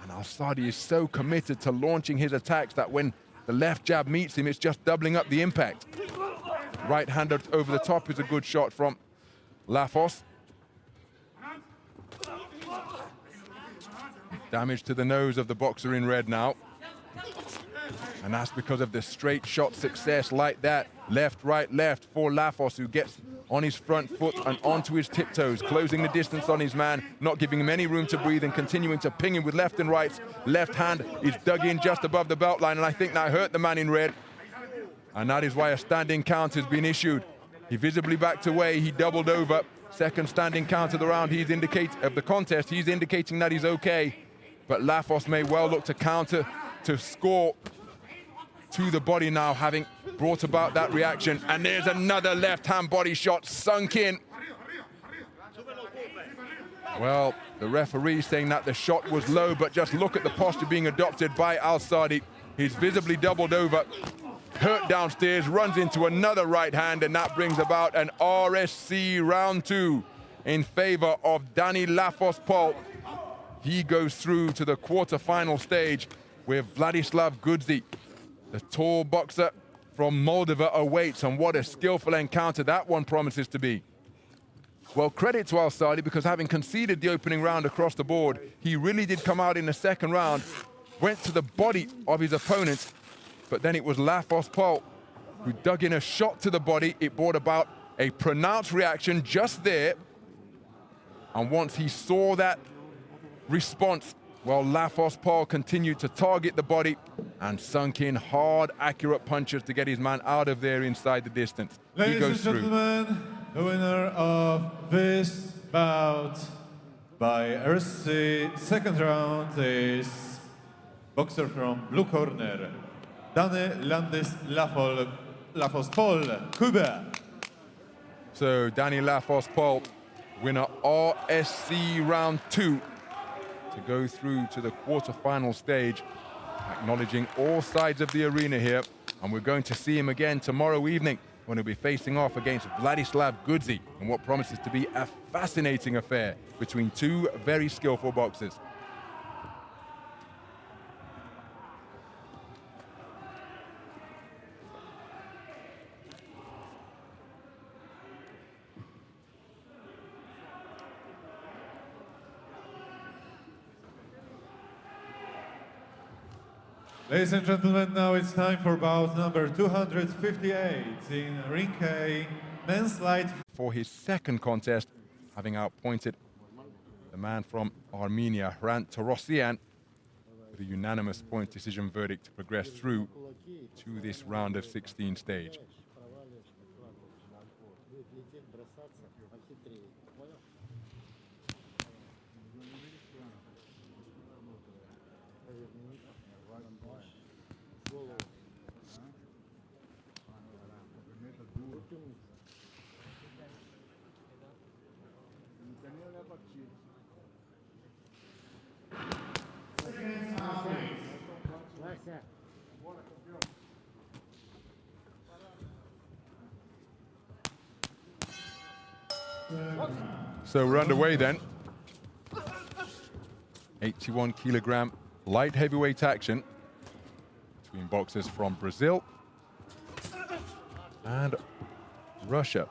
and ALSA'DI is so committed to launching his attacks that when the left jab meets him, it's just doubling up the impact. Right hand over the top is a good shot from Lafos. Damage to the nose of the boxer in red now. And that's because of the straight shot success like that. Left, right, left for Lafos, who gets on his front foot and onto his tiptoes, closing the distance on his man, not giving him any room to breathe and continuing to ping him with left and rights. Left hand is dug in just above the belt line, and I think that hurt the man in red. And that is why a standing count has been issued. He visibly backed away, he doubled over. Second standing count of the round, of the contest, he's indicating that he's okay. But Lafos may well look to counter, to score to the body now, having brought about that reaction. And there's another left-hand body shot sunk in. Well, the referee saying that the shot was low, but just look at the posture being adopted by ALSA'DI. He's visibly doubled over, hurt downstairs, runs into another right hand, and that brings about an RSC round 2 in favor of Danny Lafos Pol. He goes through to the quarter-final stage where Vladislav Gudzi, the tall boxer from Moldova, awaits. And what a skillful encounter that one promises to be. Well, credit to ALSA'DI, because having conceded the opening round across the board, he really did come out in the second round, went to the body of his opponent, but then it was Lafos Pol who dug in a shot to the body. It brought about a pronounced reaction just there. And once he saw that response, well, Lafos Pol continued to target the body and sunk in hard, accurate punches to get his man out of there inside the distance. Ladies and gentlemen, the winner of this bout by RSC second round is boxer from blue corner, Lafos Pol, Cuba. So Danny Lafos Pol, winner RSC round 2. To go through to the quarter-final stage, acknowledging all sides of the arena here. And we're going to see him again tomorrow evening when he'll be facing off against Vladislav Gudzi in what promises to be a fascinating affair between two very skillful boxers. Ladies and gentlemen, now it's time for bout number 258 in Ring K, men's light. For his second contest, having outpointed the man from Armenia, Hrant Torosyan, with a unanimous point decision verdict to progress through to this round of 16 stage. So we're underway then. 81 kilogram light heavyweight action between boxers from Brazil and Russia.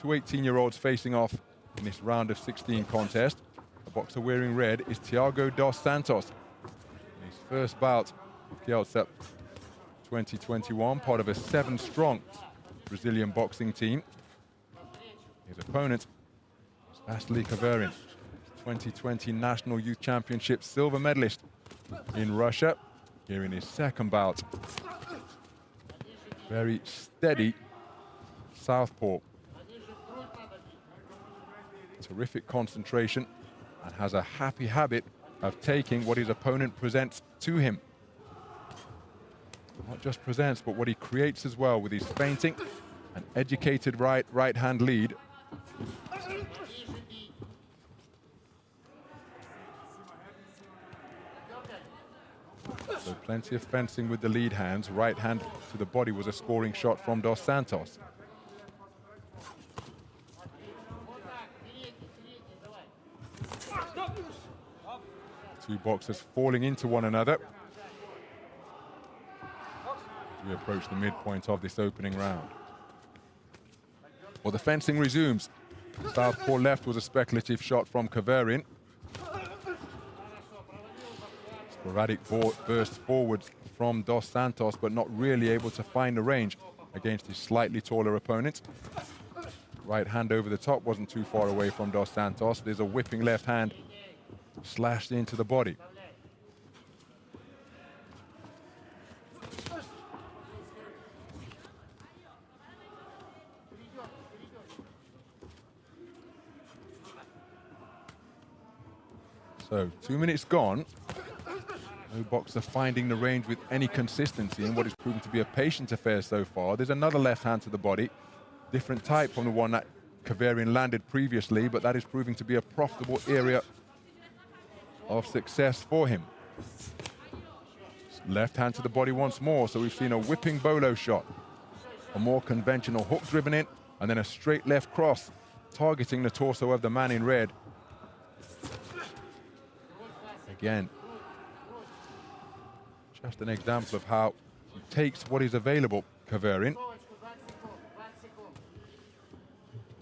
Two 18-year-olds facing off in this round of 16 contest. The boxer wearing red is Thiago dos Santos. In his first bout of Kielce 2021, part of a 7-strong Brazilian boxing team. His opponent Vasily Kavarin, 2020 National Youth Championship silver medalist in Russia, here in his second bout. Very steady southpaw. Terrific concentration and has a happy habit of taking what his opponent presents to him. Not just presents, but what he creates as well with his feinting, an educated right hand lead. So plenty of fencing with the lead hands. Right hand to the body was a scoring shot from Dos Santos. Two boxers falling into one another. We approach the midpoint of this opening round. Well, the fencing resumes. Southpaw left was a speculative shot from Kavarin. Sporadic burst forwards from Dos Santos, but not really able to find the range against his slightly taller opponent. Right hand over the top wasn't too far away from Dos Santos. There's a whipping left hand slashed into the body. So 2 minutes gone. No boxer finding the range with any consistency in what is proving to be a patient affair so far. There's another left hand to the body. Different type from the one that Kavarin landed previously, but that is proving to be a profitable area of success for him. Left hand to the body once more, so we've seen a whipping bolo shot. A more conventional hook driven in, and then a straight left cross, targeting the torso of the man in red. Again, just an example of how he takes what is available, Kavarin.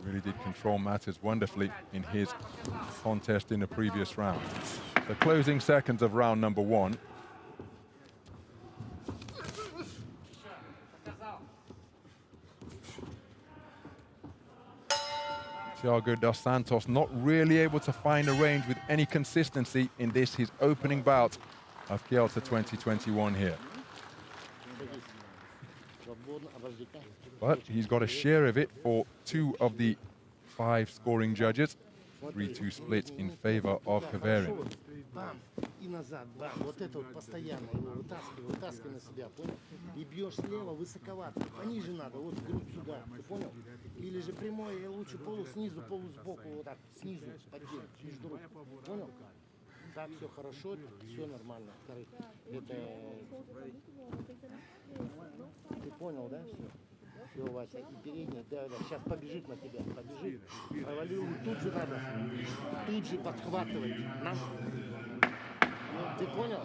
Really did control matters wonderfully in his contest in the previous round. The closing seconds of round number one. Thiago Dos Santos not really able to find a range with any consistency in this, his opening bout of Kielce 2021 here. But he's got a share of it for 2 of the 5 scoring judges. 3-2 split in favor of Kavarin. Бам, и назад, бам. Вот это вот постоянно его вытаскивай на себя, понял? И бьешь слева высоковато, пониже надо, вот грудь сюда, ты понял? Или же прямой, и лучше полу снизу, полу сбоку, вот так, снизу, поддел, между рук, понял? Так, все хорошо, все нормально. Это... Ты понял, да, все? Все, Вася, и передний, да, сейчас побежит на тебя, побежит. Провалил, тут же надо, тут же подхватывать. Нам... Ты понял?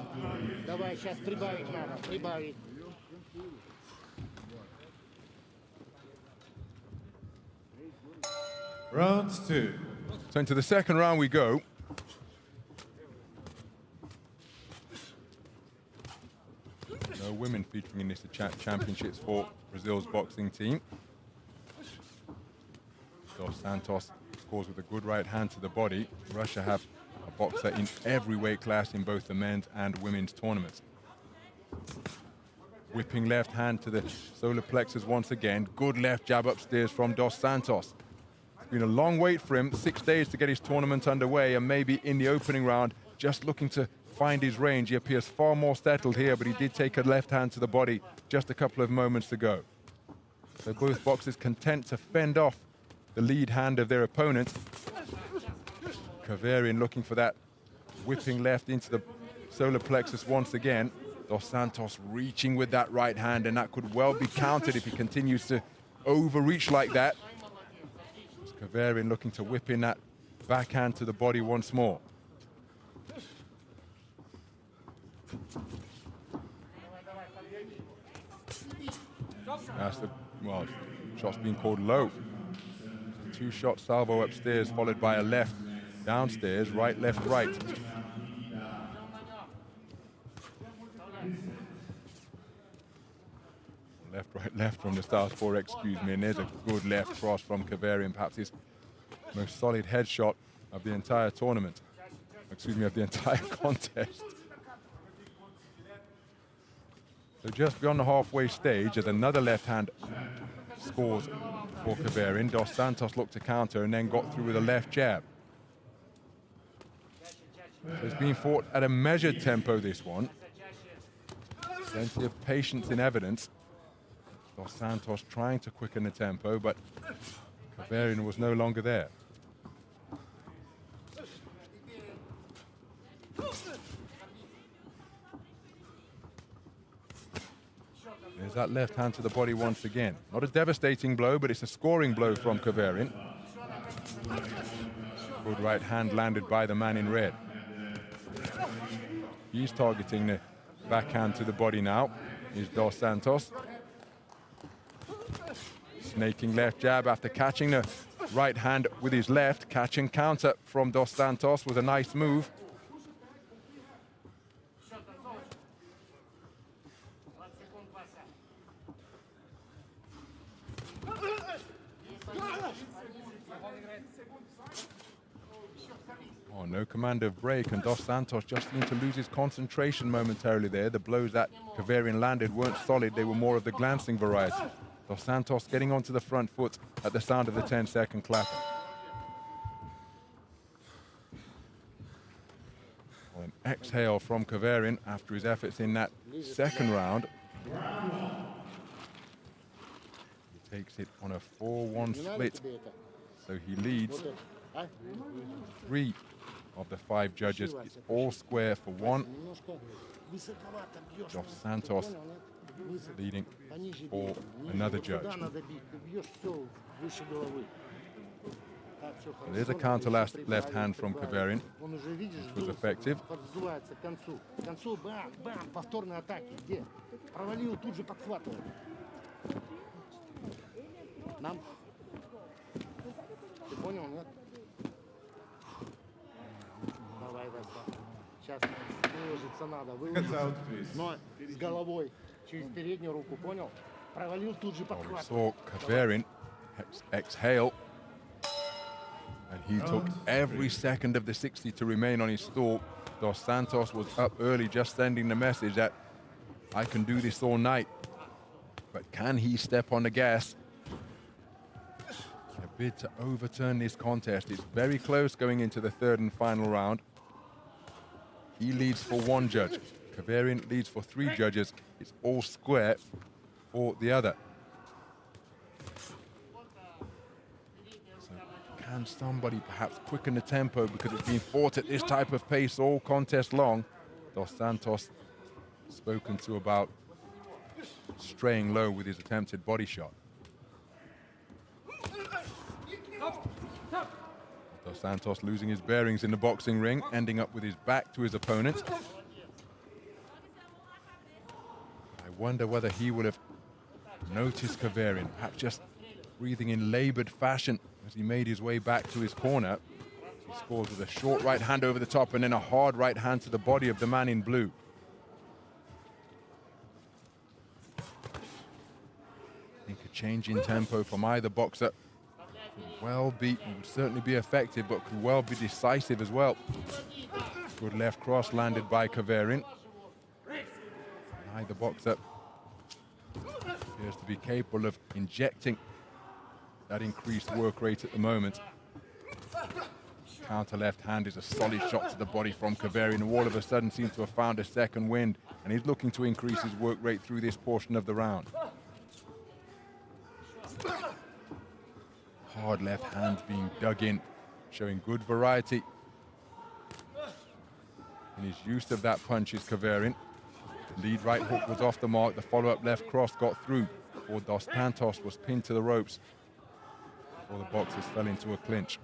Давай, сейчас прибавить надо, прибавить. Round 2. So into the second round we go. No women featuring in this championships for Brazil's boxing team. Dos Santos scores with a good right hand to the body. Russia have a boxer in every weight class in both the men's and women's tournaments. Whipping left hand to the solar plexus once again. Good left jab upstairs from Dos Santos. It's been a long wait for him, 6 days to get his tournament underway, and maybe in the opening round, just looking to find his range. He appears far more settled here, but he did take a left hand to the body just a couple of moments ago. So both boxers content to fend off the lead hand of their opponent. Kavarin looking for that whipping left into the solar plexus once again. Dos Santos reaching with that right hand, and that could well be countered if he continues to overreach like that. Kavarin looking to whip in that backhand to the body once more. That's the, well, shot's being called low. 2-shot salvo upstairs, followed by a left downstairs, right, left, right. Left, right, left from the southpaw, excuse me, and there's a good left cross from Kavarin, perhaps his Most solid headshot of the entire tournament. Excuse me, of the entire contest. So just beyond the halfway stage, as another left hand scores for Kavarin, Dos Santos looked to counter and then got through with a left jab. So it's being fought at a measured tempo, this one. Plenty of patience in evidence. Dos Santos trying to quicken the tempo, but Kavarin was no longer there. There's that left hand to the body once again. Not a devastating blow, but it's a scoring blow from Kavarin. Good right hand landed by the man in red. He's targeting the backhand to the body now, is Dos Santos. Snaking left jab after catching the right hand with his left. Catch and counter from Dos Santos was a nice move. Oh, no command of break, and Dos Santos just seemed to lose his concentration momentarily there. The blows that Kavarin landed weren't solid, they were more of the glancing variety. Dos Santos getting onto the front foot at the sound of the 10-second clapper. Well, an exhale from Kavarin after his efforts in that second round. He takes it on a 4-1 split, so he leads 3 of the 5 judges. It's all square for 1. Dos Santos leading for another judge. There's a counter left hand from Kavarin, which was effective. Сейчас выложиться надо, выложиться. Но с головой через переднюю руку, понял? Провалил, тут же подхватывает. Saw Kavarin exhale, and he took every second of the 60 to remain on his stall. Dos Santos was up early, just sending the message that I can do this all night. But can he step on the gas? A bid to overturn this contest. It's very close going into the 3rd and final round. He leads for 1 judge. Kavarin leads for 3 judges. It's all square for the other. So can somebody perhaps quicken the tempo, because it's been fought at this type of pace all contest long? Dos Santos spoken to about straying low with his attempted body shot. Dos Santos losing his bearings in the boxing ring, ending up with his back to his opponent. I wonder whether he would have noticed Kavarin, perhaps just breathing in labored fashion as he made his way back to his corner. He scores with a short right hand over the top and then a hard right hand to the body of the man in blue. I think a change in tempo from either boxer could well be, would certainly be effective, but could well be decisive as well. Good left cross landed by Kavarin. Either boxer appears to be capable of injecting that increased work rate at the moment. Counter left hand is a solid shot to the body from Kavarin, who all of a sudden seems to have found a second wind, and he's looking to increase his work rate through this portion of the round. Hard left hand being dug in, showing good variety in his use of that punch is Kavarin. Lead right hook was off the mark, the follow-up left cross got through before Dos Santos was pinned to the ropes before the boxers fell into a clinch.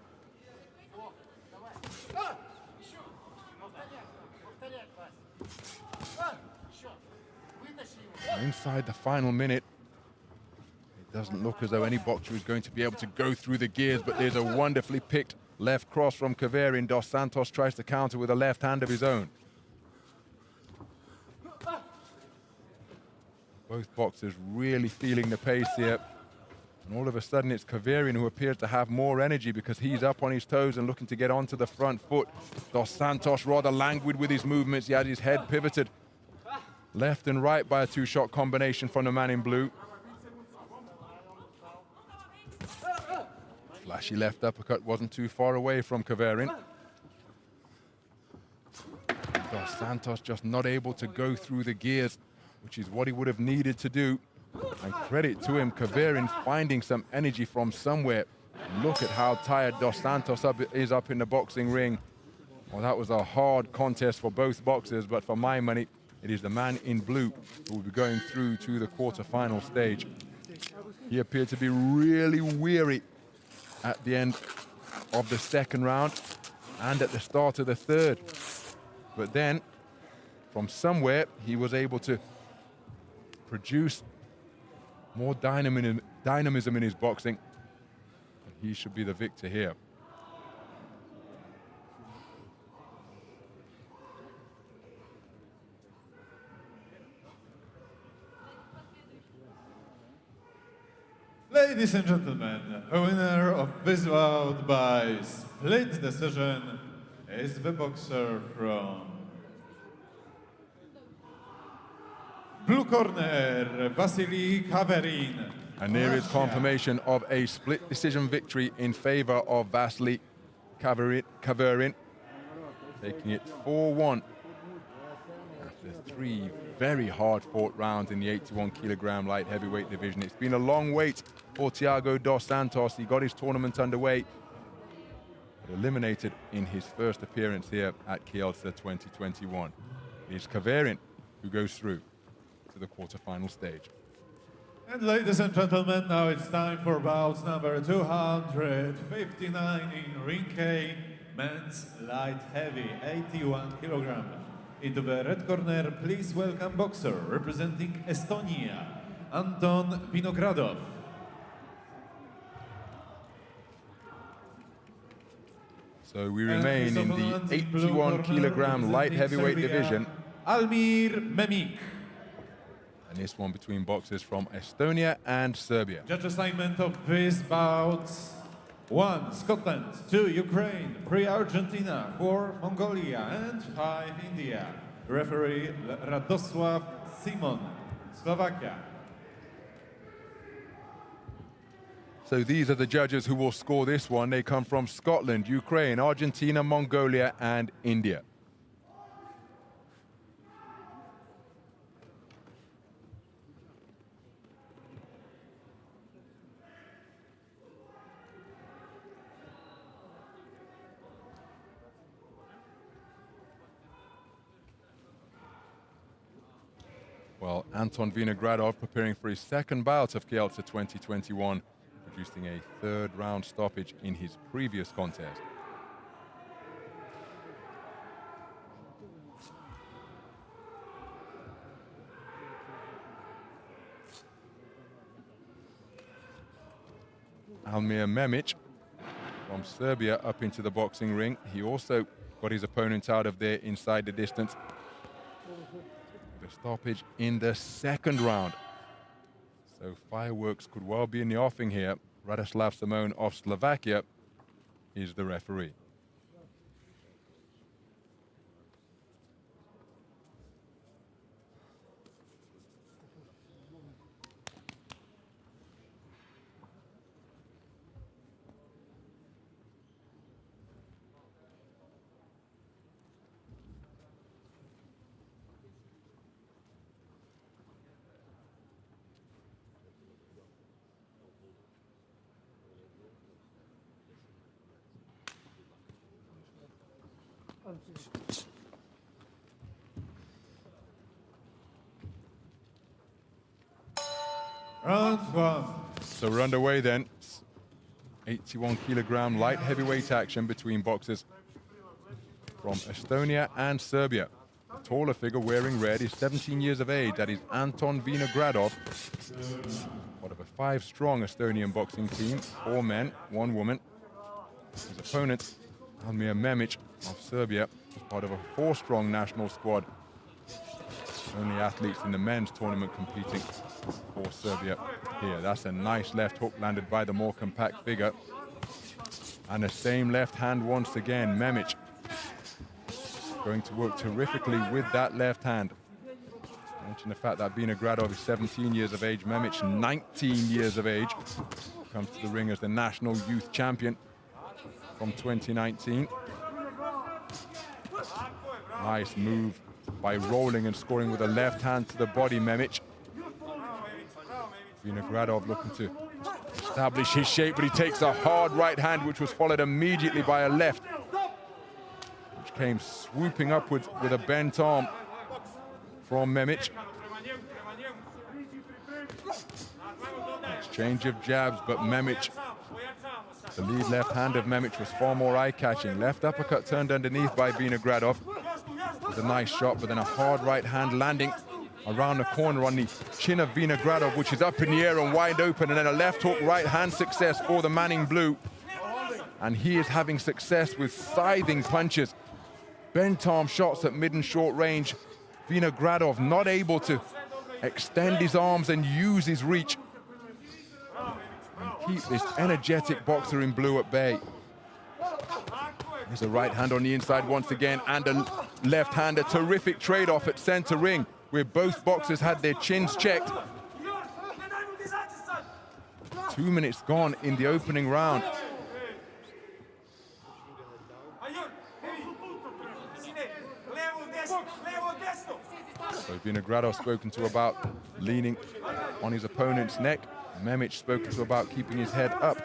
Inside the final minute, it doesn't look as though any boxer is going to be able to go through the gears, but there's a wonderfully picked left cross from Kavarin. Dos Santos tries to counter with a left hand of his own. Both boxers really feeling the pace here. And all of a sudden, it's KHUSHI who appears to have more energy because he's up on his toes and looking to get onto the front foot. Dos Santos rather languid with his movements. He had his head pivoted left and right by a two-shot combination from the man in blue. Flashy left uppercut wasn't too far away from KHUSHI. Dos Santos just not able to go through the gears, which is what he would have needed to do. And credit to him, KHUSHI finding some energy from somewhere. Look at how tired Dos Santos is up in the boxing ring. Well, that was a hard contest for both boxers, but for my money, it is the man in blue who will be going through to the quarterfinal stage. He appeared to be really weary at the end of the second round and at the start of the third. But then, from somewhere, he was able to produce more dynamism in his boxing. He should be the victor here. Ladies and gentlemen, the winner of this bout by split decision is the boxer from blue corner, Vasily KHUSHI. And there is confirmation of a split decision victory in favor of Vasily KHUSHI, taking it 4-1 after 3 very hard-fought rounds in the 81-kilogram light heavyweight division. It's been a long wait for Thiago Dos Santos. He got his tournament underway, but eliminated in his first appearance here at Kielce 2021. It is KHUSHI who goes through to the quarterfinal stage. And ladies and gentlemen, now it's time for bout number 259 in ring K, men's light heavy, 81 kilogram. Into the red corner, please welcome boxer representing Estonia, Anton Vinogradov. So we remain in the 81-kilogram light heavyweight division. Almir Memik. And this one between boxers from Estonia and Serbia. Judge assignment of this bout: 1 Scotland, 2 Ukraine, 3 Argentina, 4 Mongolia, and 5 India. Referee Radoslav Simon, Slovakia. So these are the judges who will score this one. They come from Scotland, Ukraine, Argentina, Mongolia, and India. Well, Anton Vinogradov preparing for his second bout of Kielce 2021, producing a third round stoppage in his previous contest. Almir Memik from Serbia up into the boxing ring. He also got his opponent out of there inside the distance. The stoppage in the second round. So fireworks could well be in the offing here. Radislav Simon of Slovakia is the referee. Round 1. So we're underway then. 81-kilogram light heavyweight action between boxers from Estonia and Serbia. The taller figure wearing red is 17 years of age. That is Anton Vinogradov, part of a 5-strong Estonian boxing team, 4 men, 1 woman. His opponent, Almir Memik of Serbia, is part of a 4-strong national squad. Only athletes in the men's tournament competing for Serbia. here. That's a nice left hook landed by the more compact figure. And the same left hand once again. Memic going to work terrifically with that left hand. Mention the fact that Vinogradov is 17 years of age, Memic 19 years of age. Comes to the ring as the national youth champion from 2019. Nice move by rolling and scoring with a left hand to the body, Memic. Vinogradov looking to establish his shape, but he takes a hard right hand, which was followed immediately by a left, which came swooping upwards with a bent arm from Memic. Exchange of jabs, but Memic, the lead left hand of Memic was far more eye-catching. Left uppercut turned underneath by Vinogradov. With a nice shot, but then a hard right hand landing around the corner on the chin of Vinogradov, which is up in the air and wide open, and then a left hook right hand success for the man in blue. And he is having success with scything punches. Bent arm shots at mid and short range. Vinogradov not able to extend his arms and use his reach and keep this energetic boxer in blue at bay. There's a right hand on the inside once again, and a left hand, a terrific trade-off at center ring, where both boxers had their chins checked. 2 minutes gone in the opening round. So Vinogradov spoken to about leaning on his opponent's neck. Memic spoken to about keeping his head up.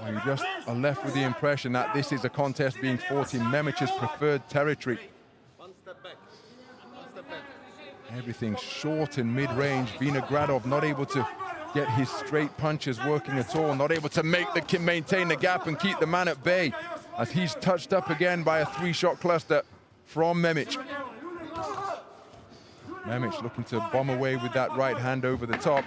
Well, you just are left with the impression that this is a contest being fought in Memic's preferred territory. Everything short and mid-range. Vinogradov not able to get his straight punches working at all, not able to maintain the gap and keep the man at bay, as he's touched up again by a three-shot cluster from Memic. Memic looking to bomb away with that right hand over the top.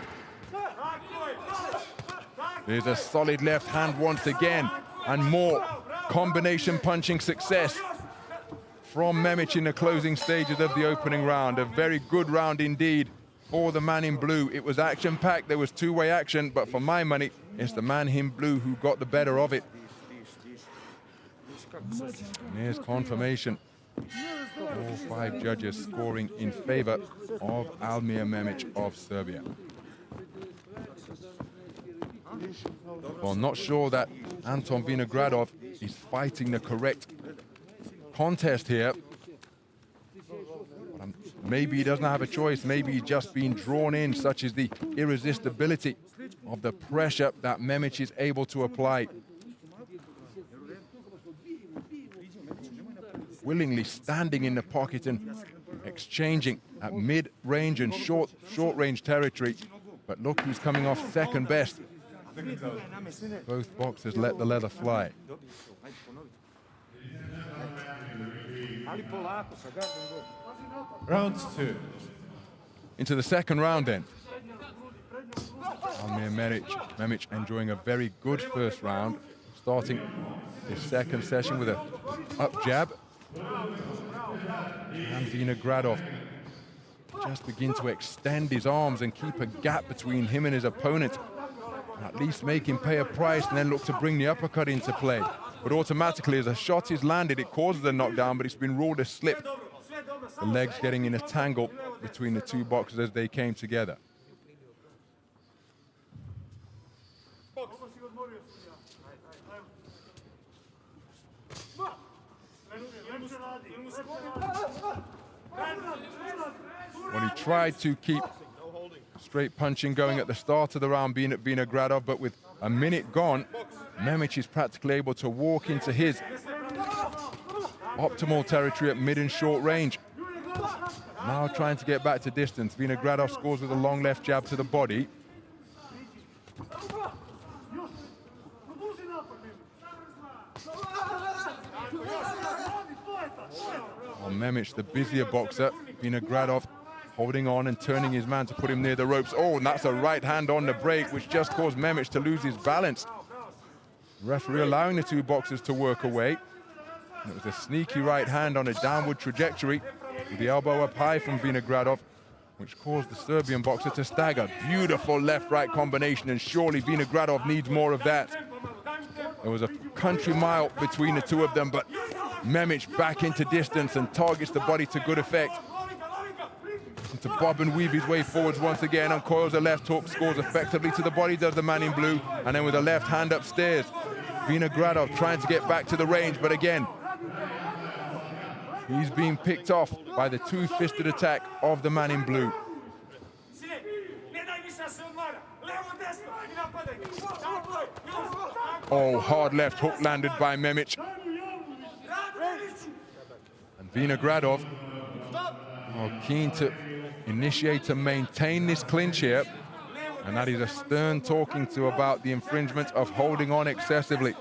There's a solid left hand once again, and more combination punching success from Memic in the closing stages of the opening round. A very good round indeed for the man in blue. It was action-packed, there was two-way action, but for my money, it's the man in blue who got the better of it. And here's confirmation. All five judges scoring in favor of Almir Memic of Serbia. Well, not sure that Anton Vinogradov is fighting the correct contest here. Maybe he doesn't have a choice. Maybe he's just been drawn in, such as the irresistibility of the pressure that Memic is able to apply. Willingly standing in the pocket and exchanging at mid-range and short-range territory. But look who's coming off second best. Both boxers let the leather fly. Round two. Into the second round then. Almir Memic enjoying a very good first round, starting his second session with a up jab. And Vinogradov just begin to extend his arms and keep a gap between him and his opponent. At least make him pay a price and then look to bring the uppercut into play. But automatically, as a shot is landed, it causes a knockdown, but it's been ruled a slip. The legs getting in a tangle between the two boxers as they came together. When he tried to keep straight punching going at the start of the round, being at Vinogradov, but with a minute gone, Memic is practically able to walk into his optimal territory at mid and short range. Now trying to get back to distance. Vinogradov scores with a long left jab to the body. Memic, the busier boxer. Vinogradov holding on and turning his man to put him near the ropes. Oh, and that's a right hand on the break, which just caused Memic to lose his balance. Referee allowing the two boxers to work away. And it was a sneaky right hand on a downward trajectory with the elbow up high from Vinogradov, which caused the Serbian boxer to stagger. Beautiful left-right combination, and surely Vinogradov needs more of that. There was a country mile between the two of them, but Memic back into distance and targets the body to good effect. To bob and weave his way forwards once again, uncoils a left hook, scores effectively to the body, does the man in blue, and then with a left hand upstairs. Vinogradov trying to get back to the range, but again, he's being picked off by the two-fisted attack of the man in blue. Oh, hard left hook landed by Memic. And Vinogradov keen to initiate and maintain this clinch here. And that is a stern talking to about the infringement of holding on excessively.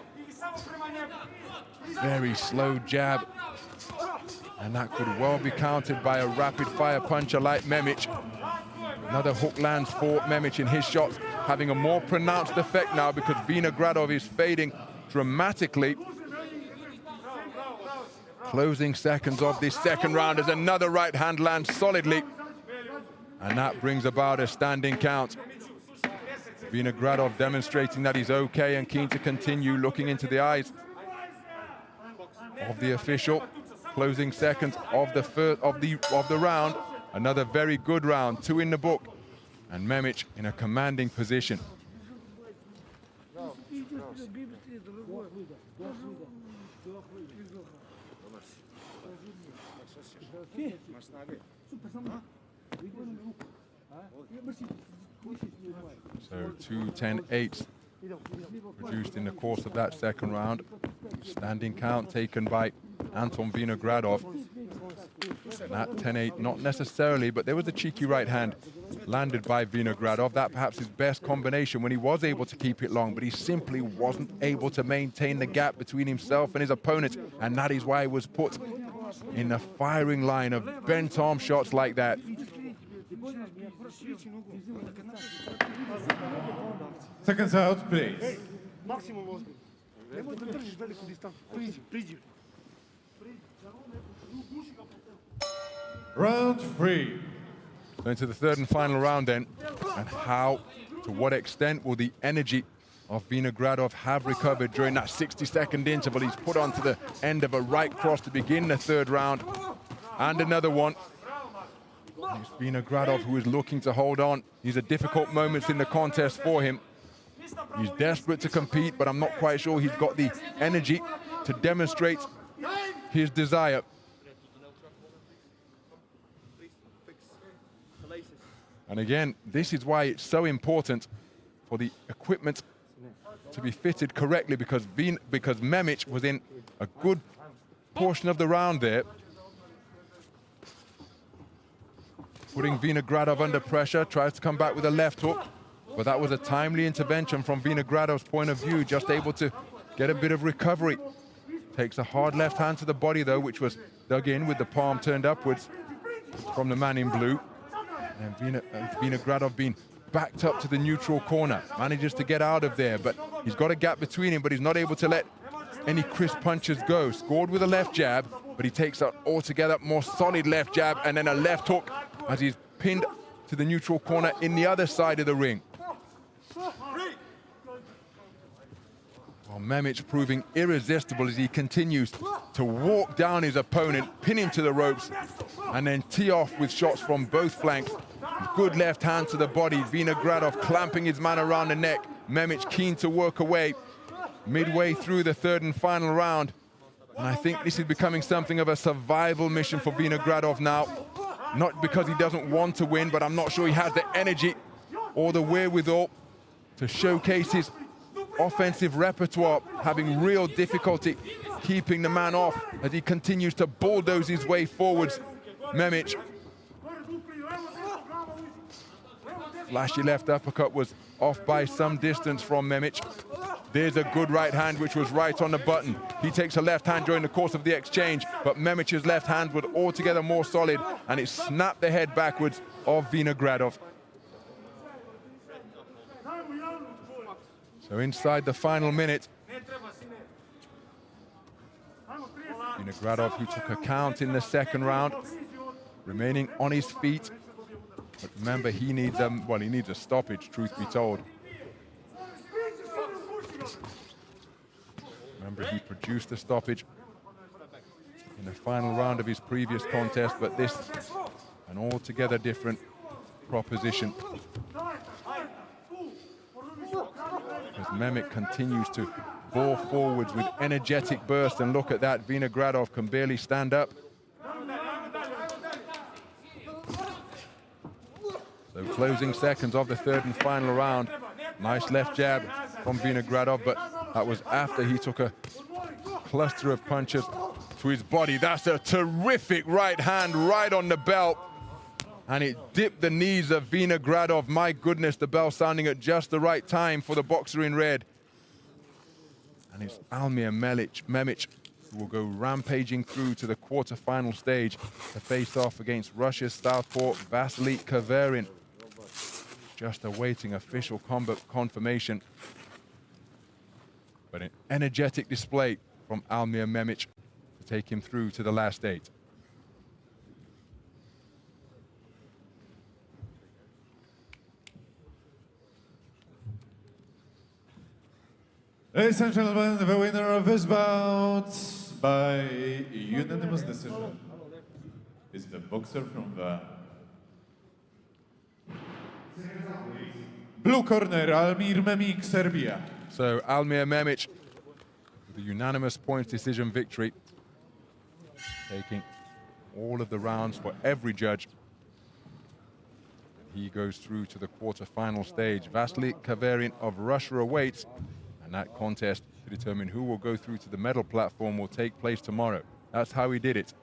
Very slow jab. And that could well be countered by a rapid-fire puncher like Memic. Another hook lands for Memic in his shots, having a more pronounced effect now because Vinogradov is fading dramatically. Closing seconds of this second round as another right hand lands solidly. And that brings about a standing count. Vinogradov demonstrating that he's okay and keen to continue, looking into the eyes of the official. Closing seconds of the first of the round. Another very good round, 2 in the book. And Memic in a commanding position. So 2 10-8s produced in the course of that second round. Standing count taken by Anton Vinogradov. And that 10-8, not necessarily, but there was a cheeky right hand landed by Vinogradov. That perhaps his best combination when he was able to keep it long, but he simply wasn't able to maintain the gap between himself and his opponent. And that is why he was put in a firing line of bent arm shots like that. Seconds out, please. Round 3. Into the third and final round then. And how, to what extent will the energy of Vinogradov have recovered during that 60-second interval? He's put onto the end of a right cross to begin the third round. And another one. It's Vinogradov who is looking to hold on. These are difficult moments in the contest for him. He's desperate to compete, but I'm not quite sure he's got the energy to demonstrate his desire. And again, this is why it's so important for the equipment to be fitted correctly, because Memic was in a good portion of the round there, putting Vinogradov under pressure, tries to come back with a left hook, but that was a timely intervention from Vinogradov's point of view, just able to get a bit of recovery. Takes a hard left hand to the body though, which was dug in with the palm turned upwards from the man in blue. And Vinogradov being backed up to the neutral corner, manages to get out of there, but he's got a gap between him, but he's not able to let any crisp punches go. Scored with a left jab, but he takes an altogether more solid left jab and then a left hook as he's pinned to the neutral corner in the other side of the ring. Well, Memic proving irresistible as he continues to walk down his opponent, pin him to the ropes, and then tee off with shots from both flanks. Good left hand to the body. Vinogradov clamping his man around the neck. Memic keen to work away. Midway through the third and final round. And I think this is becoming something of a survival mission for Vinogradov now. Not because he doesn't want to win, but I'm not sure he has the energy or the wherewithal to showcase his offensive repertoire, having real difficulty keeping the man off as he continues to bulldoze his way forwards. Memic. Flashy left uppercut was off by some distance from Memic. There's a good right hand which was right on the button. He takes a left hand during the course of the exchange, but Memic's left hand was altogether more solid and it snapped the head backwards of Vinogradov. So inside the final minute, Vinogradov, who took a count in the second round, remaining on his feet. But remember, he needs he needs a stoppage, truth be told. Remember, he produced a stoppage in the final round of his previous contest, but this, an altogether different proposition. As Mehmet continues to bore forwards with energetic burst, and look at that, Vinogradov can barely stand up. So closing seconds of the third and final round. Nice left jab from Vinogradov, but that was after he took a cluster of punches to his body. That's a terrific right hand right on the belt. And it dipped the knees of Vinogradov. My goodness, the bell sounding at just the right time for the boxer in red. And it's Almir Memic who will go rampaging through to the quarterfinal stage to face off against Russia's southpaw Vasily Kaverin. Just awaiting official combat confirmation. But an energetic display from Almir Memic to take him through to the last 8. Ladies and gentlemen, the winner of this bout by unanimous decision is the boxer from the blue corner, Almir Memic, Serbia. So Almir Memic with a unanimous points decision victory, taking all of the rounds for every judge. He goes through to the quarterfinal stage. Vasily Kaverin of Russia awaits, and that contest to determine who will go through to the medal platform will take place tomorrow. That's how he did it.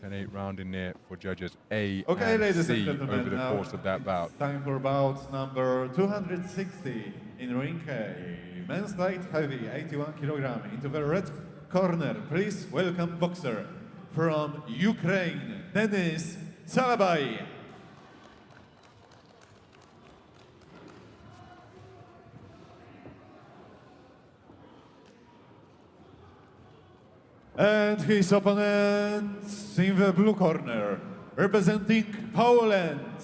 10-8 round in there for judges A and C over the course of that bout. Time for bout number 260 in ring A. Men's light heavy, 81 kilogram. Into the red corner, please welcome boxer from Ukraine, Denis Salabai. And his opponent in the blue corner, representing Poland,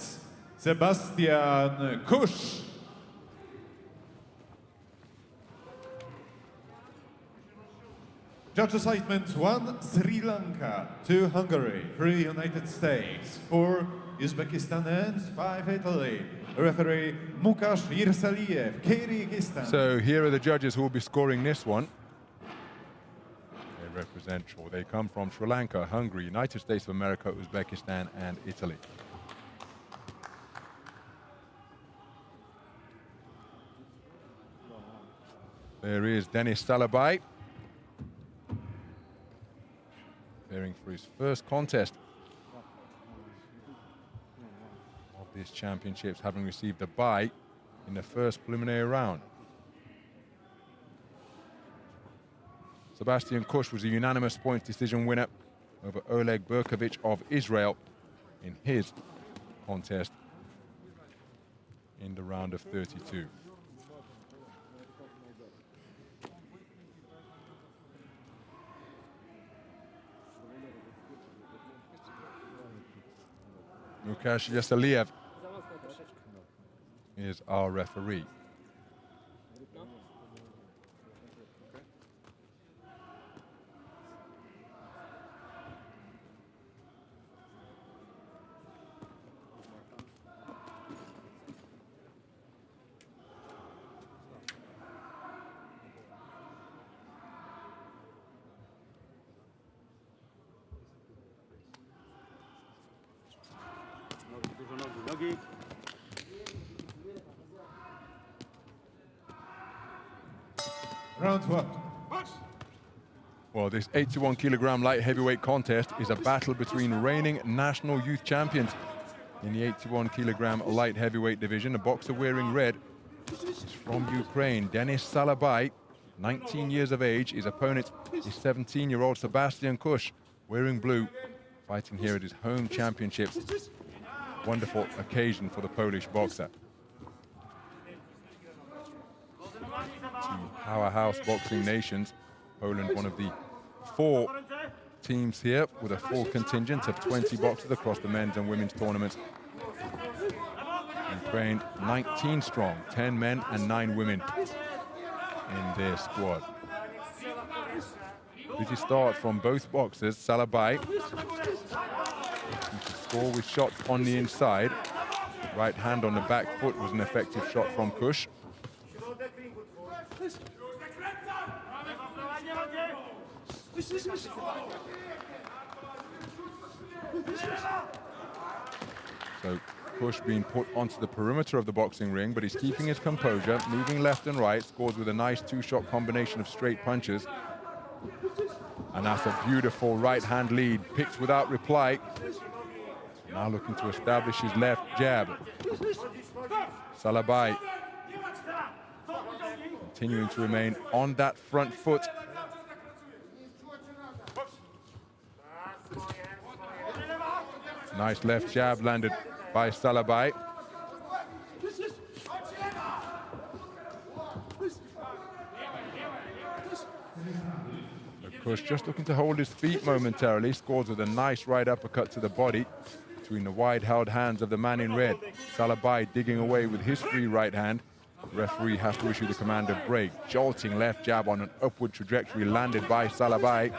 Sebastian Kusz. Judge assignment 1 Sri Lanka, 2 Hungary, 3 United States, 4 Uzbekistan and 5 Italy. Referee Łukasz Yirsaliev, Kyrgyzstan. So here are the judges who will be scoring this one. Represent, or they come from Sri Lanka, Hungary, United States of America, Uzbekistan, and Italy. There is Denis Salabai, preparing for his first contest of these championships, having received a bye in the first preliminary round. Sebastian Kusz was a unanimous points decision winner over Oleg Berkovich of Israel in his contest in the round of 32. Łukasz Yirsaliev is our referee. Round 1. Well, this 81 kilogram light heavyweight contest is a battle between reigning national youth champions in the 81 kilogram light heavyweight division. A boxer wearing red is from Ukraine, Denis Salabai, 19 years of age. His opponent is 17-year-old Sebastian Kusz, wearing blue, fighting here at his home championships. Wonderful occasion for the Polish boxer. Two powerhouse boxing nations Poland, one of the 4 teams here with a full contingent of 20 boxers across the men's and women's tournaments. Ukraine 19 strong, 10 men and 9 women in their squad. Busy start from both boxers. Salabai to score with shots on the inside. Right hand on the back foot was an effective shot from Kush. So Kush being put onto the perimeter of the boxing ring, but he's keeping his composure, moving left and right, scores with a nice 2-shot combination of straight punches. And that's a beautiful right hand lead, picked without reply. Now looking to establish his left jab. Salabai continuing to remain on that front foot. Nice left jab landed by Salabai. Kush just looking to hold his feet momentarily, scores with a nice right uppercut to the body between the wide-held hands of the man in red. Salabai digging away with his free right hand. The referee has to issue the command of break. Jolting left jab on an upward trajectory landed by Salabai.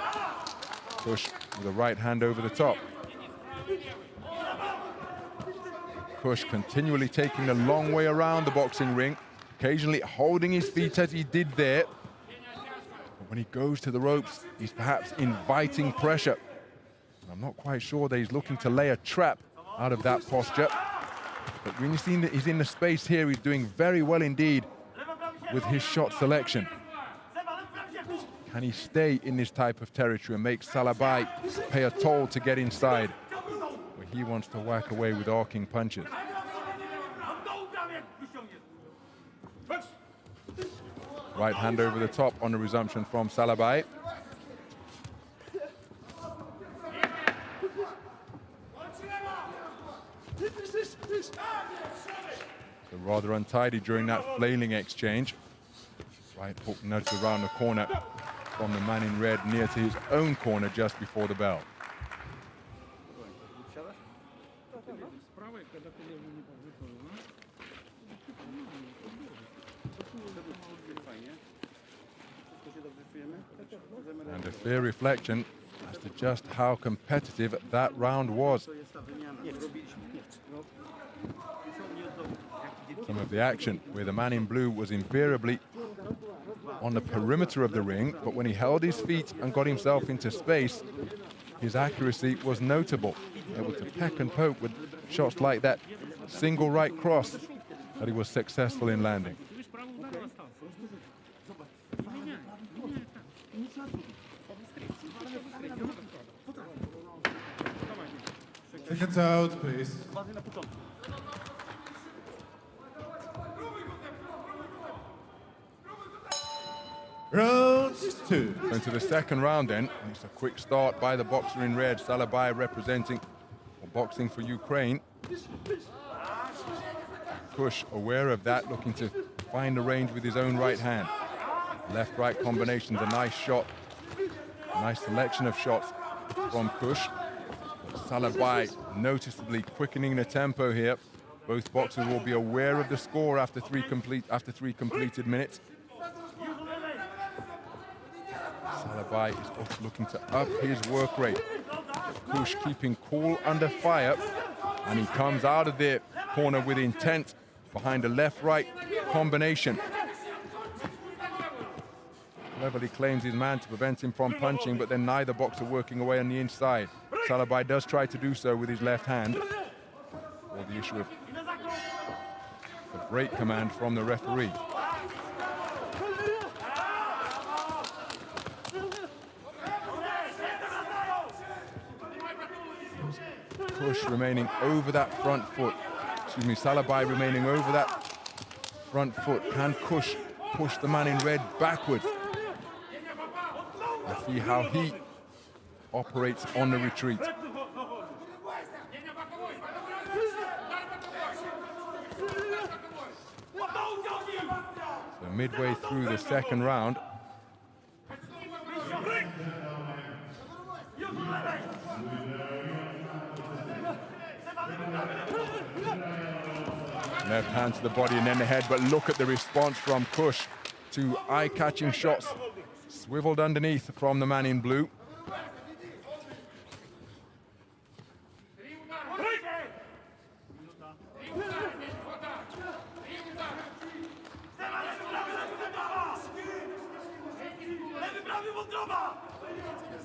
Kush with a right hand over the top. Kush continually taking the long way around the boxing ring, occasionally holding his feet as he did there. But when he goes to the ropes, he's perhaps inviting pressure. I'm not quite sure that he's looking to lay a trap out of that posture. But when you see that he's in the space here, he's doing very well indeed with his shot selection. Can he stay in this type of territory and make Salabai pay a toll to get inside? Where he wants to whack away with arcing punches. Right hand over the top on the resumption from Salabai. So rather untidy during that flailing exchange. Right hook nudged around the corner from the man in red near to his own corner just before the bell. And a fair reflection as to just how competitive that round was. Some of the action where the man in blue was invariably on the perimeter of the ring, but when he held his feet and got himself into space, his accuracy was notable. Able to peck and poke with shots like that single right cross that he was successful in landing. Seconds out, please. Round 2. Into the second round then. It's a quick start by the boxer in red, Salabai representing or boxing for Ukraine. Kush aware of that, looking to find the range with his own right hand. Left-right combinations, a nice shot. Nice selection of shots from Kush. Salabai noticeably quickening the tempo here. Both boxers will be aware of the score after three completed minutes. Salabai is also looking to up his work rate. Kush keeping cool under fire, and he comes out of the corner with intent behind a left-right combination. Cleverly claims his man to prevent him from punching, but then neither boxer working away on the inside. Salabai does try to do so with his left hand. Or the issue of the break command from the referee. Kush remaining over that front foot. Excuse me, Salabai remaining over that front foot. Can Kush push the man in red backwards? Let's see how he operates on the retreat. So midway through the second round, Left hand to the body and then the head, but look at the response from Kush. Two eye-catching shots swiveled underneath from the man in blue.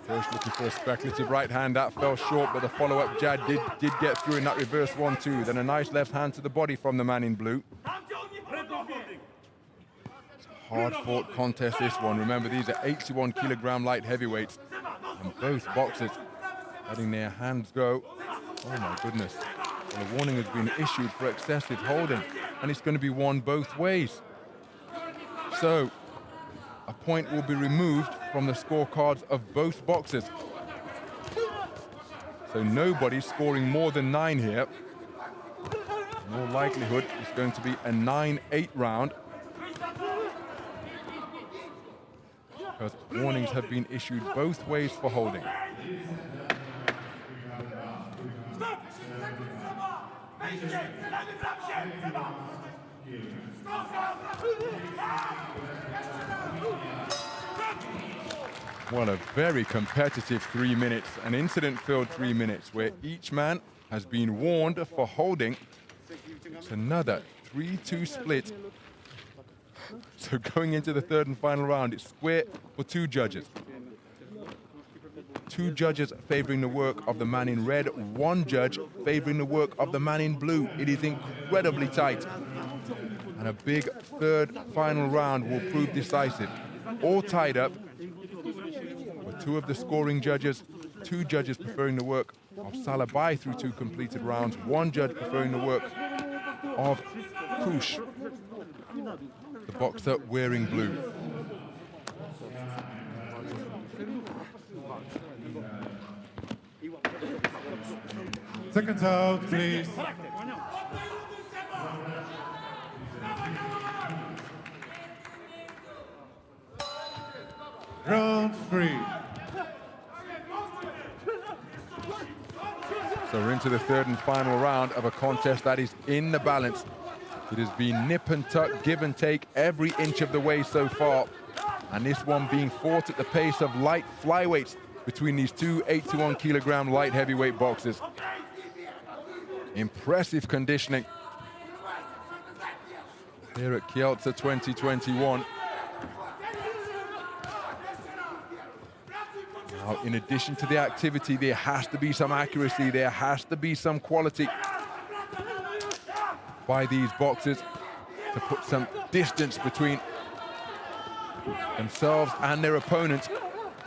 First looking for a speculative right hand, that fell short, but the follow-up jab did get through in that reverse 1-2. Then a nice left hand to the body from the man in blue. Hard-fought contest, this one. Remember, these are 81 kilogram light heavyweights, and both boxers letting their hands go. Oh my goodness. Well, a warning has been issued for excessive holding, and it's going to be won both ways. So, a point will be removed from the scorecards of both boxers. So nobody's scoring more than 9 here. In all likelihood, it's going to be a 9-8 round, because warnings have been issued both ways for holding. Well, a very competitive 3 minutes, an incident-filled 3 minutes where each man has been warned for holding. It's another 3-2 split. So going into the third and final round, it's square for 2 judges. 2 judges favoring the work of the man in red, 1 judge favoring the work of the man in blue. It is incredibly tight. And a big third final round will prove decisive. All tied up. 2 of the scoring judges, 2 judges preferring the work of Salabai through 2 completed rounds, 1 judge preferring the work of Kush, the boxer wearing blue. Seconds out, please. Round 3. So we're into the third and final round of a contest that is in the balance. It has been nip and tuck, give and take every inch of the way so far. And this one being fought at the pace of light flyweights between these 2 81 kilogram light heavyweight boxers. Impressive conditioning here at Kielce 2021. Now, in addition to the activity, there has to be some accuracy, there has to be some quality by these boxers to put some distance between themselves and their opponents.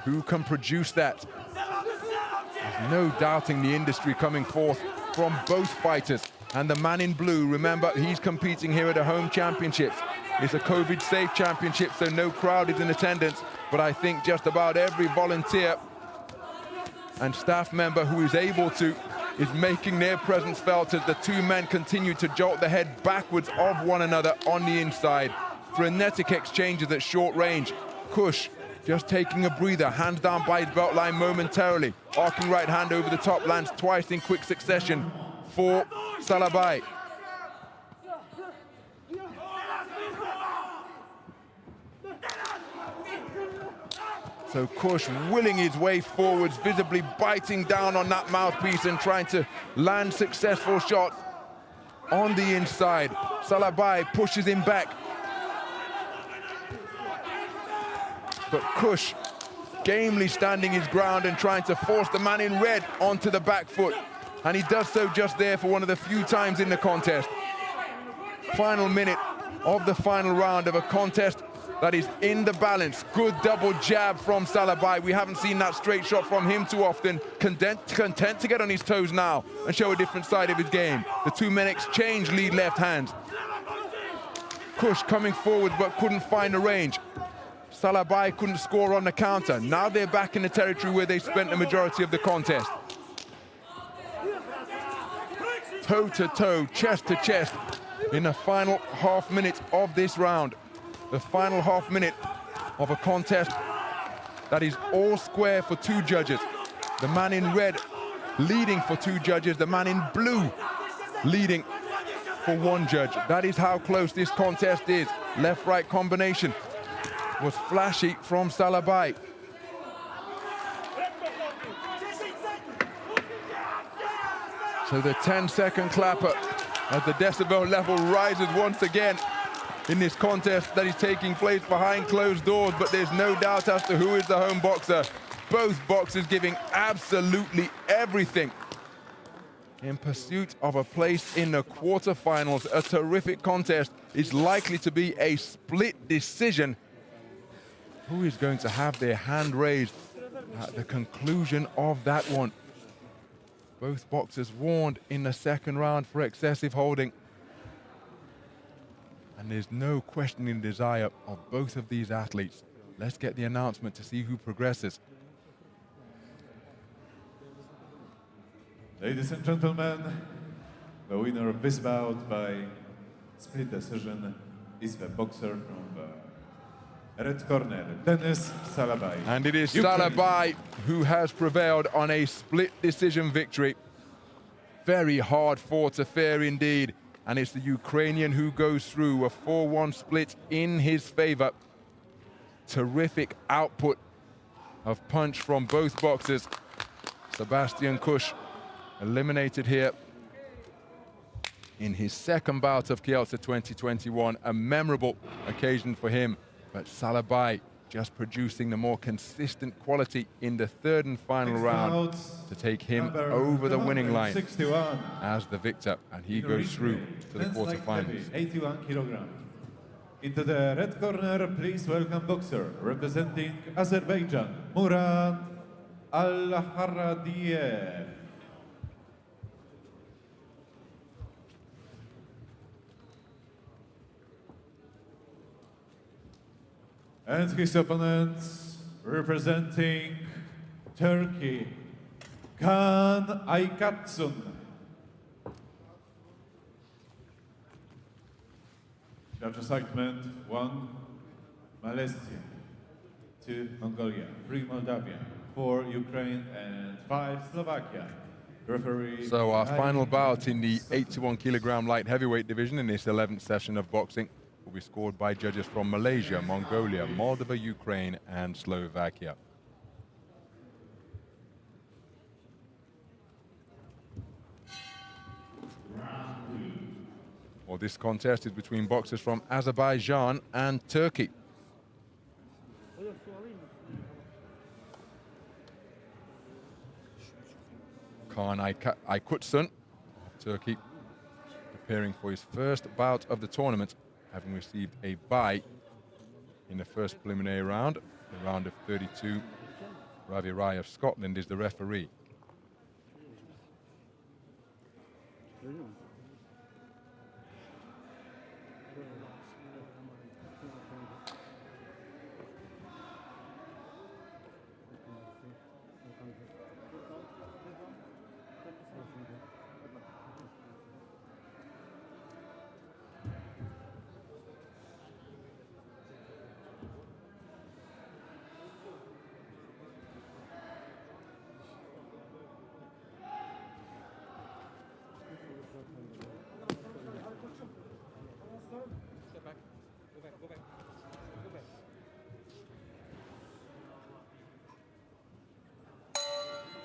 Who can produce that? There's no doubting the industry coming forth from both fighters. And the man in blue, remember, he's competing here at the home championships. It's a COVID-safe championship, so no crowd is in attendance. But I think just about every volunteer and staff member who is able to is making their presence felt as the 2 men continue to jolt the head backwards of one another on the inside. Frenetic exchanges at short range. Kush just taking a breather, hands down by his belt line momentarily. Arcing right hand over the top, lands twice in quick succession for Salabai. So Kush willing his way forwards, visibly biting down on that mouthpiece and trying to land successful shots on the inside. Salabai pushes him back. But Kush gamely standing his ground and trying to force the man in red onto the back foot. And he does so just there for one of the few times in the contest. Final minute of the final round of a contest that is in the balance. Good double jab from Salabai. We haven't seen that straight shot from him too often. Content to get on his toes now and show a different side of his game. The 2 men exchange lead left hands. Kush coming forward but couldn't find the range. Salabai couldn't score on the counter. Now they're back in the territory where they spent the majority of the contest. Toe to toe, chest to chest in the final half minute of this round. The final half minute of a contest that is all square for 2 judges. The man in red leading for 2 judges, the man in blue leading for one judge. That is how close this contest is. Left-right combination was flashy from Salabai. So the 10-second clapper as the decibel level rises once again in this contest that is taking place behind closed doors, but there's no doubt as to who is the home boxer. Both boxers giving absolutely everything in pursuit of a place in the quarterfinals. A terrific contest. Is likely to be a split decision. Who is going to have their hand raised at the conclusion of that one? Both boxers warned in the second round for excessive holding. And there's no questioning the desire of both of these athletes. Let's get the announcement to see who progresses. Ladies and gentlemen, the winner of this bout by split decision is the boxer from the red corner, Denis Salabai. And it is Ukraine. Salabai who has prevailed on a split decision victory. Very hard fought affair indeed. And it's the Ukrainian who goes through a 4-1 split in his favor. Terrific output of punch from both boxers. Sebastian Kush eliminated here in his second bout of Kielce 2021. A memorable occasion for him, but Salabai just producing the more consistent quality in the third and final round to take him over the winning line 61. as the victor, and he goes through to the quarterfinals. 81 kilograms. Into the red corner, please welcome boxer representing Azerbaijan, Murad Al-Haradiev. And his opponents representing Turkey, Kaan Aykatsun. Judges segment 1, Malaysia, 2, Mongolia, 3, Moldavia, 4, Ukraine, and 5, Slovakia. Referee. So our final bout in the 81 kilogram light heavyweight division in this 11th session of boxing will be scored by judges from Malaysia, Mongolia, Moldova, Ukraine, and Slovakia. Well, this contest is between boxers from Azerbaijan and Turkey. Kaan Aykutsun of Turkey preparing for his first bout of the tournament, having received a bye in the first preliminary round, the round of 32. Ravi Rai of Scotland is the referee.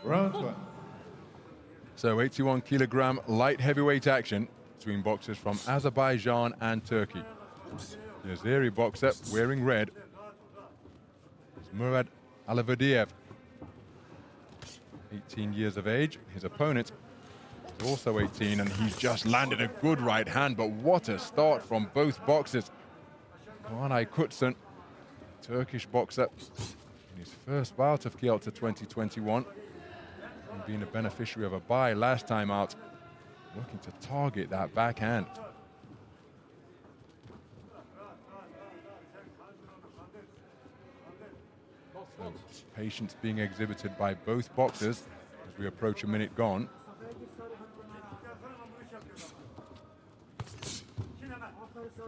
Round 1. So 81 kilogram light heavyweight action between boxers from Azerbaijan and Turkey. The Azeri boxer wearing red is Murad Alavadiev, 18 years of age. His opponent is also 18, and he's just landed a good right hand, but what a start from both boxers. Kaan Aykutsun, Turkish boxer, in his first bout of Kielce 2021. And being a beneficiary of a bye last time out, looking to target that backhand. So, patience being exhibited by both boxers as we approach a minute gone.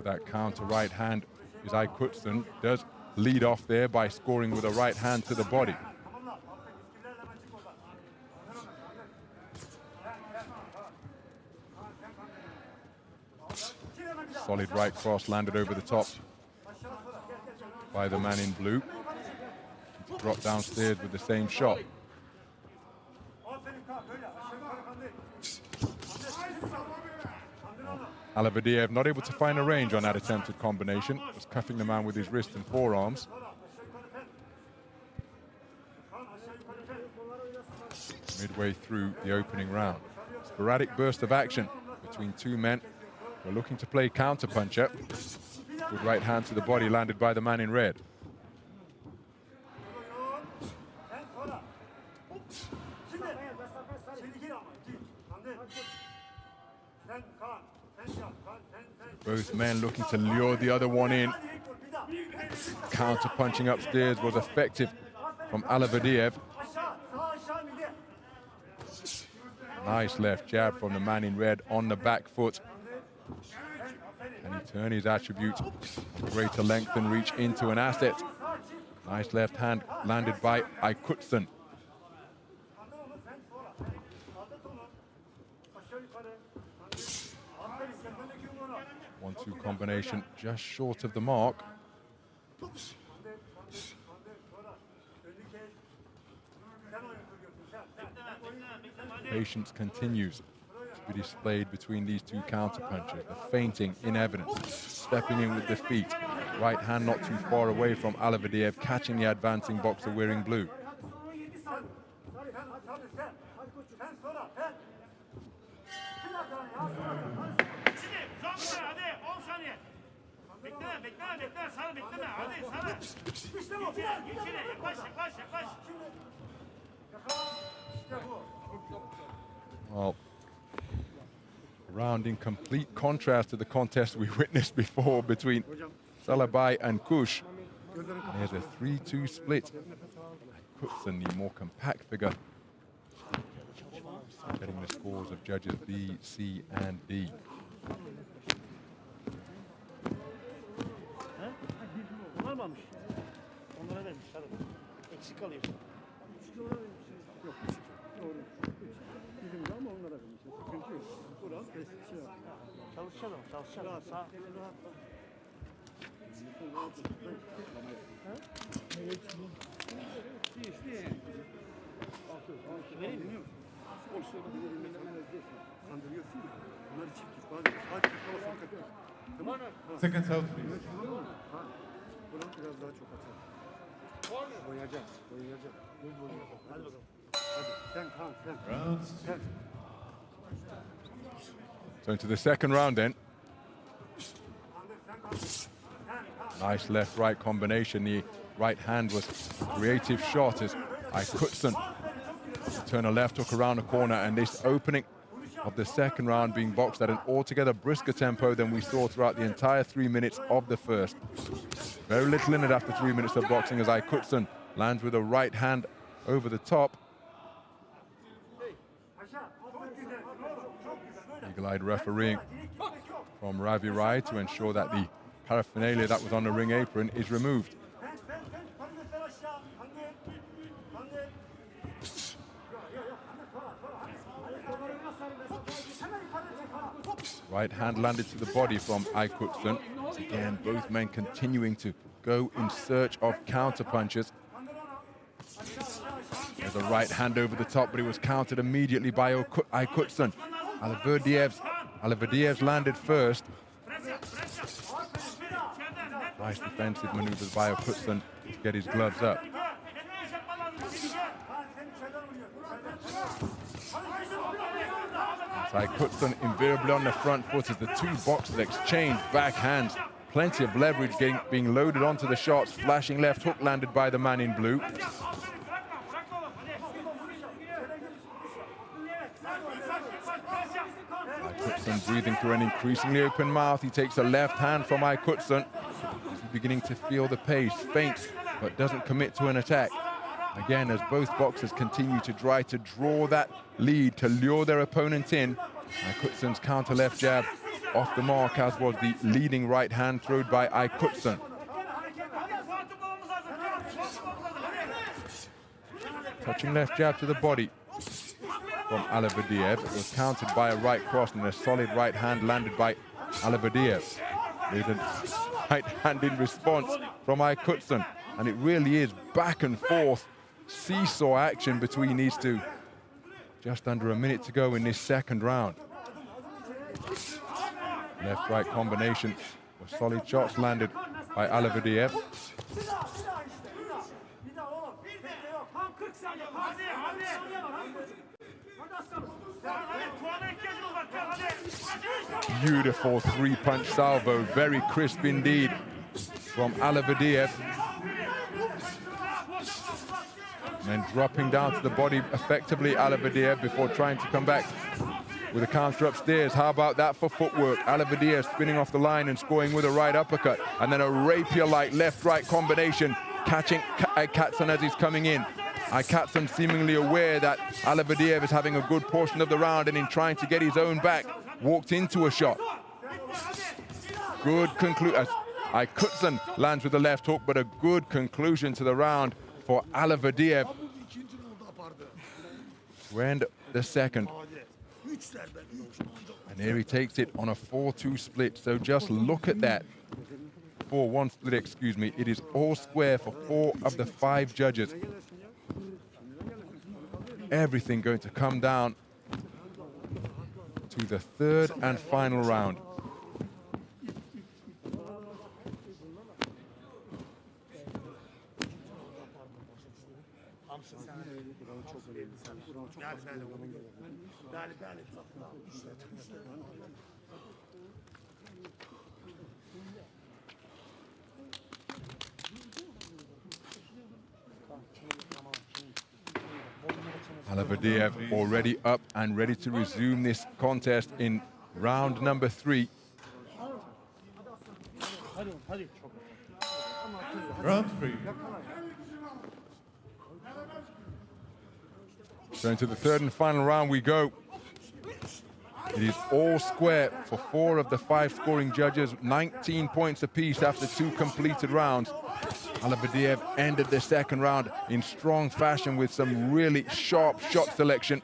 That counter right hand is Aykutsun, does lead off there by scoring with a right hand to the body. Solid right cross landed over the top by the man in blue. Dropped downstairs with the same shot. ALSA'DI not able to find a range on that attempted combination. Was cuffing the man with his wrists and forearms. Midway through the opening round. Sporadic burst of action between two men. We're looking to play counter-puncher. Good right hand to the body landed by the man in red. Both men looking to lure the other one in. Counter-punching upstairs was effective from ALSA'DI. Nice left jab from the man in red on the back foot. Can he turn his attribute, greater length and reach, into an asset? Nice left hand landed by KHUSHI. 1-2 combination just short of the mark. Patience continues to be displayed between these two counter-punchers. The feinting in evidence, stepping in with the feet. Right hand not too far away from ALSA'DI, catching the advancing boxer wearing blue. Well, a round in complete contrast to the contest we witnessed before between Salabai and Kush. There's a 3-2 split. KHUSHI, the more compact figure, getting the scores of judges B, C, and D. Seconds out, please. Round 2. So into the second round then. Nice left-right combination. The right hand was a creative shot as KHUSHI turn a left hook around the corner, and this opening of the second round being boxed at an altogether brisker tempo than we saw throughout the entire 3 minutes of the first. Very little in it after 3 minutes of boxing as KHUSHI lands with a right hand over the top. Eagle-eyed refereeing from Ravi Rai to ensure that the paraphernalia that was on the ring apron is removed. Right hand landed to the body from KHUSHI. Again, both men continuing to go in search of counter punches. There's a right hand over the top, but it was countered immediately by KHUSHI. ALSA'DI's landed first. Nice defensive maneuvers by KHUSHI to get his gloves up. KHUSHI invariably on the front foot as the two boxers exchange backhands. Plenty of leverage being loaded onto the shots. Flashing left hook landed by the man in blue. KHUSHI breathing through an increasingly open mouth. He takes a left hand from KHUSHI. He's beginning to feel the pace, feints, but doesn't commit to an attack. Again, as both boxers continue to try to draw that lead, to lure their opponent in. KHUSHI's counter left jab off the mark, as was the leading right hand thrown by KHUSHI. Touching left jab to the body from ALSA'DI. It was countered by a right cross and a solid right hand landed by ALSA'DI. There's a right-handed response from KHUSHI, and it really is back and forth seesaw action between these two. Just under a minute to go in this second round. Left-right combination of solid shots landed by ALSA'DI. Beautiful three-punch salvo, very crisp indeed from ALSA'DI. And then dropping down to the body effectively, ALSA'DI, before trying to come back with a counter upstairs. How about that for footwork? ALSA'DI spinning off the line and scoring with a right uppercut. And then a rapier-like left-right combination, catching KHUSHI as he's coming in. KHUSHI seemingly aware that ALSA'DI is having a good portion of the round, and in trying to get his own back, walked into a shot. Good conclusion. KHUSHI lands with the left hook, but a good conclusion to the round for ALSA'DI to end the second. And here he takes it on a 4-2 split. So just look at that. 4-1 split, excuse me. It is all square for 4 of the 5 judges. Everything going to come down to the third and final round. ALSA'DI already up and ready to resume this contest in round number 3. Round 3. So into the third and final round we go. It is all square for 4 of the 5 scoring judges, 19 points apiece after 2 completed rounds. ALSA'DI ended the second round in strong fashion with some really sharp shot selection.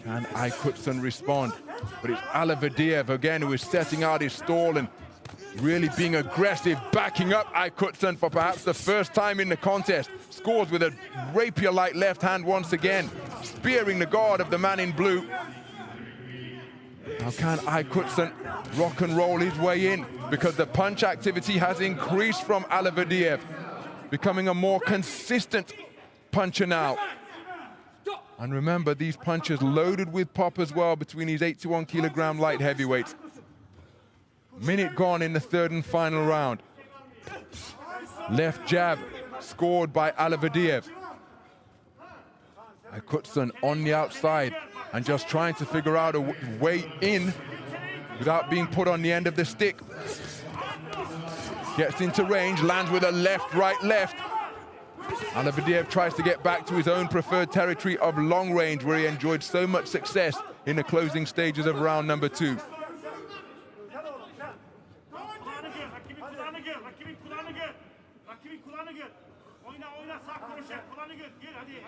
Can KHUSHI respond? But it's ALSA'DI again who is setting out his stall and really being aggressive, backing up KHUSHI for perhaps the first time in the contest. Scores with a rapier-like left hand once again, spearing the guard of the man in blue. Now can KHUSHI rock and roll his way in? Because the punch activity has increased from ALSA'DI, becoming a more consistent puncher now. And remember, these punches loaded with pop as well between these 81-kilogram light heavyweights. Minute gone in the third and final round. Left jab scored by ALSA'DI. KHUSHI on the outside and just trying to figure out a way in without being put on the end of the stick. Gets into range, lands with a left, right, left. ALSA'DI tries to get back to his own preferred territory of long range, where he enjoyed so much success in the closing stages of round number 2.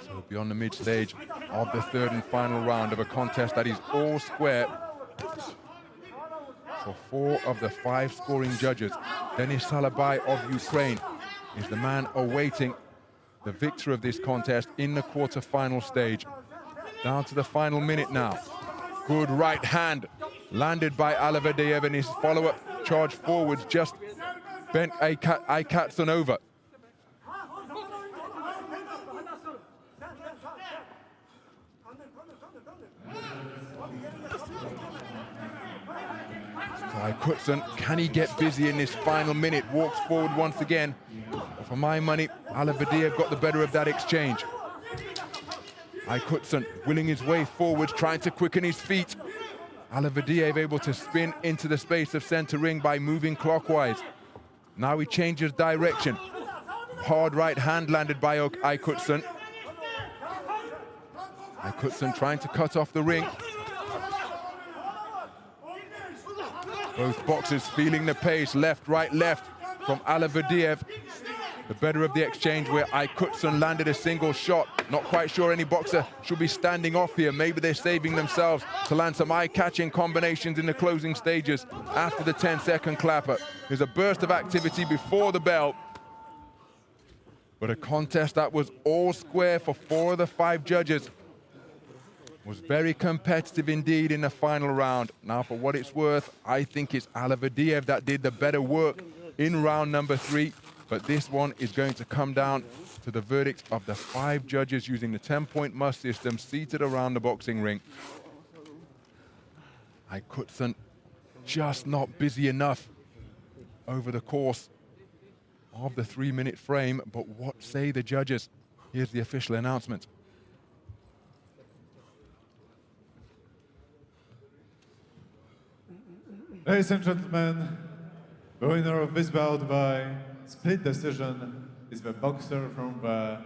So beyond the mid-stage of the third and final round of a contest that is all square for 4 of the 5 scoring judges. Denis Salabai of Ukraine is the man awaiting the victor of this contest in the quarter-final stage. Down to the final minute now. Good right hand landed by ALSA'DI, and his follow-up charge forwards just bent KHUSHI over. KHUSHI, can he get busy in this final minute? Walks forward once again. But for my money, ALSA'DI got the better of that exchange. KHUSHI willing his way forward, trying to quicken his feet. ALSA'DI able to spin into the space of center ring by moving clockwise. Now he changes direction. Hard right hand landed by KHUSHI. KHUSHI trying to cut off the ring. Both boxers feeling the pace, left, right, left from ALSA'DI. the better of the exchange where KHUCZEWSKA landed a single shot. Not quite sure any boxer should be standing off here. Maybe they're saving themselves to land some eye-catching combinations in the closing stages after the 10-second clapper. There's a burst of activity before the bell. But a contest that was all square for 4 of the 5 judges. Was very competitive indeed in the final round. Now, for what it's worth, I think it's ALSA'DI that did the better work in round number 3. But this one is going to come down to the verdict of the 5 judges using the 10-point must system seated around the boxing ring. KHUCZEWSKA just not busy enough over the course of the 3-minute frame. But what say the judges? Here's the official announcement. Ladies and gentlemen, the winner of this bout by split decision is the boxer from the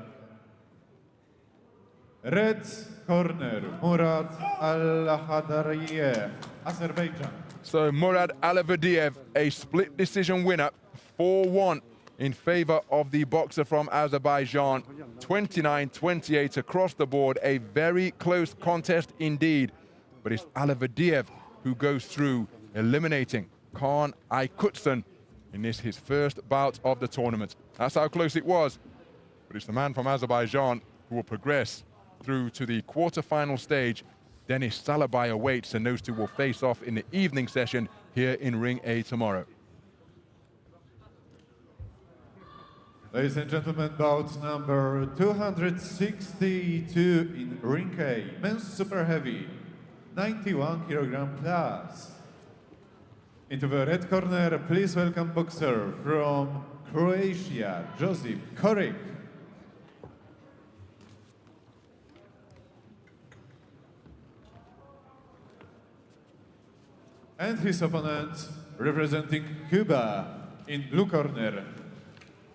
red corner, Murad Al-Hadariev, Azerbaijan. So Murad ALSA'DI, a split decision winner, 4-1 in favor of the boxer from Azerbaijan. 29-28 across the board, a very close contest indeed. But it's ALSA'DI who goes through, eliminating KHUCZEWSKA in this his first bout of the tournament. That's how close it was. But it's the man from Azerbaijan who will progress through to the quarter-final stage. Denis Salabay awaits, and those two will face off in the evening session here in Ring A tomorrow. Ladies and gentlemen, bout number 262 in Ring A, men's super heavy, 91 kilogram plus. Into the red corner, please welcome boxer from Croatia, Josip Koric. And his opponent, representing Cuba, in blue corner,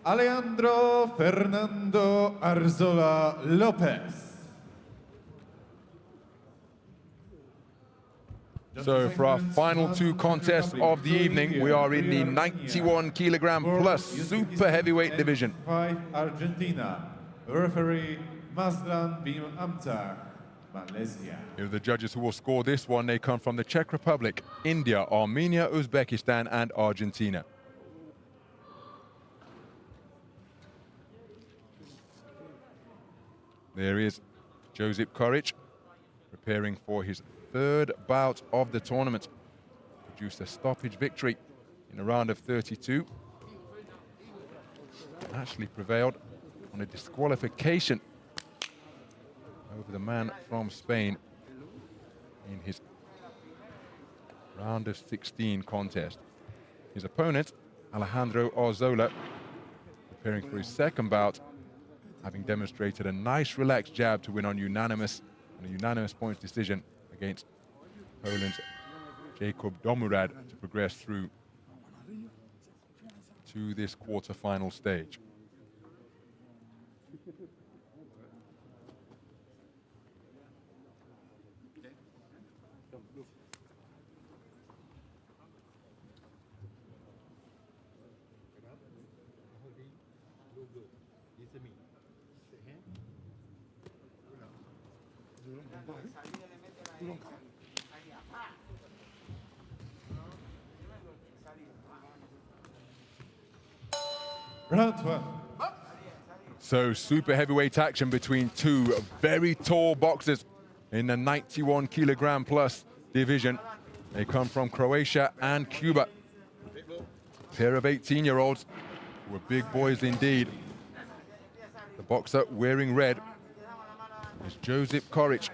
Alejandro Fernando Arzola Lopez. So for our final 2 contests of the evening, we are in the 91 kilogram plus super heavyweight division. 5 Argentina, referee Mazlan Bim Amtar, Malaysia. Here are the judges who will score this one. They come from the Czech Republic, India, Armenia, Uzbekistan, and Argentina. There is Josip Koric, preparing for his 3rd bout of the tournament. Produced a stoppage victory in a round of 32. Actually prevailed on a disqualification over the man from Spain in his round of 16 contest. His opponent, Alejandro Arzola, preparing for his 2nd bout, having demonstrated a nice relaxed jab to win on a unanimous points decision against Poland's Jacob Domurad to progress through to this quarter-final stage. Round 1. So super heavyweight action between 2 very tall boxers in the 91 kilogram plus division. They come from Croatia and Cuba. Pair of 18-year-olds who are big boys indeed. The boxer wearing red is Josip Koric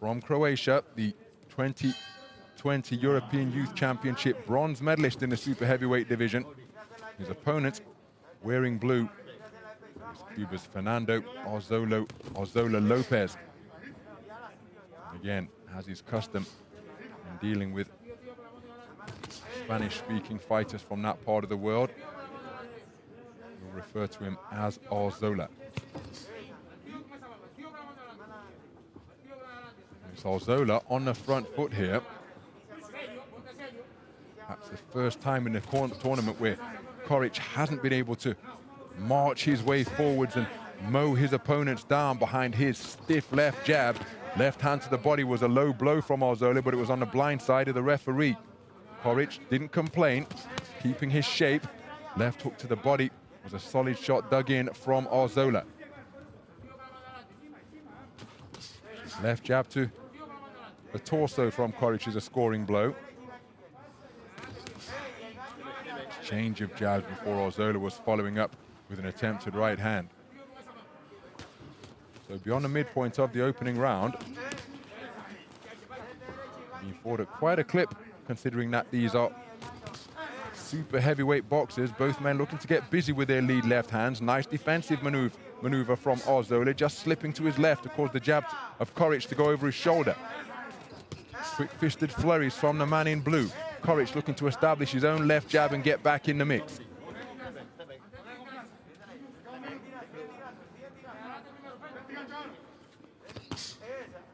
from Croatia, the 2020 European Youth Championship bronze medalist in the super heavyweight division. His opponent, wearing blue, is Cuba's Fernando Arzola Lopez. Again, as is custom in dealing with Spanish-speaking fighters from that part of the world, we'll refer to him as Arzola. It's Arzola on the front foot here. Perhaps the first time in the tournament where Koric hasn't been able to march his way forwards and mow his opponents down behind his stiff left jab. Left hand to the body was a low blow from Arzola, but it was on the blind side of the referee. Koric didn't complain, keeping his shape. Left hook to the body was a solid shot dug in from Arzola. Left jab to the torso from Koric is a scoring blow. Change of jabs before Arzola was following up with an attempted right hand. So beyond the midpoint of the opening round, being fought at quite a clip, considering that these are super heavyweight boxers. Both men looking to get busy with their lead left hands. Nice defensive maneuver from Arzola, just slipping to his left to cause the jab of Koric to go over his shoulder. Quick-fisted flurries from the man in blue. Koric looking to establish his own left jab and get back in the mix.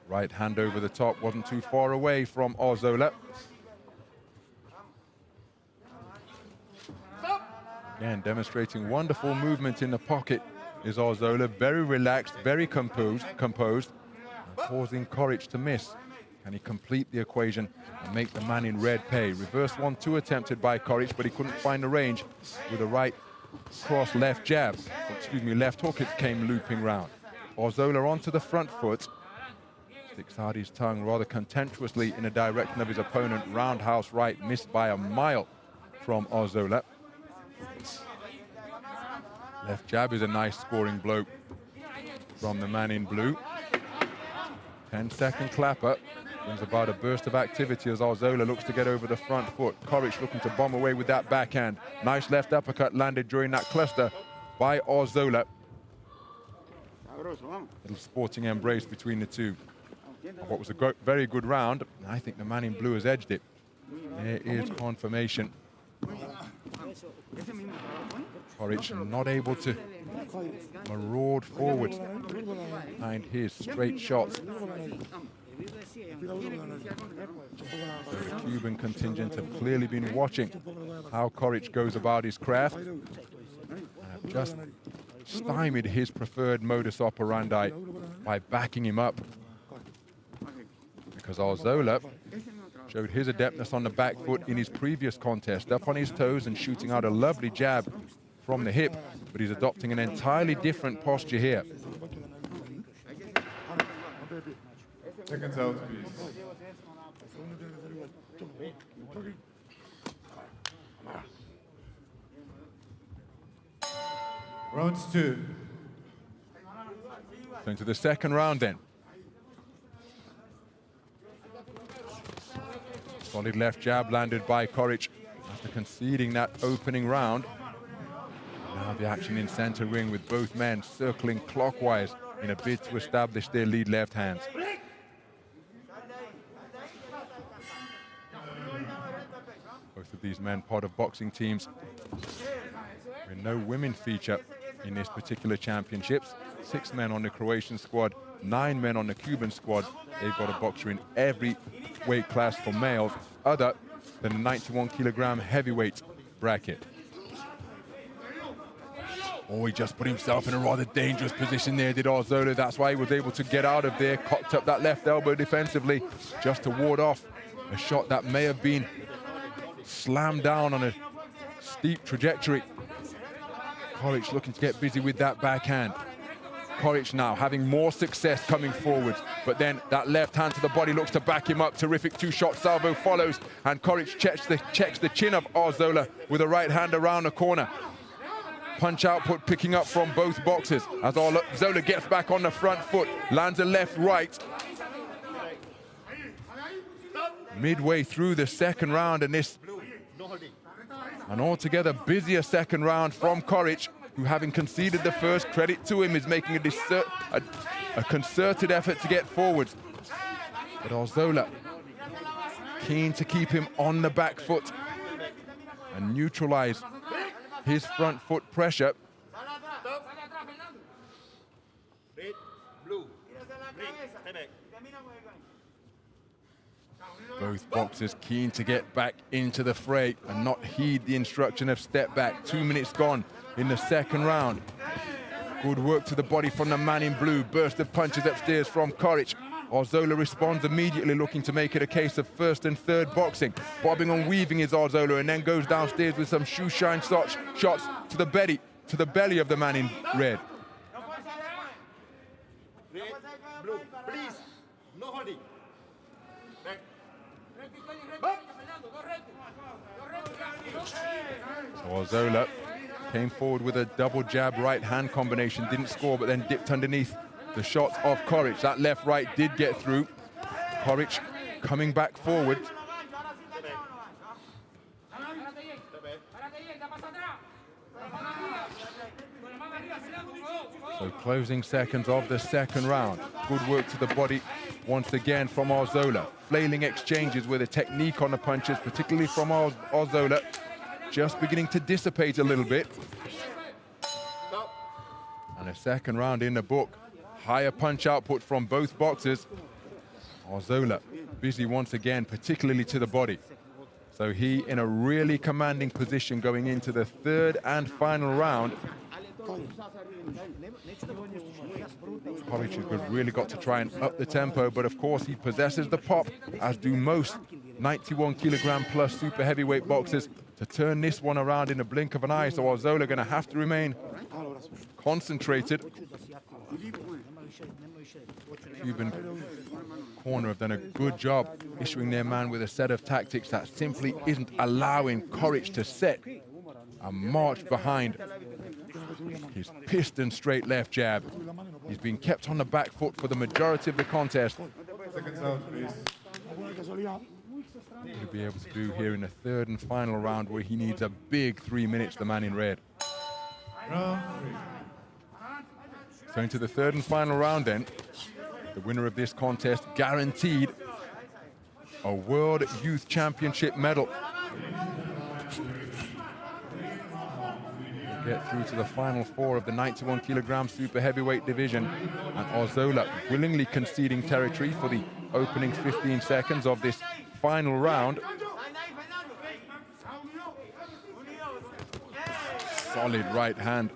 Right hand over the top, wasn't too far away from Arzola. Again, demonstrating wonderful movement in the pocket is Arzola. Very relaxed, very composed, causing Koric to miss. Can he complete the equation and make the man in red pay? Reverse 1-2 attempted by Koric, but he couldn't find the range with a right cross left jab. Left hook, it came looping round. Arzola onto the front foot. Sticks out his tongue rather contemptuously in the direction of his opponent. Roundhouse right, missed by a mile from Arzola. Left jab is a nice scoring blow from the man in blue. 10-second clapper brings about a burst of activity as Arzola looks to get over the front foot. Koric looking to bomb away with that backhand. Nice left uppercut landed during that cluster by Arzola. Little sporting embrace between the two. What was a very good round. I think the man in blue has edged it. There is confirmation. Koric not able to maraud forward behind his straight shots. So the Cuban contingent have clearly been watching how Koric goes about his craft. Have just stymied his preferred modus operandi by backing him up. Because Arzola showed his adeptness on the back foot in his previous contest, up on his toes and shooting out a lovely jab from the hip, but he's adopting an entirely different posture here. Seconds out, please. Round 2. Going to the second round then. Solid left jab landed by Koric after conceding that opening round. Now the action in center ring with both men circling clockwise in a bid to establish their lead left hands. Both of these men part of boxing teams. There are no women feature in this particular championships. 6 men on the Croatian squad, 9 men on the Cuban squad. They've got a boxer in every weight class for males other than the 91 kilogram heavyweight bracket. Oh, he just put himself in a rather dangerous position there, did Arzola. That's why he was able to get out of there, cocked up that left elbow defensively just to ward off a shot that may have been slammed down on a steep trajectory. Koric looking to get busy with that backhand. Koric now having more success coming forward, but then that left hand to the body looks to back him up. Terrific 2-shot salvo follows, and Koric checks the chin of Arzola with a right hand around the corner. Punch output picking up from both boxers as Arzola gets back on the front foot, lands a left right. Midway through the second round, and this an altogether busier second round from Koric, who, having conceded the first, credit to him, is making a concerted effort to get forward. But Arzola keen to keep him on the back foot and neutralize his front foot pressure. Both boxers keen to get back into the fray and not heed the instruction of step back. 2 minutes gone in the second round. Good work to the body from the man in blue. Burst of punches upstairs from Koric. Arzola responds immediately, looking to make it a case of first and third boxing. Bobbing and weaving is Arzola, and then goes downstairs with some shoe shine shots to the belly of the man in red. Please, no holding. So Arzola came forward with a double jab right hand combination, didn't score, but then dipped underneath the shots of Koric. That left right did get through. Koric coming back forward. So closing seconds of the second round. Good work to the body once again from Arzola. Flailing exchanges with a technique on the punches, particularly from Arzola. Just beginning to dissipate a little bit. And a second round in the book. Higher punch output from both boxers. Arzola busy once again, particularly to the body. So he in a really commanding position going into the third and final round. Koric has really got to try and up the tempo, but of course he possesses the pop, as do most 91 kilogram plus super heavyweight boxers, to turn this one around in the blink of an eye. So Arzola going to have to remain concentrated. Cuban corner have done a good job issuing their man with a set of tactics that simply isn't allowing Koric to set a march behind his piston straight left jab. He's been kept on the back foot for the majority of the contest. Seconds out, please. To be able to do here in the third and final round, where he needs a big 3 minutes, the man in red. Round 3. So into the third and final round then, the winner of this contest guaranteed a World Youth Championship medal. Get through to the final four of the 91 kilogram super heavyweight division, and Arzola willingly conceding territory for the opening 15 seconds of this final round. Solid right hand.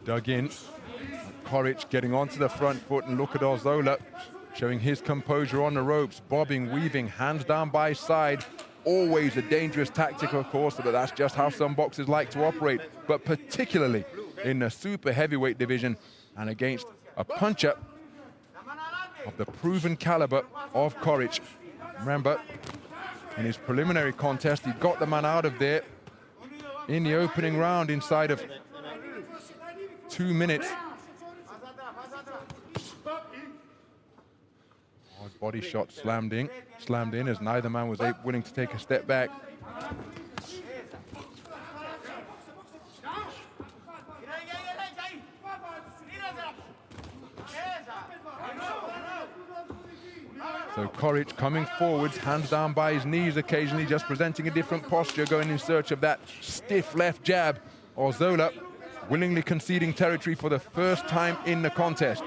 Dug in. Koric getting onto the front foot, and look at Arzola showing his composure on the ropes, bobbing, weaving, hands down by his side. Always a dangerous tactic, of course, but that's just how some boxers like to operate, but particularly in the super heavyweight division and against a puncher of the proven caliber of Koric. Remember, in his preliminary contest, he got the man out of there in the opening round inside of 2 minutes. Hard body shot slammed in as neither man was willing to take a step back. So Koric coming forwards, hands down by his knees occasionally, just presenting a different posture, going in search of that stiff left jab. Arzola willingly conceding territory for the first time in the contest.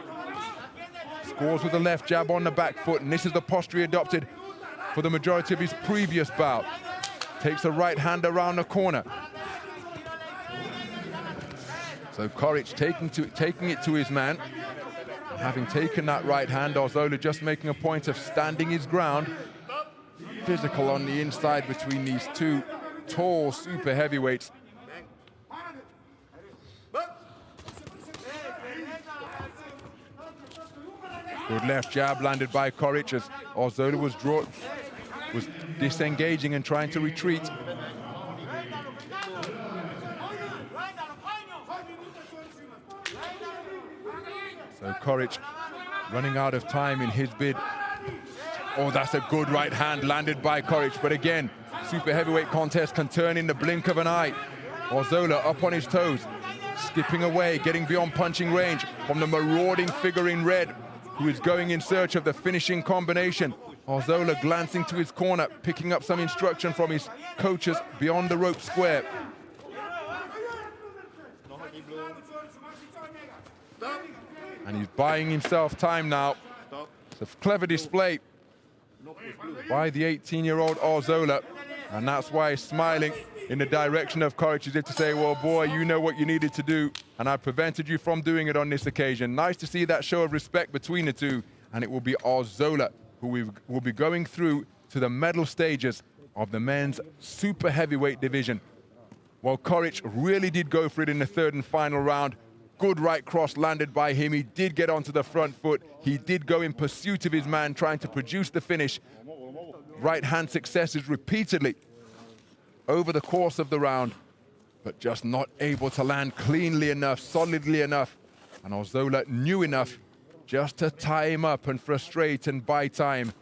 Scores with the left jab on the back foot, and this is the posture he adopted for the majority of his previous bout. Takes a right hand around the corner. So Koric taking it to his man. Having taken that right hand, Arzola just making a point of standing his ground. Physical on the inside between these two tall super heavyweights. Good left jab landed by Koric as Arzola was disengaging and trying to retreat. So Koric running out of time in his bid. Oh, that's a good right hand landed by Koric, but again, super heavyweight contest can turn in the blink of an eye. Arzola up on his toes, skipping away, getting beyond punching range from the marauding figure in red, who is going in search of the finishing combination. Arzola glancing to his corner, picking up some instruction from his coaches beyond the rope square. And he's buying himself time now. It's a clever display by the 18-year-old Arzola. And that's why he's smiling in the direction of Koric, as if to say, well, boy, you know what you needed to do, and I prevented you from doing it on this occasion. Nice to see that show of respect between the two, and it will be Arzola who will be going through to the medal stages of the men's super heavyweight division. Well, Koric really did go for it in the third and final round. Good right cross landed by him. He did get onto the front foot. He did go in pursuit of his man, trying to produce the finish. Right-hand successes repeatedly over the course of the round, but just not able to land cleanly enough, solidly enough. And Arzola knew enough just to tie him up and frustrate and buy time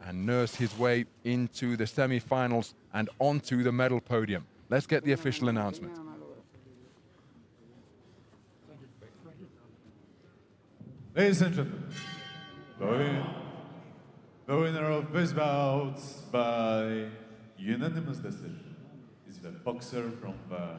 and nurse his way into the semi-finals and onto the medal podium. Let's get the official announcement. Ladies and gentlemen, the winner of this bout by unanimous decision is the boxer from the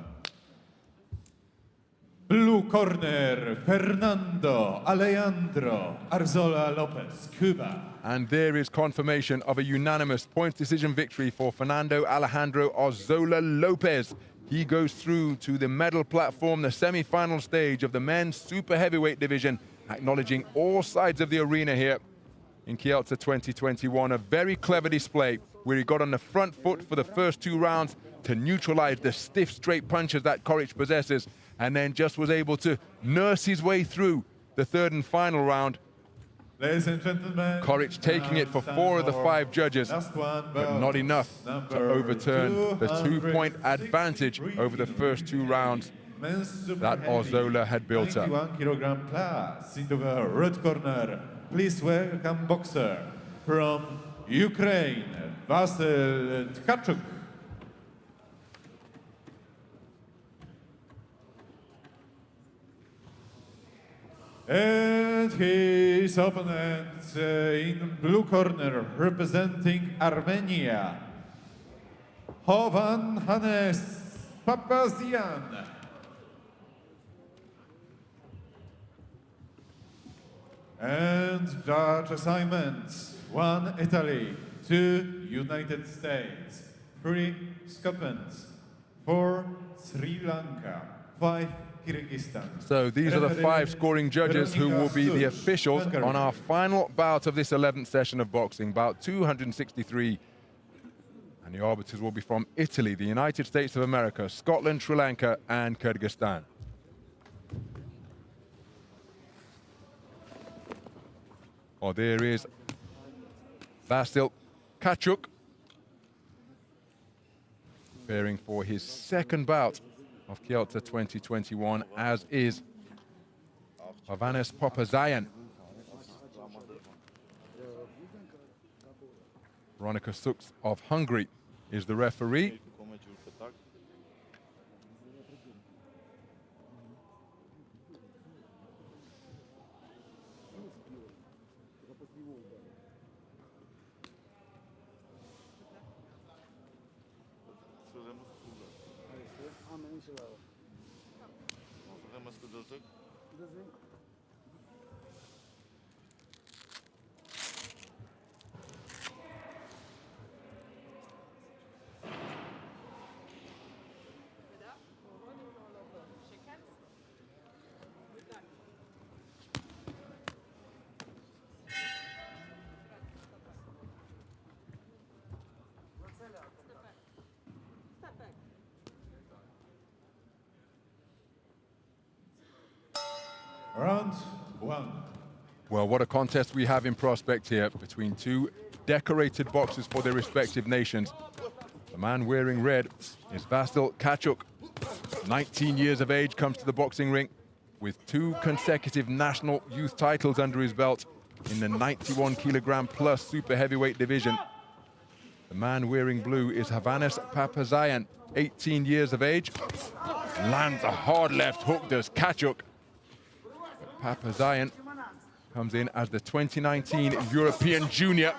blue corner, Fernando Alejandro Arzola Lopez, Cuba. And there is confirmation of a unanimous points decision victory for Fernando Alejandro Arzola Lopez. He goes through to the medal platform, the semi-final stage of the men's super heavyweight division, acknowledging all sides of the arena here in Kielce 2021. A very clever display where he got on the front foot for the first two rounds to neutralize the stiff straight punches that Koric possesses, and then just was able to nurse his way through the third and final round. Ladies and gentlemen, Koric taking it for 4 of the 5 judges, but not enough to overturn the 2-point advantage over the first 2 rounds that Arzola had built up. 91-kilogram class into the red corner. Please welcome boxer from Ukraine, Vasyl Tkachuk. And his opponent in blue corner, representing Armenia, Hannes Papazian. And judge assignments: 1 Italy, 2 United States, 3 Scotland, 4 Sri Lanka, 5 Kyrgyzstan. So these are the 5 scoring judges who will be the officials on our final bout of this 11th session of boxing, bout 263. And the arbiters will be from Italy, the United States of America, Scotland, Sri Lanka, and Kyrgyzstan. Oh, there is Vasyl Tkachuk, preparing for his second bout of Kielce 2021, as is Hannes Papazian. Veronika Suks of Hungary is the referee. Round 1. Well, what a contest we have in prospect here between 2 decorated boxers for their respective nations. The man wearing red is Vasyl Tkachuk. 19 years of age, comes to the boxing ring with 2 consecutive national youth titles under his belt in the 91-kilogram plus super heavyweight division. The man wearing blue is Hannes Papazian, 18 years of age. Lands a hard left hook, does Tkachuk. Papazian comes in as the 2019 European Junior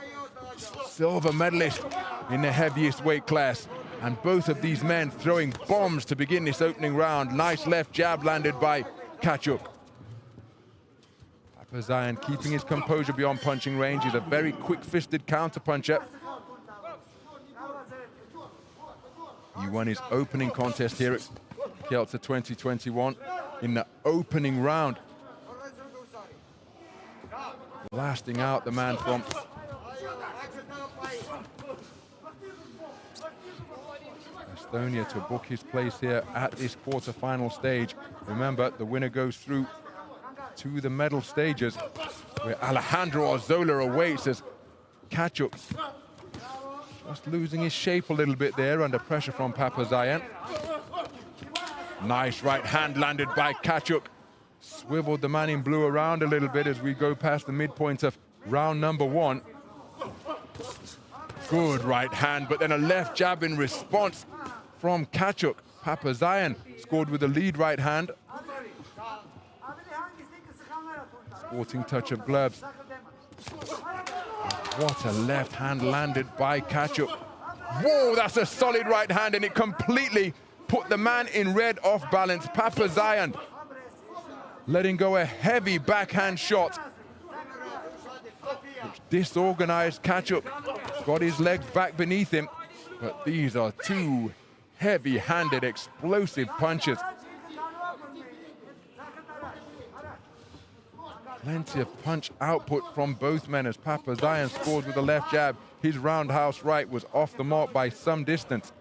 silver medalist in the heaviest weight class. And both of these men throwing bombs to begin this opening round. Nice left jab landed by Tkachuk. Papazian keeping his composure beyond punching range. He's a very quick-fisted counter-puncher. He won his opening contest here at Kielce 2021 in the opening round, blasting out the man from Estonia to book his place here at this quarter-final stage. Remember, the winner goes through to the medal stages, where Alejandro Arzola awaits as KHUSHI just losing his shape a little bit there under pressure from Papazian. Nice right hand landed by KHUSHI. Swiveled the man in blue around a little bit as we go past the midpoint of round number 1. Good right hand, but then a left jab in response from KHUSHI. Papazian scored with a lead right hand. Sporting touch of gloves. What a left hand landed by KHUSHI. Whoa, that's a solid right hand, and it completely put the man in red off balance. Papazian letting go a heavy backhand shot, which disorganized KHUSHI. Got his legs back beneath him, but these are two heavy-handed, explosive punches. Plenty of punch output from both men as Papazian scores with a left jab. His roundhouse right was off the mark by some distance.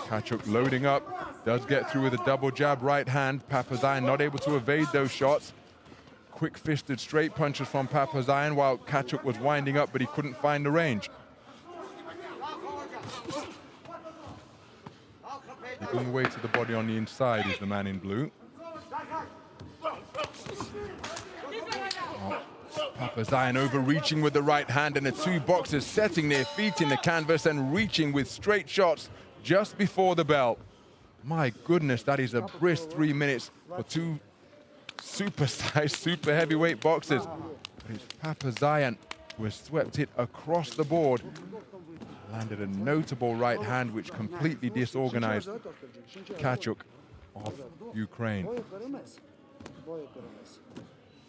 KHUSHI loading up, does get through with a double jab right hand. Papazian not able to evade those shots. Quick-fisted straight punches from Papazian while KHUSHI was winding up, but he couldn't find the range. Going away to the body on the inside is the man in blue. Papazian overreaching with the right hand, and the two boxers setting their feet in the canvas and reaching with straight shots just before the bell. My goodness, that is a brisk 3 minutes for two super-sized, super heavyweight boxers. But it's Papazian who has swept it across the board. Landed a notable right hand which completely disorganized KHUSHI of Ukraine.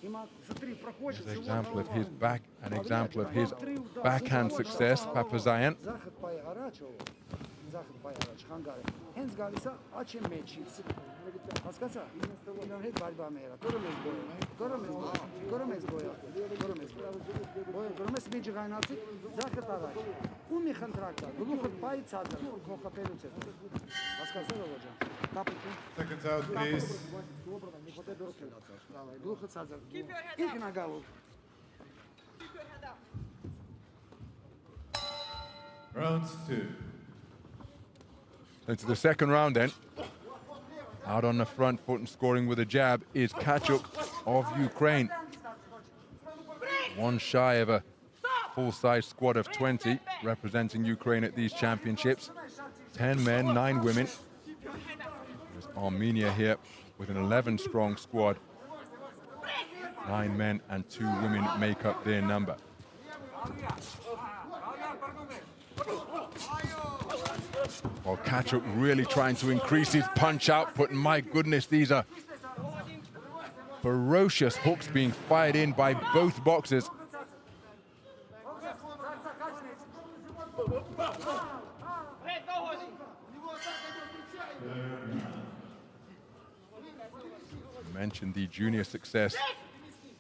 Here's an example of his backhand success, Papazian. Seconds out, please. Keep your head up. Keep your head up. Round 2. Into the second round then. Out on the front foot and scoring with a jab is KHUSHI of Ukraine. One shy of a full-size squad of 20 representing Ukraine at these championships. 10 men, 9 women. There's Armenia here with an 11-strong squad. 9 men and 2 women make up their number. Well, KHUSHI really trying to increase his punch output, and my goodness, these are ferocious hooks being fired in by both boxers. I mentioned the junior success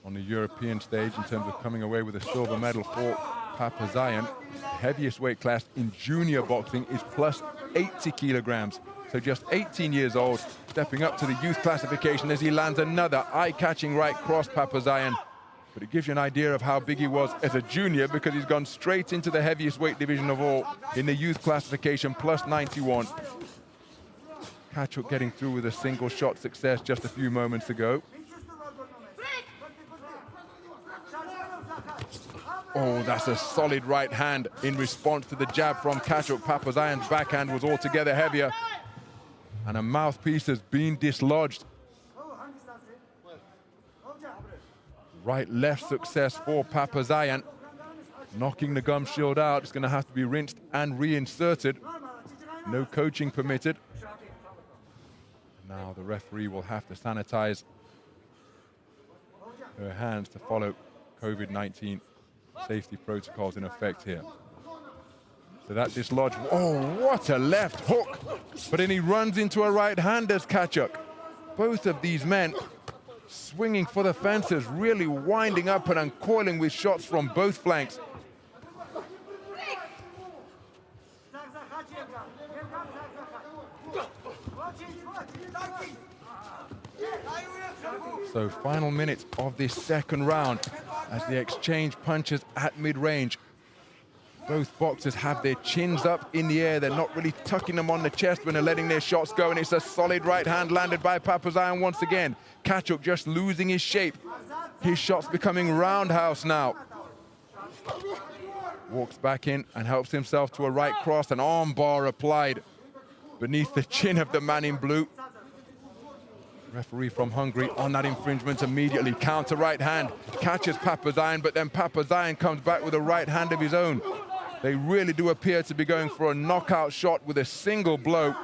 on the European stage in terms of coming away with a silver medal for Papazian. The heaviest weight class in junior boxing is plus 80 kilograms. So just 18 years old, stepping up to the youth classification as he lands another eye-catching right cross, Papazian. But it gives you an idea of how big he was as a junior, because he's gone straight into the heaviest weight division of all in the youth classification, plus 91. KHUSHI getting through with a single shot success just a few moments ago. Oh, that's a solid right hand in response to the jab from KHUSHI. Papazian's backhand was altogether heavier, and a mouthpiece has been dislodged. Right-left success for Papazian. knocking the gum shield out. It's going to have to be rinsed and reinserted. No coaching permitted. Now the referee will have to sanitize her hands to follow COVID-19 safety protocols in effect here. So that dislodged. Oh, what a left hook! But then he runs into a right-hander's KHUSHI. Both of these men swinging for the fences, really winding up and uncoiling with shots from both flanks. So final minutes of this second round as they exchange punches at mid-range. Both boxers have their chins up in the air. They're not really tucking them on the chest when they're letting their shots go, and it's a solid right hand landed by Papazian once again. KHUSHI just losing his shape. His shots becoming roundhouse now. Walks back in and helps himself to a right cross, an arm bar applied beneath the chin of the man in blue. Referee from Hungary on that infringement immediately. Counter right hand, catches Papazian, but then Papazian comes back with a right hand of his own. They really do appear to be going for a knockout shot with a single blow.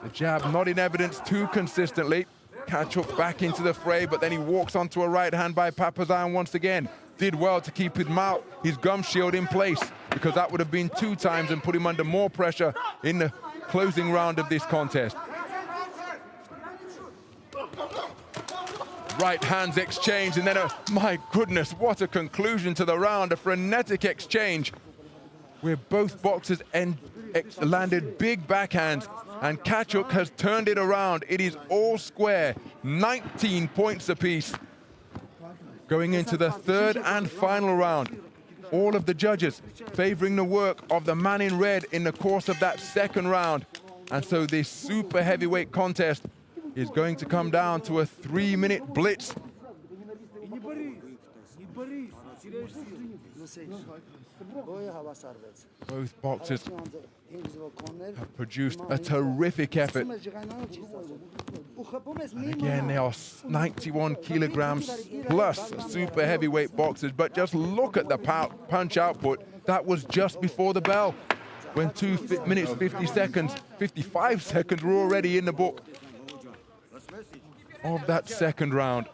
The jab not in evidence too consistently. KHUSHI back into the fray, but then he walks onto a right hand by Papazian once again. Did well to keep his gum shield in place, because that would have been 2 times and put him under more pressure in the closing round of this contest. Right hands exchange, and then my goodness, what a conclusion to the round, a frenetic exchange where both boxers landed big backhands, and KHUSHI has turned it around. It is all square, 19 points apiece. Going into the third and final round, all of the judges favoring the work of the man in red in the course of that second round. And so this super heavyweight contest is going to come down to a 3-minute blitz. Both boxers have produced a terrific effort. And again, they are 91 kilograms plus super heavyweight boxers, but just look at the punch output. That was just before the bell, when 2 minutes 55 seconds were already in the book of that second round.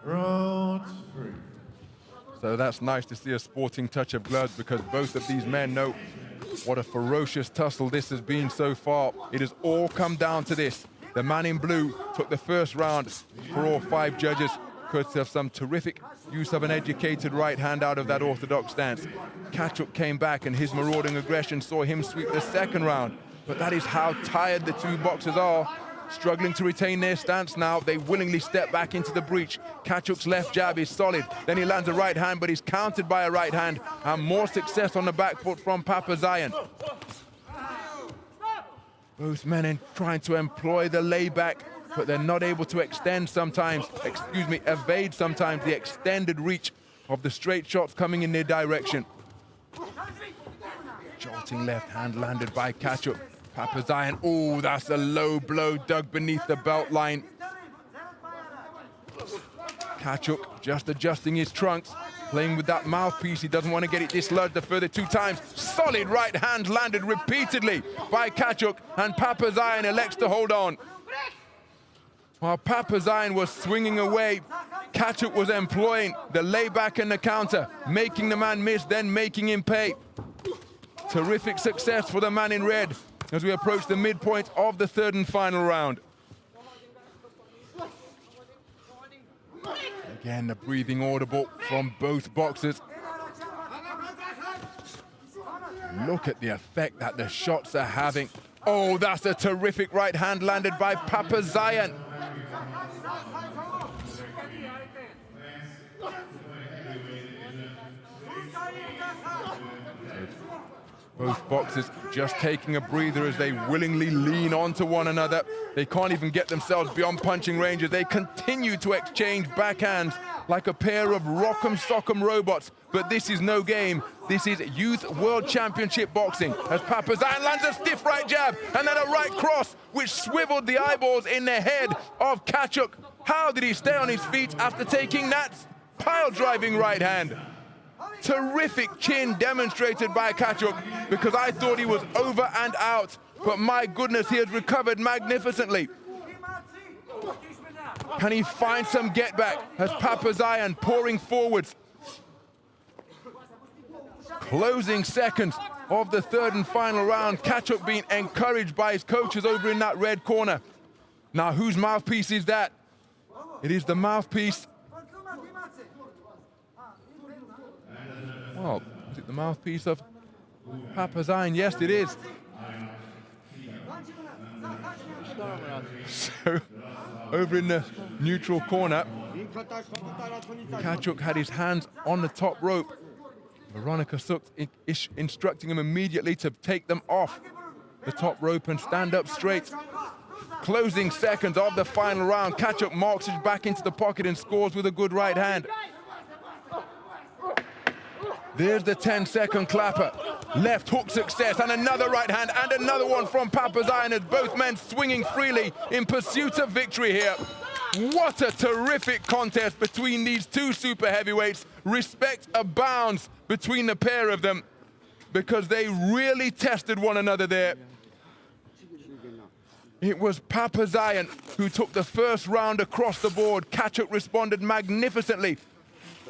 Round 3. So that's nice to see a sporting touch of blood, because both of these men know what a ferocious tussle this has been so far. It has all come down to this. The man in blue took the first round for all 5 judges, courtesy of some terrific use of an educated right hand out of that orthodox stance. KHUSHI came back, and his marauding aggression saw him sweep the second round. But that is how tired the 2 boxers are. Struggling to retain their stance now. They willingly step back into the breach. KHUSHI's left jab is solid. Then he lands a right hand, but he's countered by a right hand. And more success on the back foot from Papazian. Both men trying to employ the layback, but they're not able to evade sometimes the extended reach of the straight shots coming in their direction. Jolting left hand landed by KHUSHI. Papazian, oh, that's a low blow dug beneath the belt line. KHUSHI just adjusting his trunks, playing with that mouthpiece. He doesn't want to get it dislodged a further 2 times. Solid right hand landed repeatedly by KHUSHI, and Papazian elects to hold on. While Papazian was swinging away, KHUSHI was employing the layback and the counter, making the man miss, then making him pay. Terrific success for the man in red as we approach the midpoint of the third and final round. Again, the breathing audible from both boxers. Look at the effect that the shots are having. Oh, that's a terrific right hand landed by Papazian. Both boxers just taking a breather as they willingly lean onto one another. They can't even get themselves beyond punching ranges. They continue to exchange backhands like a pair of rock'em sock'em robots. But this is no game. This is Youth World Championship boxing, as Papazian lands a stiff right jab and then a right cross, which swiveled the eyeballs in the head of KHUSHI. How did he stay on his feet after taking that pile-driving right hand? Terrific chin demonstrated by KHUSHI, because I thought he was over and out, but my goodness, he has recovered magnificently. Can he find some get back as Papazian pouring forwards? Closing seconds of the third and final round. KHUSHI being encouraged by his coaches over in that red corner. Now, whose mouthpiece is that? It is the mouthpiece. Well, is it the mouthpiece of Papazian? Yes, it is. So, over in the neutral corner, KHUSHI had his hands on the top rope. Veronica Suk instructing him immediately to take them off the top rope and stand up straight. Closing seconds of the final round. KHUSHI marks it back into the pocket and scores with a good right hand. There's the 10-second clapper. Left hook success, and another right hand, and another one from Papazian as both men swinging freely in pursuit of victory here. What a terrific contest between these two super heavyweights. Respect abounds between the pair of them, because they really tested one another there. It was Papazian who took the first round across the board. KHUSHI responded magnificently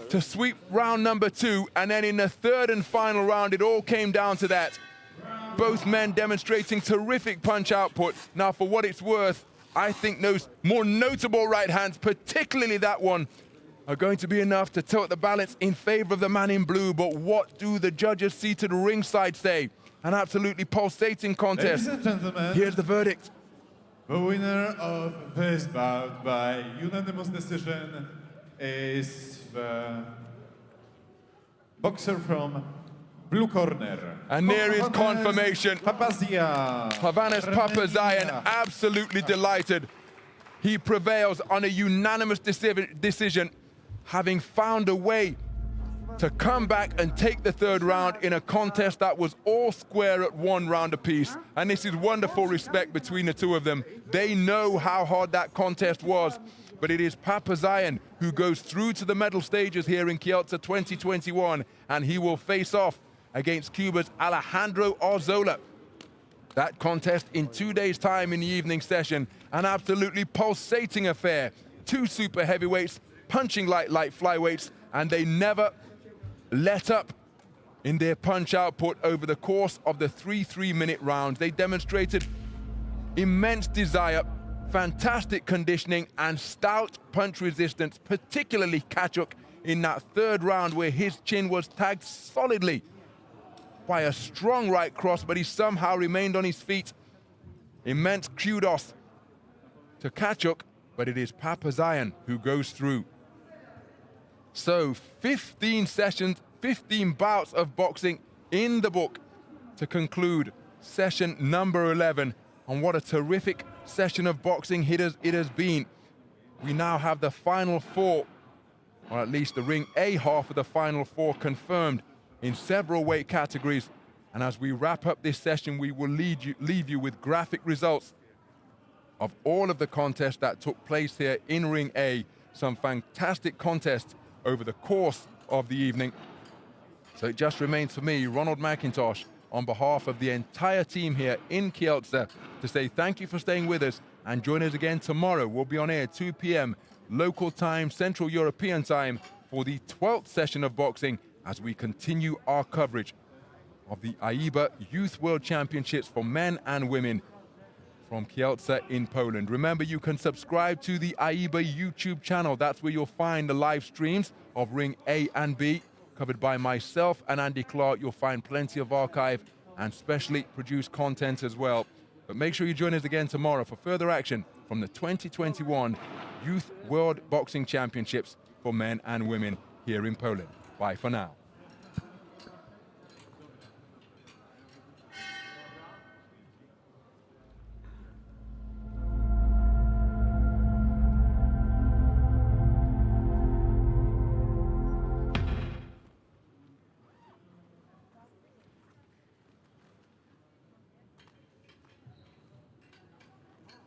to sweep round number 2, and then in the third and final round, it all came down to that. Both men demonstrating terrific punch output. Now, for what it's worth, I think those more notable right hands, particularly that one, are going to be enough to tilt the balance in favor of the man in blue. But what do the judges seated ringside say? An absolutely pulsating contest. Ladies and gentlemen, here's the verdict. the winner of this bout by unanimous decision is the boxer from blue corner. And there is confirmation. Papazian. Papazian, absolutely delighted. He prevails on a unanimous decision, having found a way to come back and take the third round in a contest that was all square at 1 round apiece. And this is wonderful respect between the two of them. They know how hard that contest was, but it is Papazian who goes through to the medal stages here in Kielce 2021, and he will face off against Cuba's Alejandro Arzola. That contest in 2 days' time in the evening session. An absolutely pulsating affair. Two super heavyweights punching like light flyweights, and they never let up in their punch output over the course of the 3-3-minute rounds. They demonstrated immense desire, fantastic conditioning, and stout punch resistance, particularly KHUSHI in that third round where his chin was tagged solidly by a strong right cross, but he somehow remained on his feet. Immense kudos to KHUSHI, but it is Papazian who goes through. So 15 sessions, 15 bouts of boxing in the book to conclude session number 11. And what a terrific session of boxing it has been. We now have the final 4, or at least the ring A half of the final 4 confirmed in several weight categories. And as we wrap up this session, we will leave you with graphic results of all of the contests that took place here in ring A. Some fantastic contests over the course of the evening. So it just remains for me, Ronald McIntosh, on behalf of the entire team here in Kielce, to say thank you for staying with us, and join us again tomorrow. We'll be on air 2 p.m. local time, Central European time, for the 12th session of boxing as we continue our coverage of the AIBA Youth World Championships for men and women from Kielce in Poland. Remember, you can subscribe to the AIBA YouTube channel. That's where you'll find the live streams of Ring A and B, covered by myself and Andy Clark. You'll find plenty of archive and specially produced content as well. But make sure you join us again tomorrow for further action from the 2021 Youth World Boxing Championships for men and women here in Poland. Bye for now.